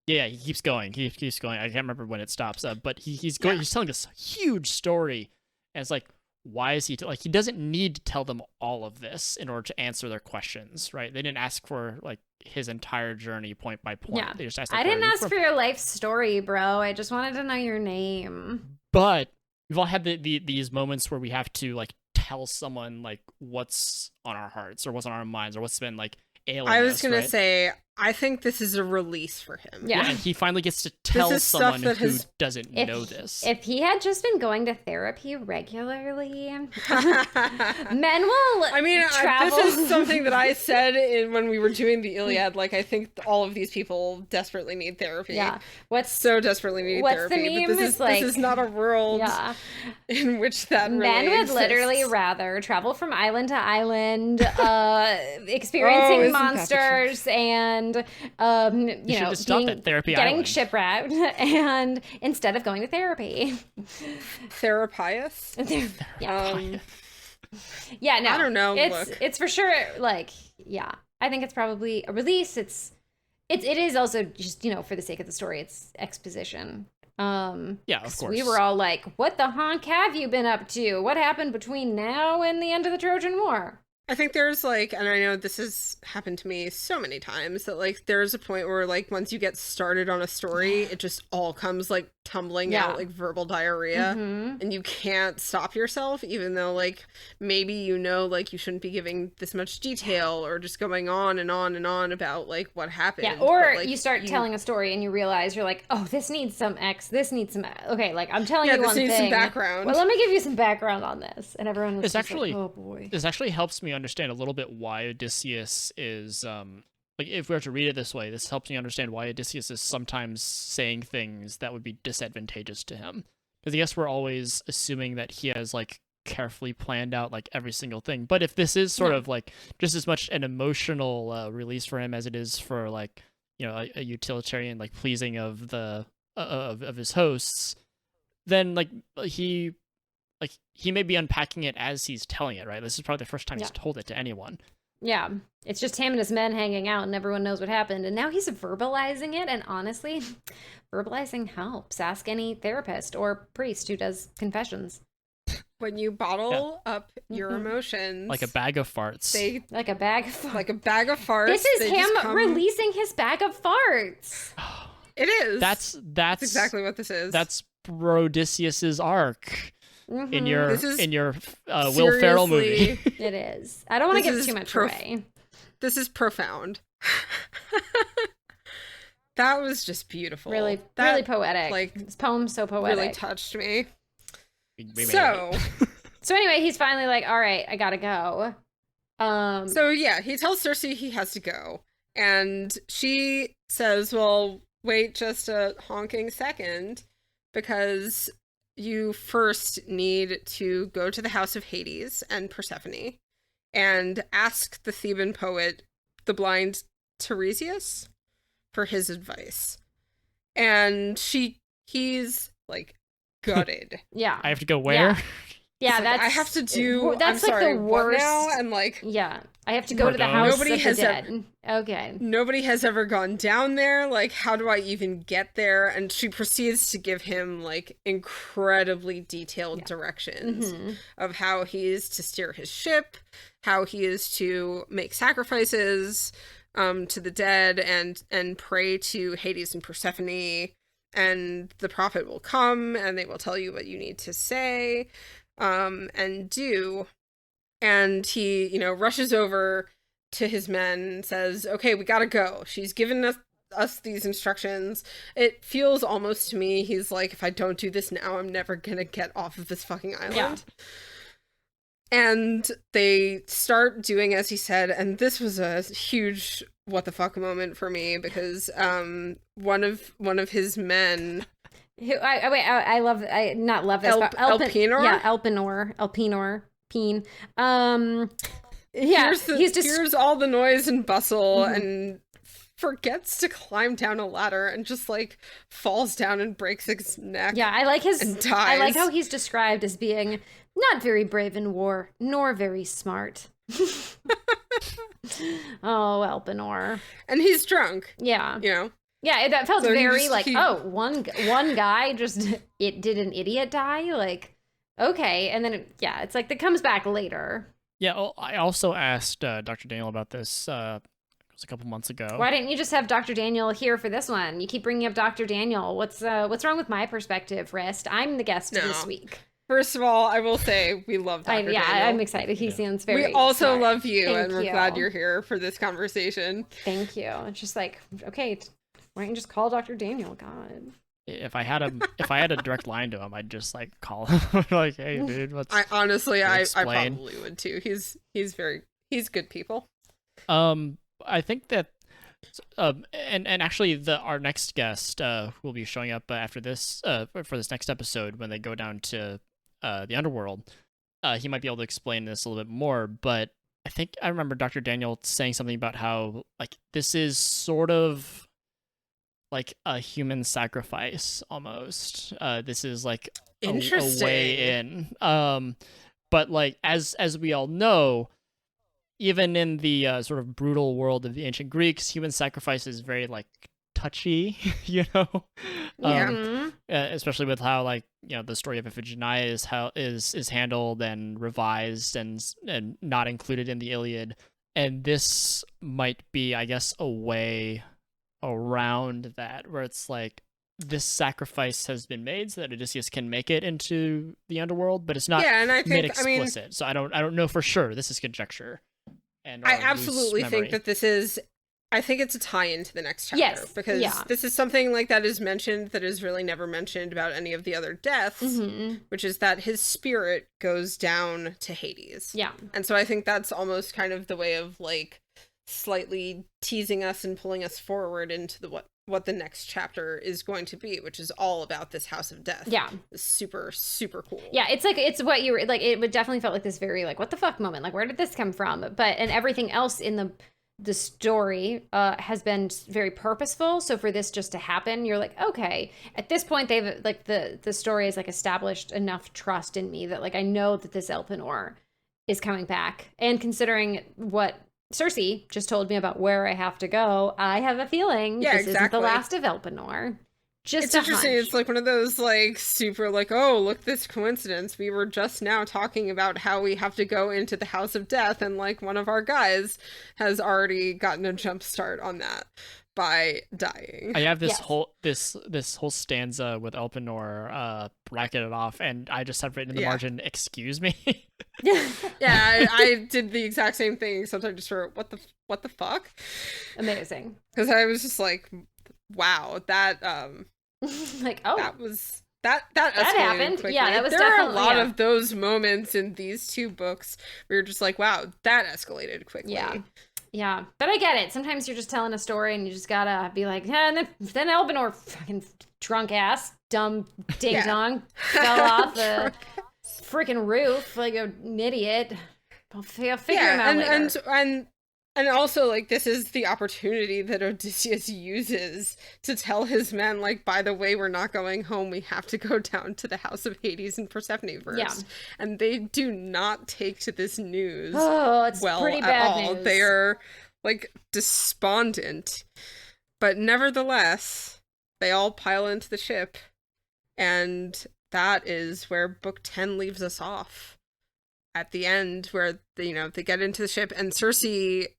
keeps going. He keeps going. I can't remember when it stops. But he's going. Yeah. He's telling this huge story, and it's like, why is he like he doesn't need to tell them all of this in order to answer their questions, right? They didn't ask for like his entire journey point by point.
Yeah.
They just asked.
I didn't ask for your life story, bro. I just wanted to know your name.
But we've all had these moments where we have to like tell someone like what's on our hearts or what's on our minds or what's been like ailing
I was gonna
right?
say, I think this is a release for him.
Yeah, and he finally gets to tell someone who doesn't know this.
If he had just been going to therapy regularly, men will. I mean, travel.
This is something that I said when we were doing the Iliad. Like, I think all of these people desperately need therapy.
Yeah,
so desperately need therapy.
The meme?
But this is not a world in which that
men
really
would
exists.
Literally rather travel from island to island, experiencing monsters and getting shipwrecked, and instead of going to therapy.
Therapias?
Yeah, no.
I don't know.
It's for sure, like, yeah. I think it's probably a release. It is also just, for the sake of the story, it's exposition.
Yeah, of course.
We were all like, what the honk have you been up to? What happened between now and the end of the Trojan War?
I think there's like, and I know this has happened to me so many times, that like there's a point where like once you get started on a story, it just all comes like tumbling out like verbal diarrhea, and you can't stop yourself, even though like maybe like you shouldn't be giving this much detail or just going on and on and on about like what happened.
Yeah, or like, you start telling a story and you realize you're like, oh, this needs some X, this needs some okay, like I'm telling you one thing.
This needs some background.
Well, let me give you some background on this, and everyone was
like,
oh boy.
This actually helps me understand a little bit why Odysseus is like if we were to read it this way, this helps me understand why Odysseus is sometimes saying things that would be disadvantageous to him. Because I guess we're always assuming that he has like carefully planned out like every single thing. But if this is sort of like just as much an emotional release for him as it is for like, you know, a utilitarian like pleasing of the of his hosts, then like he may be unpacking it as he's telling it, right? This is probably the first time he's told it to anyone.
Yeah, it's just him and his men hanging out and everyone knows what happened. And now he's verbalizing it. And honestly, verbalizing helps. Ask any therapist or priest who does confessions.
When you bottle up your emotions.
Like a bag of farts.
Like a bag of farts.
Like a bag of farts.
This is him releasing his bag of farts.
It is.
That's
exactly what this is.
That's Odysseus's arc.
Mm-hmm.
In your Will Ferrell movie.
It is. I don't want to give too much away.
This is profound. That was just beautiful.
Really poetic.
Like,
this poem's so poetic.
Really touched me.
So anyway, he's finally like, all right, I gotta go.
So yeah, he tells Circe he has to go. And she says, well, wait just a honking second, because you first need to go to the house of Hades and Persephone and ask the Theban poet, the blind Tiresias, for his advice. And he's like gutted.
Yeah.
I have to go where?
Yeah,
that's... I have to do...
That's
I'm
like
sorry,
the worst.
Now? And like...
Yeah. I have to go to the house of the dead.
Okay. Nobody has ever gone down there. Like, how do I even get there? And she proceeds to give him, like, incredibly detailed directions of how he is to steer his ship, how he is to make sacrifices to the dead and pray to Hades and Persephone. And the prophet will come and they will tell you what you need to say and do. And he, you know, rushes over to his men and says, okay, we gotta go. She's given us these instructions. It feels almost to me, he's like, if I don't do this now, I'm never gonna get off of this fucking island. Yeah. And they start doing as he said, and this was a huge what the fuck moment for me, because one of his men...
not love this, but
Elpenor?
Yeah, Elpenor. Peen. Yeah,
hears all the noise and bustle and forgets to climb down a ladder and just like falls down and breaks his neck.
Yeah, I like his.
And dies.
I like how he's described as being not very brave in war, nor very smart. Oh, Elpenor.
And he's drunk.
Yeah.
You know.
Yeah, that felt very like, one guy just did an idiot die? Like, okay. And then, it's like that comes back later.
Yeah, I also asked Dr. Daniel about this it was a couple months ago.
Why didn't you just have Dr. Daniel here for this one? You keep bringing up Dr. Daniel. What's wrong with my perspective, Wriste? I'm the guest this week.
First of all, I will say we love Dr. Daniel.
I'm excited. He sounds very
We also
smart.
love you, and we're glad you're here for this conversation.
Thank you. It's just like, okay, why don't you just call Dr. Daniel? God.
If I had a direct line to him, I'd just like call him like, "Hey, dude, what's?"
I probably would too. He's good people.
I think that, and actually, our next guest will be showing up after this for this next episode when they go down to the underworld. He might be able to explain this a little bit more, but I think I remember Dr. Daniel saying something about how like this is sort of like a human sacrifice almost. This is like a way in. But like as we all know, even in the sort of brutal world of the ancient Greeks, human sacrifice is very like touchy, you know. Especially with how like, you know, the story of Iphigenia is handled and revised and not included in the Iliad. And this might be, I guess, a way around that, where it's like this sacrifice has been made so that Odysseus can make it into the underworld, but it's not made explicit. So I don't know for sure. This is conjecture. And
I absolutely think that this is. I think it's a tie-in to the next chapter, because this is something like that is mentioned that is really never mentioned about any of the other deaths, which is that his spirit goes down to Hades.
Yeah.
And so I think that's almost kind of the way of like slightly teasing us and pulling us forward into the what the next chapter is going to be, which is all about this House of Death.
Yeah.
It's super, super cool.
Yeah, it's like, it's what you were, like, it would definitely felt like this very, like, what the fuck moment? Like, where did this come from? But, and everything else in the story has been very purposeful. So for this just to happen, you're like, okay. At this point, they've, like, the story has, like, established enough trust in me that, like, I know that this Elpenor is coming back. And considering what Circe just told me about where I have to go, I have a feeling this isn't the last of Elpenor. Just
it's interesting. It's like one of those like super like, oh, look, this coincidence. We were just now talking about how we have to go into the House of Death, and like one of our guys has already gotten a jump start on that by dying.
I have this whole this whole stanza with Elpenor bracketed off, and I just have written in the margin, "Excuse me."
I did the exact same thing. Sometimes I just wrote, "What the fuck?"
Amazing.
Because I was just like, "Wow, that
like, oh,
that
happened."
Quickly.
Yeah, that was
there
definitely
are a lot of those moments in these two books where you're just like, "Wow, that escalated quickly."
Yeah, but I get it. Sometimes you're just telling a story and you just gotta be like, yeah, and then Elpenor, fucking drunk ass, dumb ding dong, fell off the freaking roof like an idiot. I'll figure him out later.
And also, like, this is the opportunity that Odysseus uses to tell his men, like, by the way, we're not going home. We have to go down to the House of Hades and Persephone first. Yeah. And they do not take to this news
it's pretty bad
at all.
News.
They are, like, despondent. But nevertheless, they all pile into the ship. And that is where Book 10 leaves us off. At the end, where they get into the ship, and Circe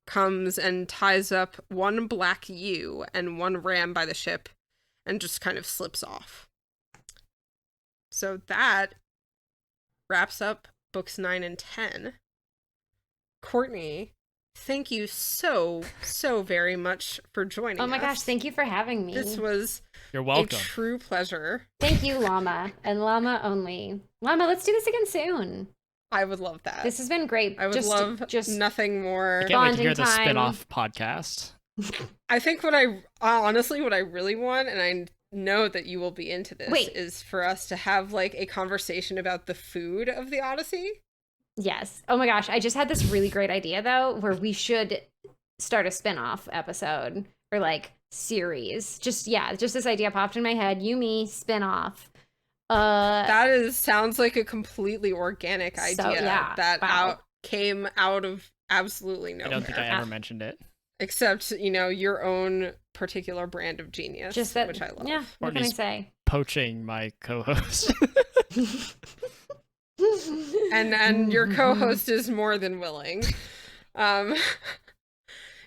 comes and ties up one black ewe and one ram by the ship, and just kind of slips off. So that wraps up books 9 and 10. Courtney, thank you so very much for joining us.
Oh my gosh, thank you for having me.
This was
You're welcome.
A true pleasure.
Thank you, Llama, and Llama only. Llama, let's do this again soon.
I would love that.
This has been great.
I would love nothing more.
I can't wait to hear the spin-off podcast.
I think what I really want, and I know that you will be into this, is for us to have like a conversation about the food of the Odyssey.
Yes. Oh my gosh. I just had this really great idea though, where we should start a spin-off episode or like series. Just this idea popped in my head. You, me, spin-off.
That sounds like a completely organic idea came out of absolutely nowhere.
I don't think I ever mentioned it.
Except, your own particular brand of genius, which I love.
Yeah, what can I say?
Poaching my co-host.
and your co-host is more than willing.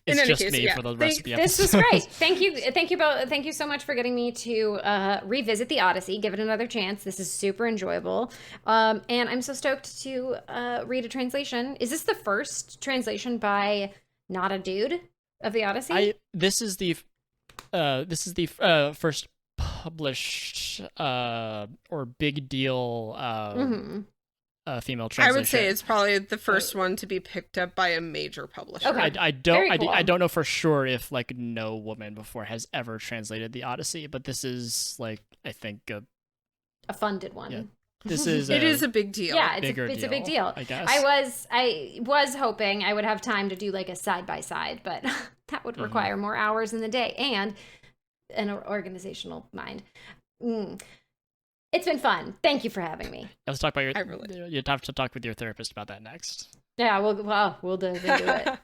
It's
in any
just
case,
me for the rest of the episode.
This was great. Thank you both. Thank you so much for getting me to revisit the Odyssey, give it another chance. This is super enjoyable, and I'm so stoked to read a translation. Is this the first translation by not a dude of the Odyssey?
This is the first published or big deal female translation.
I would say it's probably the first one to be picked up by a major publisher.
Okay.
I don't know for sure if like no woman before has ever translated the Odyssey, but this is like I think
a funded one. Yeah.
This is
it is a big deal.
Yeah, it's a big deal.
I guess.
I was hoping I would have time to do like a side by side, but that would require more hours in the day and an organizational mind. It's been fun. Thank you for having me.
Let's talk about you have to talk with your therapist about that next.
Yeah, we'll do it.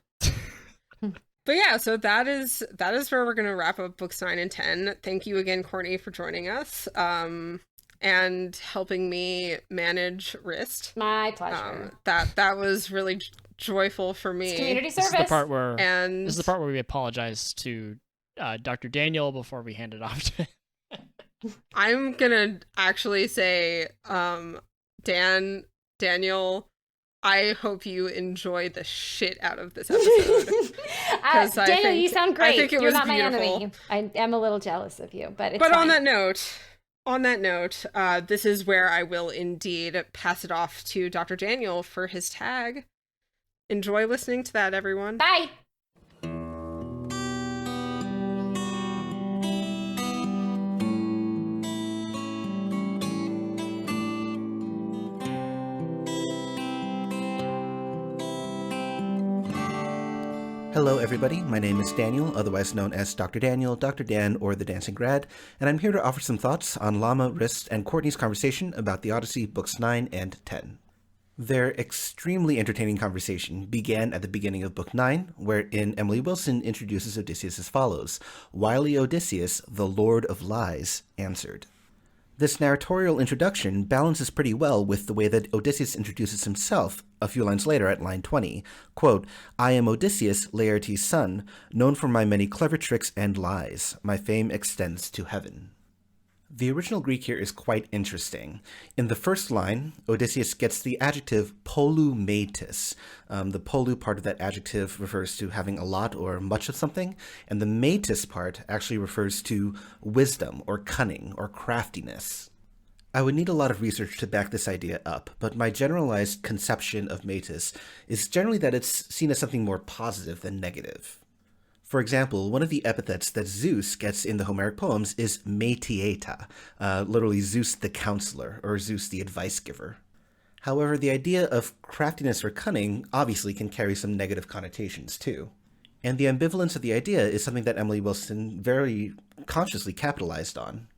But yeah, so that is where we're going to wrap up books 9 and 10. Thank you again, Courtney, for joining us and helping me manage Wriste.
My pleasure.
That was really joyful for me.
It's community service.
This is the part where we apologize to Dr. Daniel before we hand it off to him.
I'm gonna actually say, Daniel, I hope you enjoy the shit out of this episode.
Daniel, you sound great.
I think it
You're
was
not
beautiful.
my enemy. I am a little jealous of you, but it's
But
fine.
on that note, this is where I will indeed pass it off to Dr. Daniel for his tag. Enjoy listening to that, everyone.
Bye.
Hello everybody, my name is Daniel, otherwise known as Dr. Daniel, Dr. Dan, or the Dancing Grad, and I'm here to offer some thoughts on Llama, Wriste, and Courtney's conversation about the Odyssey, books 9 and 10. Their extremely entertaining conversation began at the beginning of Book 9, wherein Emily Wilson introduces Odysseus as follows: "Wily Odysseus, the Lord of Lies, answered." This narratorial introduction balances pretty well with the way that Odysseus introduces himself a few lines later at line 20. Quote, "I am Odysseus, Laertes' son, known for my many clever tricks and lies. My fame extends to heaven." The original Greek here is quite interesting. In the first line, Odysseus gets the adjective polymetis. The polu part of that adjective refers to having a lot or much of something, and the metis part actually refers to wisdom or cunning or craftiness. I would need a lot of research to back this idea up, but my generalized conception of metis is generally that it's seen as something more positive than negative. For example, one of the epithets that Zeus gets in the Homeric poems is metieta, literally Zeus the counselor, or Zeus the advice giver. However, the idea of craftiness or cunning obviously can carry some negative connotations too. And the ambivalence of the idea is something that Emily Wilson very consciously capitalized on.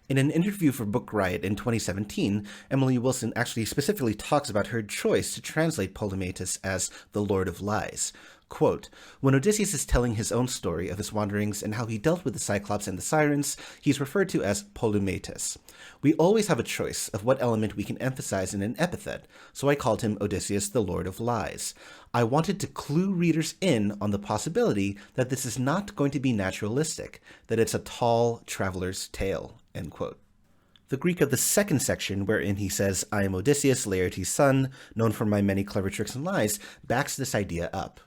In an interview for Book Riot in 2017, Emily Wilson actually specifically talks about her choice to translate Polymetis as the Lord of Lies. Quote, "When Odysseus is telling his own story of his wanderings and how he dealt with the Cyclops and the Sirens, he's referred to as Polymetis. We always have a choice of what element we can emphasize in an epithet, so I called him Odysseus the Lord of Lies. I wanted to clue readers in on the possibility that this is not going to be naturalistic, that it's a tall traveler's tale." End quote. The Greek of the second section, wherein he says, "I am Odysseus, Laertes' son, known for my many clever tricks and lies," backs this idea up.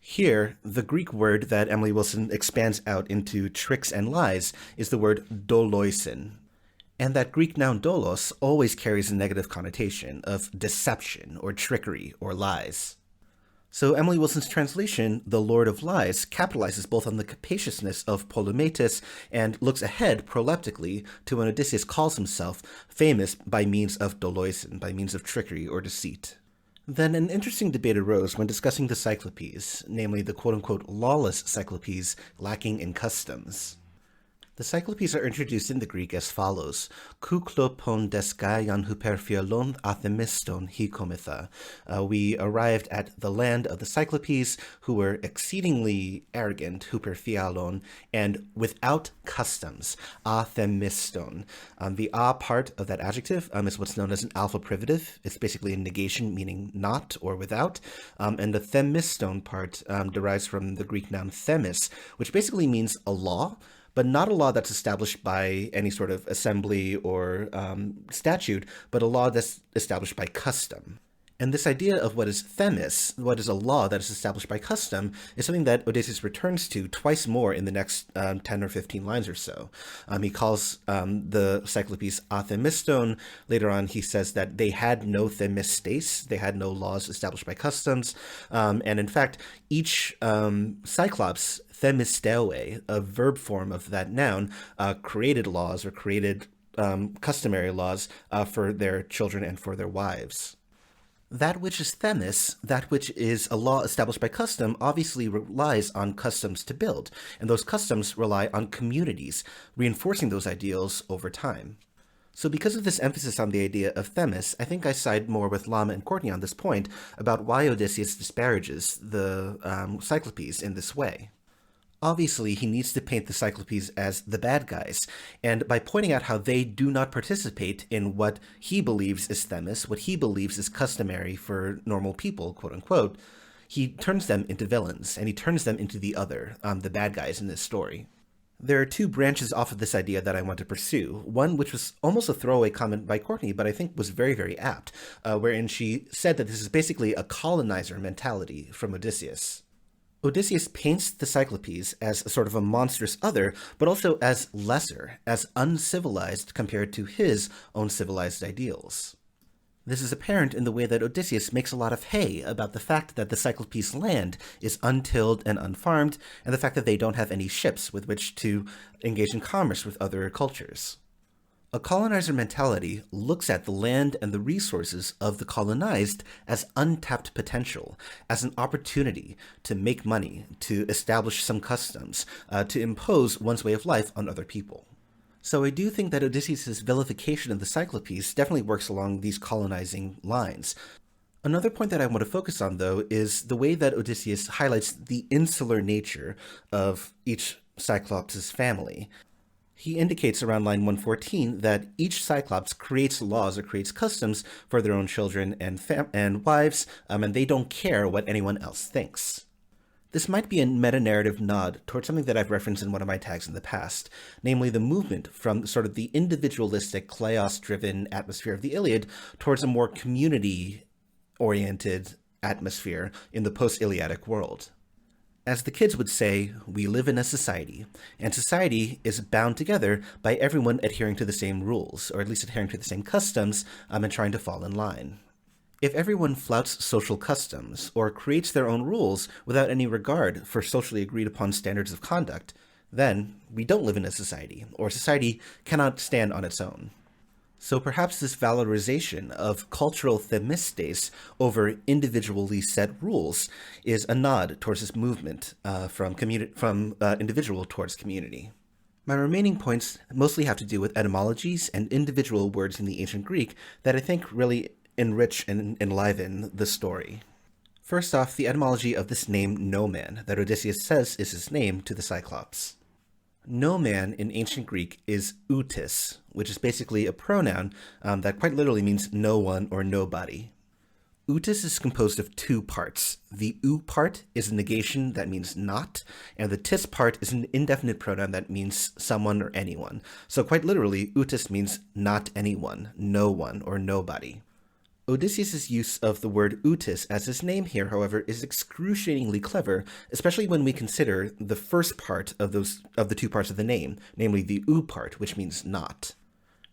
Here, the Greek word that Emily Wilson expands out into tricks and lies is the word doloisin. And that Greek noun dolos always carries a negative connotation of deception or trickery or lies. So Emily Wilson's translation, the Lord of Lies, capitalizes both on the capaciousness of Polymetis and looks ahead proleptically to when Odysseus calls himself famous by means of doloisin, by means of trickery or deceit. Then an interesting debate arose when discussing the Cyclopes, namely the quote-unquote lawless Cyclopes lacking in customs. The Cyclopes are introduced in the Greek as follows: "Kuklopon deskaion hyperphialon athemiston hikomitha." We arrived at the land of the Cyclopes, who were exceedingly arrogant, hyperphialon, and without customs, athemiston. The a part of that adjective is what's known as an alpha privative. It's basically a negation, meaning not or without. And the themiston part derives from the Greek noun themis, which basically means a law, but not a law that's established by any sort of assembly or statute, but a law that's established by custom. And this idea of what is themis, what is a law that is established by custom, is something that Odysseus returns to twice more in the next 10 or 15 lines or so. He calls the Cyclopes athemiston. Later on, he says that they had no themistes, they had no laws established by customs. And in fact, each Cyclops, themisteue, a verb form of that noun, created laws or created customary laws for their children and for their wives. That which is themis, that which is a law established by custom, obviously relies on customs to build, and those customs rely on communities, reinforcing those ideals over time. So because of this emphasis on the idea of themis, I think I side more with Llama and Courtney on this point about why Odysseus disparages the Cyclopes in this way. Obviously, he needs to paint the Cyclopes as the bad guys, and by pointing out how they do not participate in what he believes is themis, what he believes is customary for normal people, quote-unquote, he turns them into villains, and he turns them into the other, the bad guys in this story. There are two branches off of this idea that I want to pursue. One, which was almost a throwaway comment by Courtney, but I think was very, very apt, wherein she said that this is basically a colonizer mentality from Odysseus. Odysseus paints the Cyclopes as a sort of a monstrous other, but also as lesser, as uncivilized compared to his own civilized ideals. This is apparent in the way that Odysseus makes a lot of hay about the fact that the Cyclopes' land is untilled and unfarmed, and the fact that they don't have any ships with which to engage in commerce with other cultures. A colonizer mentality looks at the land and the resources of the colonized as untapped potential, as an opportunity to make money, to establish some customs, to impose one's way of life on other people. So I do think that Odysseus' vilification of the Cyclopes definitely works along these colonizing lines. Another point that I want to focus on, though, is the way that Odysseus highlights the insular nature of each Cyclops' family. He indicates around line 114 that each Cyclops creates laws or creates customs for their own children and wives, and they don't care what anyone else thinks. This might be a meta-narrative nod towards something that I've referenced in one of my tags in the past, namely the movement from sort of the individualistic, kleos-driven atmosphere of the Iliad towards a more community-oriented atmosphere in the post-Iliadic world. As the kids would say, we live in a society, and society is bound together by everyone adhering to the same rules, or at least adhering to the same customs, and trying to fall in line. If everyone flouts social customs, or creates their own rules without any regard for socially agreed upon standards of conduct, then we don't live in a society, or society cannot stand on its own. So perhaps this valorization of cultural themistes over individually set rules is a nod towards this movement from individual towards community. My remaining points mostly have to do with etymologies and individual words in the ancient Greek that I think really enrich and enliven the story. First off, the etymology of this name No-Man that Odysseus says is his name to the Cyclops. No-man in ancient Greek is outis, which is basically a pronoun that quite literally means no one or nobody. Outis is composed of two parts. The ou part is a negation that means not, and the tis part is an indefinite pronoun that means someone or anyone. So quite literally, outis means not anyone, no one, or nobody. Odysseus' use of the word outis as his name here, however, is excruciatingly clever, especially when we consider the first part of the two parts of the name, namely the ou part, which means not.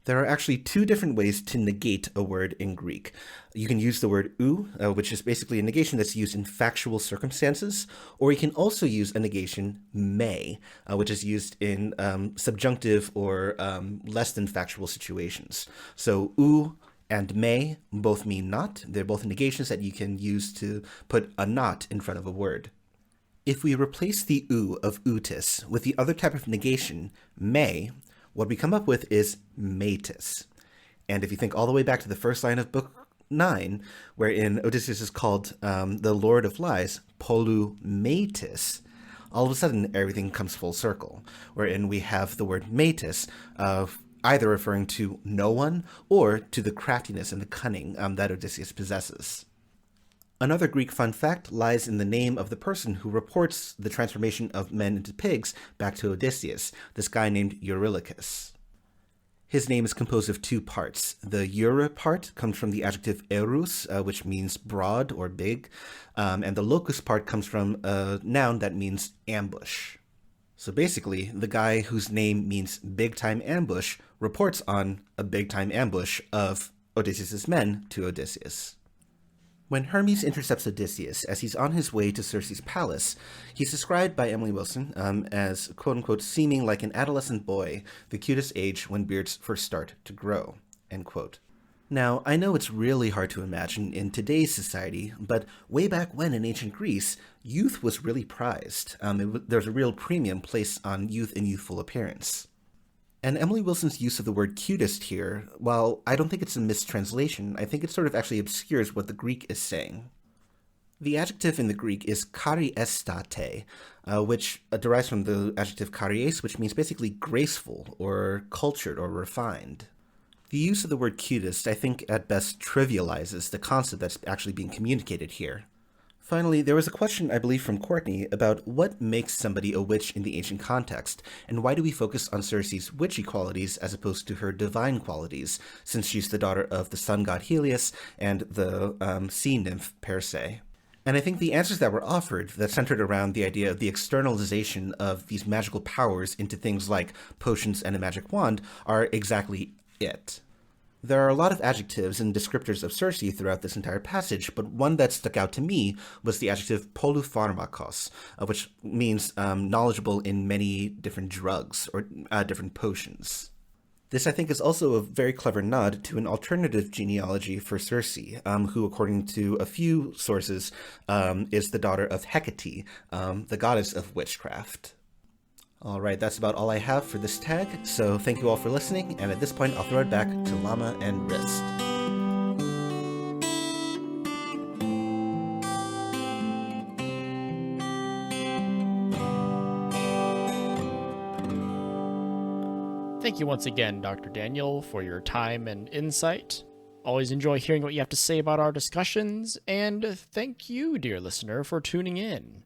There are actually two different ways to negate a word in Greek. You can use the word ou, which is basically a negation that's used in factual circumstances, or you can also use a negation may, which is used in subjunctive or less than factual situations. So ou and may both mean not. They're both negations that you can use to put a not in front of a word. If we replace the ou of outis with the other type of negation, may, what we come up with is metis. And if you think all the way back to the first line of book 9, wherein Odysseus is called the Lord of Lies, Polyphemus, all of a sudden everything comes full circle, wherein we have the word metis of either referring to no one or to the craftiness and the cunning that Odysseus possesses. Another Greek fun fact lies in the name of the person who reports the transformation of men into pigs back to Odysseus, this guy named Eurylochus. His name is composed of two parts. The euro part comes from the adjective erus, which means broad or big, and the locus part comes from a noun that means ambush. So basically, the guy whose name means big-time ambush reports on a big-time ambush of Odysseus' men to Odysseus. When Hermes intercepts Odysseus as he's on his way to Circe's palace, he's described by Emily Wilson as, quote-unquote, seeming like an adolescent boy, the cutest age when beards first start to grow, end quote. Now, I know it's really hard to imagine in today's society, but way back when in ancient Greece, youth was really prized. There's a real premium placed on youth and youthful appearance. And Emily Wilson's use of the word cutest here, while I don't think it's a mistranslation, I think it sort of actually obscures what the Greek is saying. The adjective in the Greek is chariestate, which derives from the adjective charies, which means basically graceful or cultured or refined. The use of the word cutest, I think, at best trivializes the concept that's actually being communicated here. Finally, there was a question, I believe, from Courtney about what makes somebody a witch in the ancient context, and why do we focus on Circe's witchy qualities as opposed to her divine qualities, since she's the daughter of the sun god Helios and the sea nymph Perse. And I think the answers that were offered that centered around the idea of the externalization of these magical powers into things like potions and a magic wand are exactly it. There are a lot of adjectives and descriptors of Circe throughout this entire passage, but one that stuck out to me was the adjective polypharmakos, which means knowledgeable in many different drugs or different potions. This, I think, is also a very clever nod to an alternative genealogy for Circe, who, according to a few sources, is the daughter of Hecate, the goddess of witchcraft. All right, that's about all I have for this tag, so thank you all for listening, and at this point I'll throw it back to Llama and Wriste.
Thank you once again, Dr. Daniel, for your time and insight. Always enjoy hearing what you have to say about our discussions, and thank you, dear listener, for tuning in.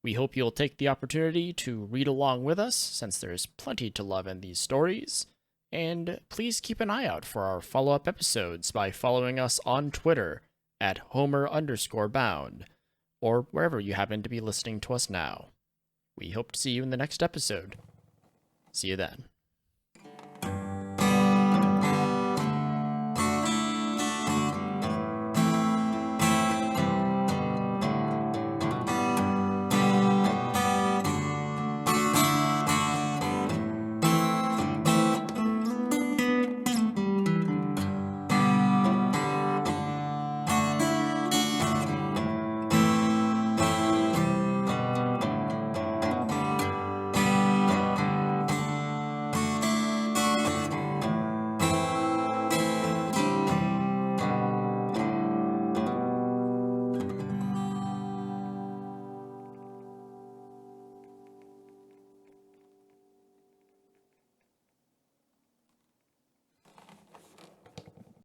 We hope you'll take the opportunity to read along with us, since there's plenty to love in these stories, and please keep an eye out for our follow-up episodes by following us on Twitter at Homer_bound, or wherever you happen to be listening to us now. We hope to see you in the next episode. See you then.